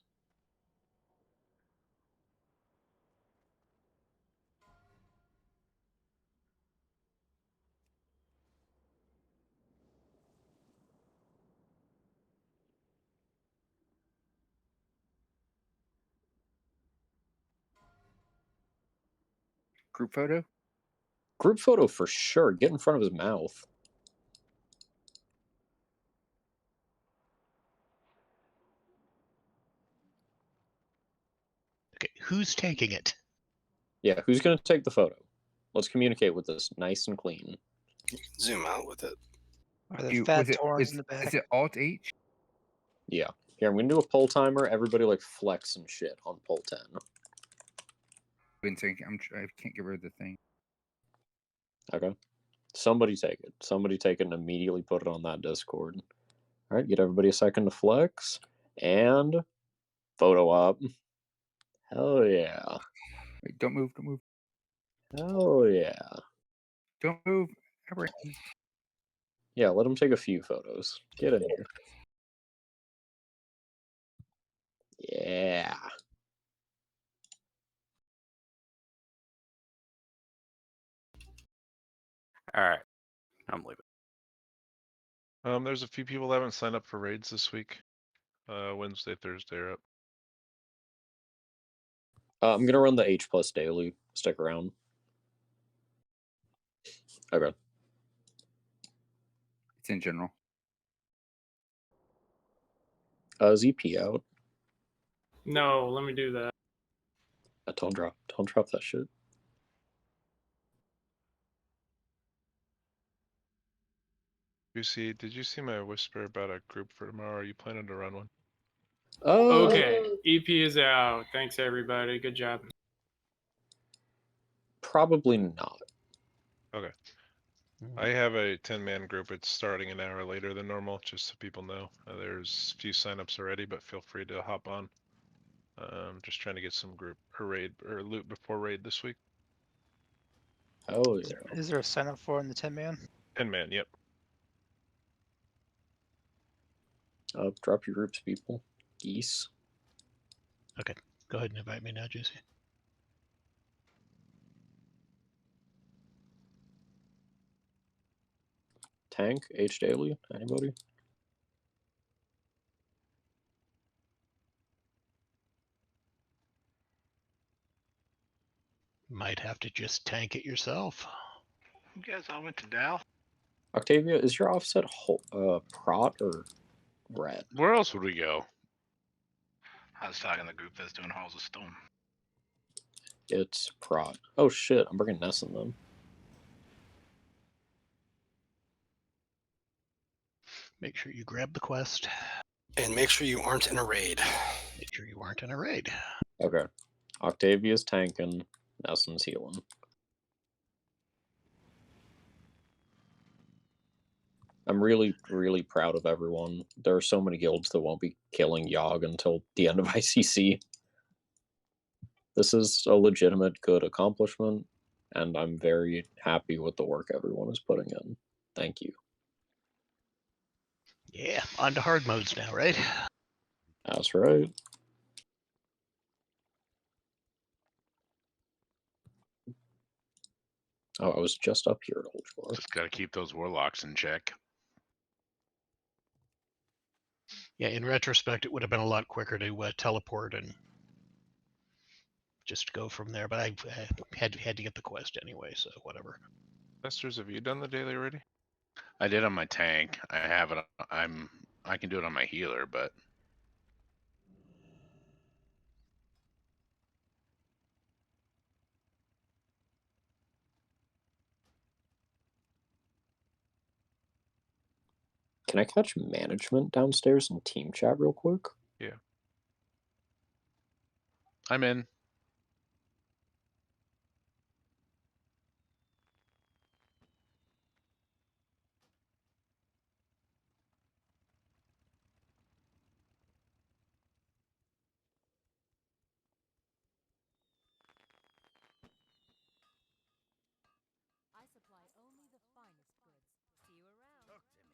Group photo? Group photo for sure. Get in front of his mouth. Okay, who's taking it? Yeah, who's going to take the photo? Let's communicate with this nice and clean. Zoom out with it. Are the Dude, fat was it, torns is, in the back? is it Alt H? Yeah. Here, I'm going to do a poll timer. Everybody, like, flex and shit on poll 10. Been saying I can't get rid of the thing. Okay. Somebody take it. Somebody take it and immediately put it on that Discord. All right, get everybody a second to flex. And photo up. Hell yeah. Wait, don't move, don't move. Hell yeah. Don't move. Yeah, let him take a few photos. Get in here. Yeah. All right, I'm leaving. There's a few people that haven't signed up for raids this week. Wednesday, Thursday are up. I'm gonna run the H+ daily. Stick around. Okay. It's in general. ZP out. No, let me do that. Don't drop that shit. Did you see my whisper about a group for tomorrow? Are you planning to run one? Okay, EP is out. Thanks everybody. Good job. Probably not. Okay. I have a 10-man group. It's starting an hour later than normal, just so people know. There's a few signups already, but feel free to hop on. Just trying to get some group or raid or loot before raid this week. Oh yeah. Is there a sign up for in the 10-man? 10-man, yep. Drop your groups, people. Geese. Okay, go ahead and invite me now, Juicy. Tank, H daily. Anybody? Might have to just tank it yourself. You guys all went to Dow? Octavia, is your offset prot or red? Where else would we go? I was talking to the group that's doing Halls of Stone. It's prot. Oh shit, I'm bringing Ness in them. Make sure you grab the quest. And make sure you aren't in a raid. Make sure you aren't in a raid. Okay. Octavia's tanking, Nesson's healing. I'm really, really proud of everyone. There are so many guilds that won't be killing Yogg until the end of ICC. This is a legitimate good accomplishment, and I'm very happy with the work everyone is putting in. Thank you. Yeah, on to hard modes now, right? That's right. Oh, I was just up here at Old Shore. Just gotta keep those warlocks in check. Yeah, in retrospect, it would have been a lot quicker to teleport and just go from there. But I had to get the quest anyway, so whatever. Masters, have you done the daily already? I did on my tank. I have it. I can do it on my healer, but Can I catch management downstairs in team chat real quick? Yeah. I'm in. I supply only the finest goods. See you around. Talk to me.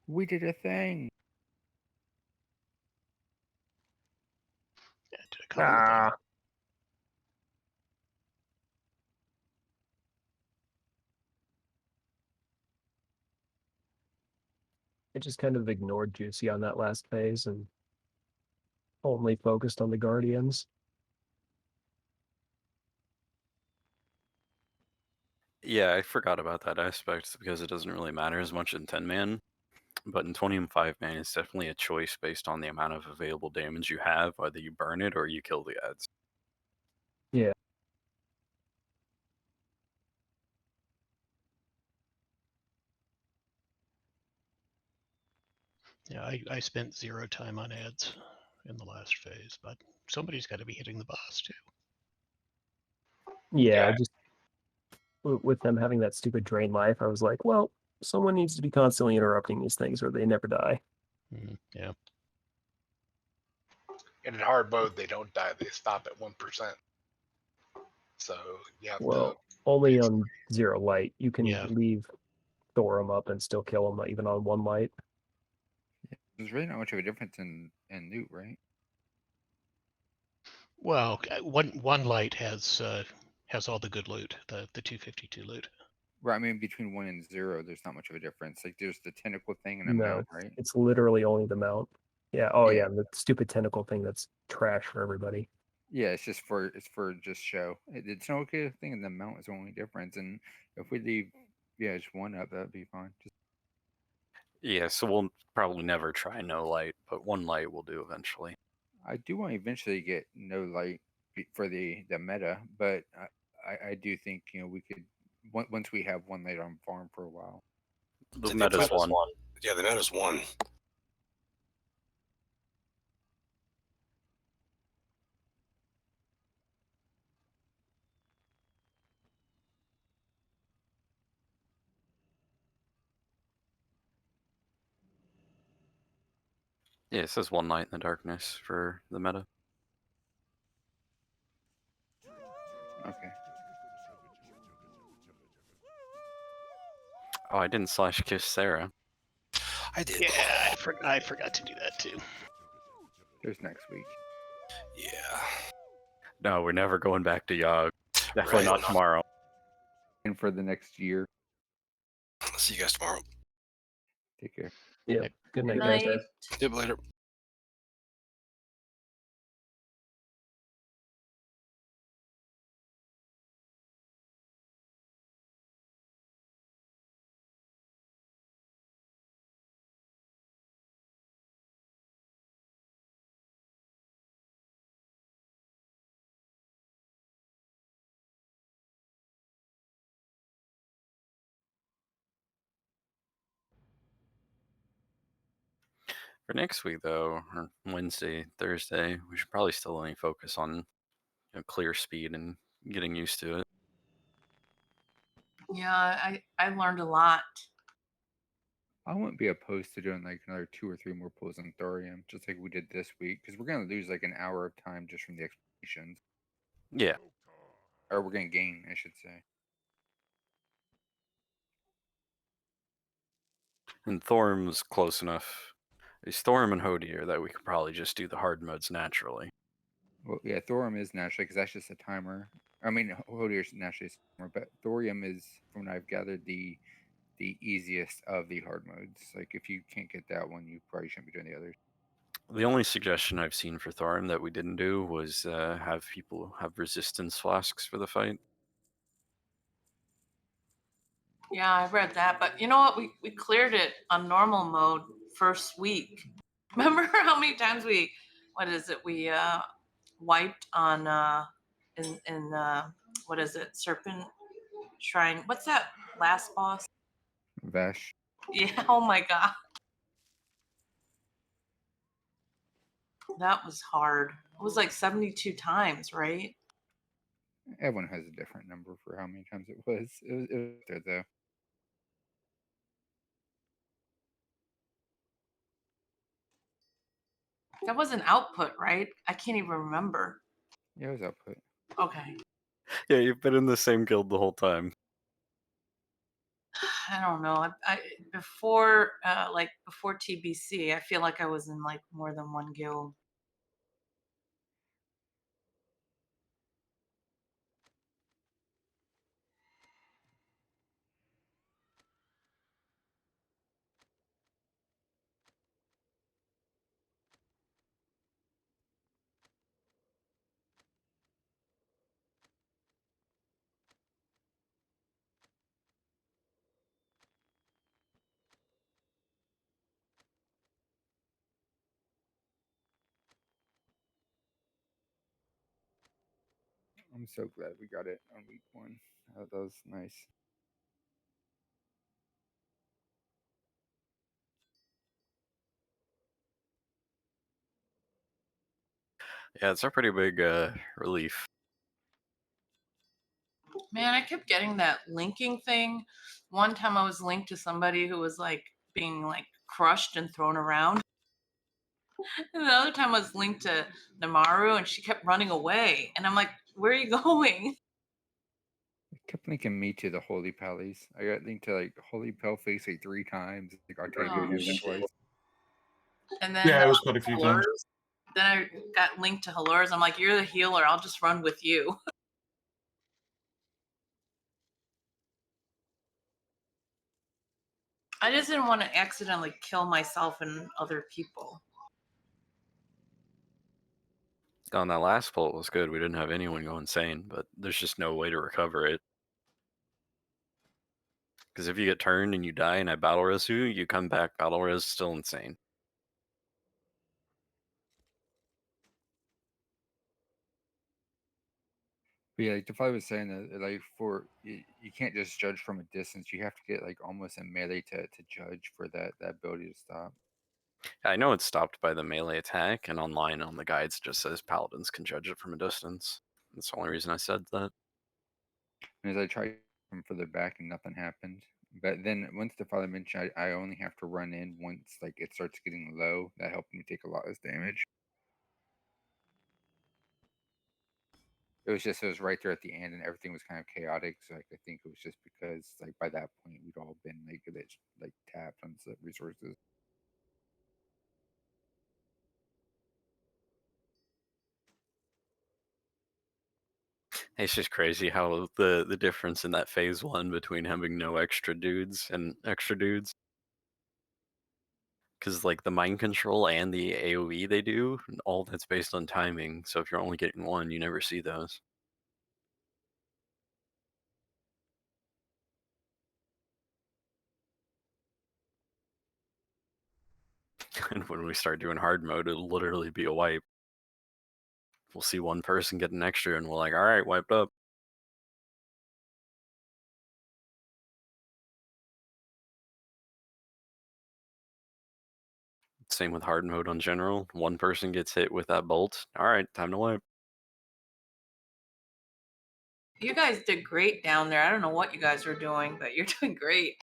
We did a thing. Yeah, did a couple of them. I just kind of ignored Juicy on that last phase and only focused on the Guardians. Yeah, I forgot about that aspect because it doesn't really matter as much in 10 man. But in 20 and 5 man, it's definitely a choice based on the amount of available damage you have, whether you burn it or you kill the ads. Yeah. Yeah, I spent 0 time on ads in the last phase, but somebody's got to be hitting the boss too. Yeah, I just with them having that stupid drain life, I was like, well, someone needs to be constantly interrupting these things or they never die. Yeah. And in hard mode, they don't die; they stop at 1%. So you have Well, only on 0 light. You can leave Thorum up and still kill him even on 1 light. There's really not much of a difference in loot, right? Well, one light has all the good loot, the 252 loot. Right. I mean, between 1 and 0, there's not much of a difference. Like, there's the tentacle thing and a No, mount, right? it's literally only the mount. Yeah. Oh Yeah. yeah, and the stupid tentacle thing that's trash for everybody. Yeah, it's for just show. It's an okay thing, and the mount is the only difference. And if we leave, just 1 up, that'd be fine. Just Yeah, so we'll probably never try no light, but 1 light will do eventually. I do want to eventually get no light for the meta, but I do think we could once we have 1 light on farm for a while. The meta's 1. Yeah, the meta's 1. Yeah, it says 1 light in the darkness for the meta. Okay. Oh, I didn't slash kiss Sarah. I did. Yeah, I forgot to do that too. There's next week. Yeah. No, we're never going back to Yogg. Definitely Right. not tomorrow. And for the next year. I'll see you guys tomorrow. Take care. Yeah. Good night, Good guys. night. See you later. For next week, though, or Wednesday, Thursday, we should probably still only focus on clear speed and getting used to it. Yeah, I learned a lot. I wouldn't be opposed to doing like another 2 or 3 more pulls on thorium, just like we did this week, because we're gonna lose like an hour of time just from the explanations. Yeah. Or we're gonna gain, I should say. And Thorm's close enough. It's Thorm and Hodier that we could probably just do the hard modes naturally. Well, yeah, thorium is naturally because that's just a timer. I mean, Hodier is naturally a timer, but thorium is, from what I've gathered, the easiest of the hard modes. Like, if you can't get that one, you probably shouldn't be doing the others. The only suggestion I've seen for Thorm that we didn't do was have people have resistance flasks for the fight. Yeah, I read that, but you know what? We cleared it on normal mode first week. Remember how many times we wiped on in what is it? Serpent Shrine. What's that last boss? Vash. Yeah, oh my god. That was hard. It was like 72 times, right? Everyone has a different number for how many times it was. It was there, though. That was an output, right? I can't even remember. Yeah, it was output. Okay. Yeah, you've been in the same guild the whole time. I don't know. Before before TBC, I feel like I was in like more than one guild. I'm so glad we got it on week 1. That was nice. Yeah, it's a pretty big relief. Man, I kept getting that linking thing. One time I was linked to somebody who was like being like crushed and thrown around. And the other time I was linked to Namaru and she kept running away. And I'm like, where are you going? It kept linking me to the Holy Pallies. I got linked to like Holy Paleface like 3 times. Like Octavia used it twice. And then Yeah, it was quite a few times. Halurs. Then I got linked to Halurs. I'm like, you're the healer. I'll just run with you. I just didn't want to accidentally kill myself and other people. On that last pull, it was good. We didn't have anyone go insane, but there's just no way to recover it. Because if you get turned and you die and I battle res you come back battle res still insane. But yeah, like Defy was saying that like you can't just judge from a distance. You have to get like almost a melee to judge for that ability to stop. I know it's stopped by the melee attack, and online on the guides it just says paladins can judge it from a distance. That's the only reason I said that. And as I tried from further back and nothing happened. But then once the father mentioned I only have to run in once like it starts getting low, that helped me take a lot less damage. It was right there at the end and everything was kind of chaotic. So like I think it was just because like by that point we'd all been like tapped on the resources. It's just crazy how the difference in that phase 1 between having no extra dudes and extra dudes. Because like the mind control and the AoE they do, all that's based on timing. So if you're only getting one, you never see those. And when we start doing hard mode, it'll literally be a wipe. We'll see one person get an extra and we're like, all right, wiped up. Same with hard mode on general. One person gets hit with that bolt. All right, time to wipe. You guys did great down there. I don't know what you guys are doing, but you're doing great.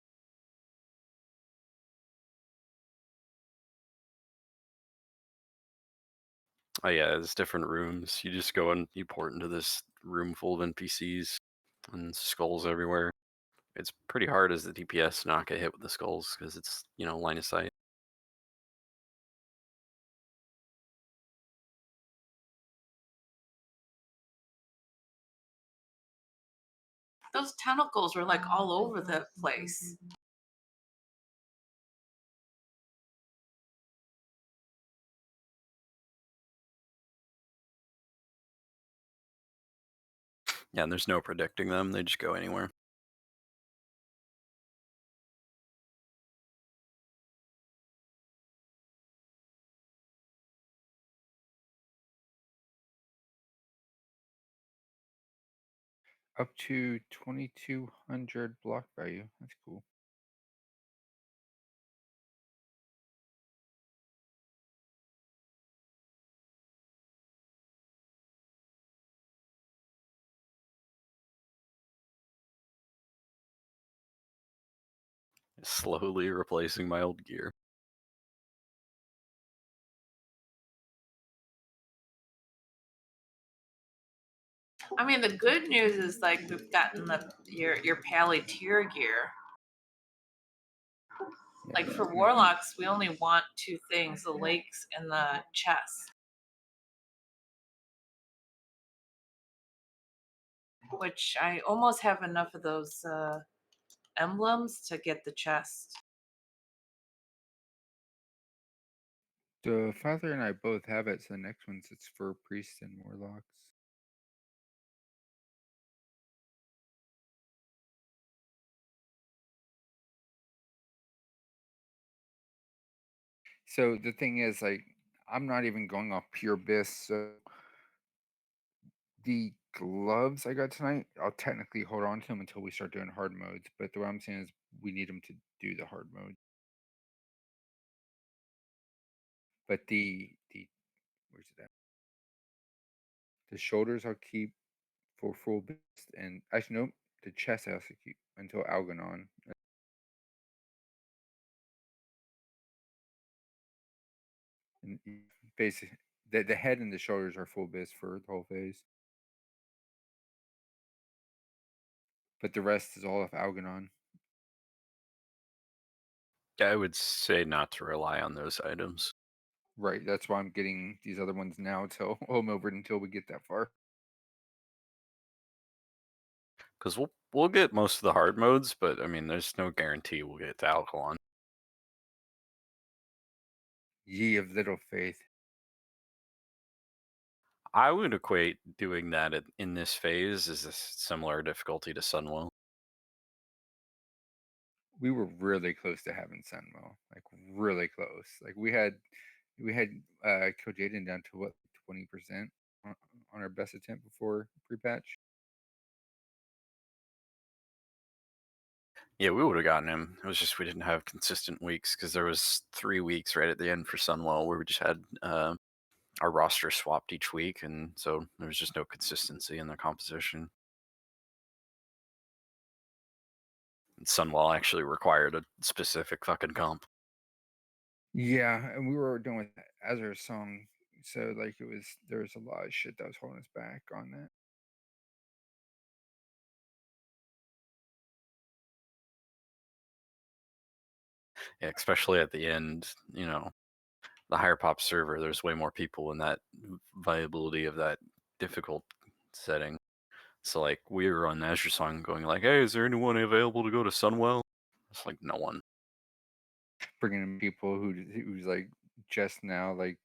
Oh yeah, there's different rooms. You just go and you port into this room full of NPCs and skulls everywhere. It's pretty hard as the DPS to not get hit with the skulls because it's, line of sight. Those tentacles were like all over the place. Yeah, and there's no predicting them. They just go anywhere. Up to 2200 block value. That's cool. Slowly replacing my old gear. I mean, the good news is like we've gotten your Pally tier gear. Like for warlocks, we only want 2 things: the lakes and the chest. Which I almost have enough of those emblems to get the chest. The father and I both have it, so the next one's it's for priests and warlocks. So the thing is, like, I'm not even going off pure bis. So the gloves I got tonight, I'll technically hold on to them until we start doing hard modes. But the way I'm saying is we need them to do the hard mode. But where's it at? The shoulders I'll keep for full beast, and actually nope, the chest I also keep until Algernon. And basically, the head and the shoulders are full bits for the whole phase. But the rest is all of Algernon. I would say not to rely on those items. Right, that's why I'm getting these other ones now till home over until we get that far. Because we'll get most of the hard modes, but I mean, there's no guarantee we'll get to Alkaline. Ye of little faith. I would equate doing that in this phase as a similar difficulty to Sunwell. We were really close to having Sunwell, like really close. Like we had killed Jaden down to what 20% on our best attempt before pre-patch. Yeah, we would have gotten him. It was just we didn't have consistent weeks because there was 3 weeks right at the end for Sunwell where we just had our roster swapped each week, and so there was just no consistency in the composition. And Sunwell actually required a specific fucking comp. Yeah, and we were doing with Azur's song, so like there was a lot of shit that was holding us back on that. Yeah, especially at the end, you know, the higher pop server, there's way more people in that viability of that difficult setting. So like we were on Azure Song going like, hey, is there anyone available to go to Sunwell? It's like no one. Bringing in people who's like just now like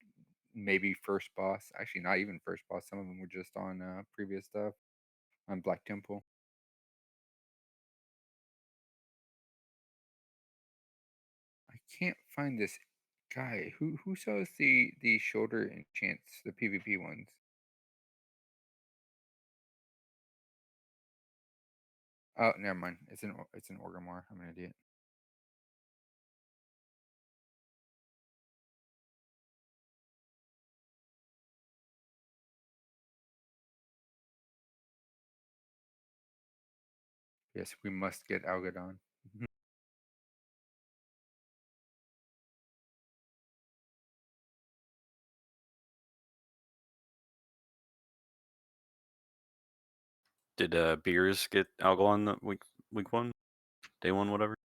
maybe first boss, actually not even first boss. Some of them were just on previous stuff on Black Temple. I can't find this guy who sells the shoulder enchants, the PvP ones. Oh, never mind. It's an Orgrimmar. I'm an idiot. Yes, we must get Algodon. Did Beers get Algalon the week 1? Day 1, whatever?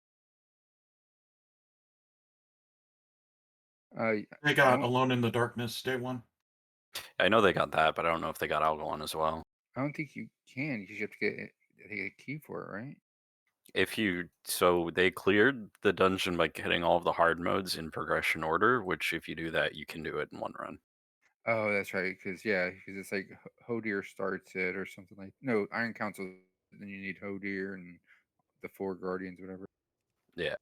They got Alone in the Darkness day 1. I know they got that, but I don't know if they got Algalon as well. I don't think you can. You have to get a key for it, right? So they cleared the dungeon by getting all of the hard modes in progression order, which if you do that, you can do it in one run. Oh, that's right. Because it's like Hodir starts it or something like. No, Iron Council. Then you need Hodir and the 4 Guardians, whatever. Yeah.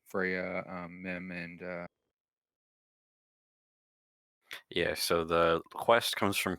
Freya, Mim, and Yeah. So the quest comes from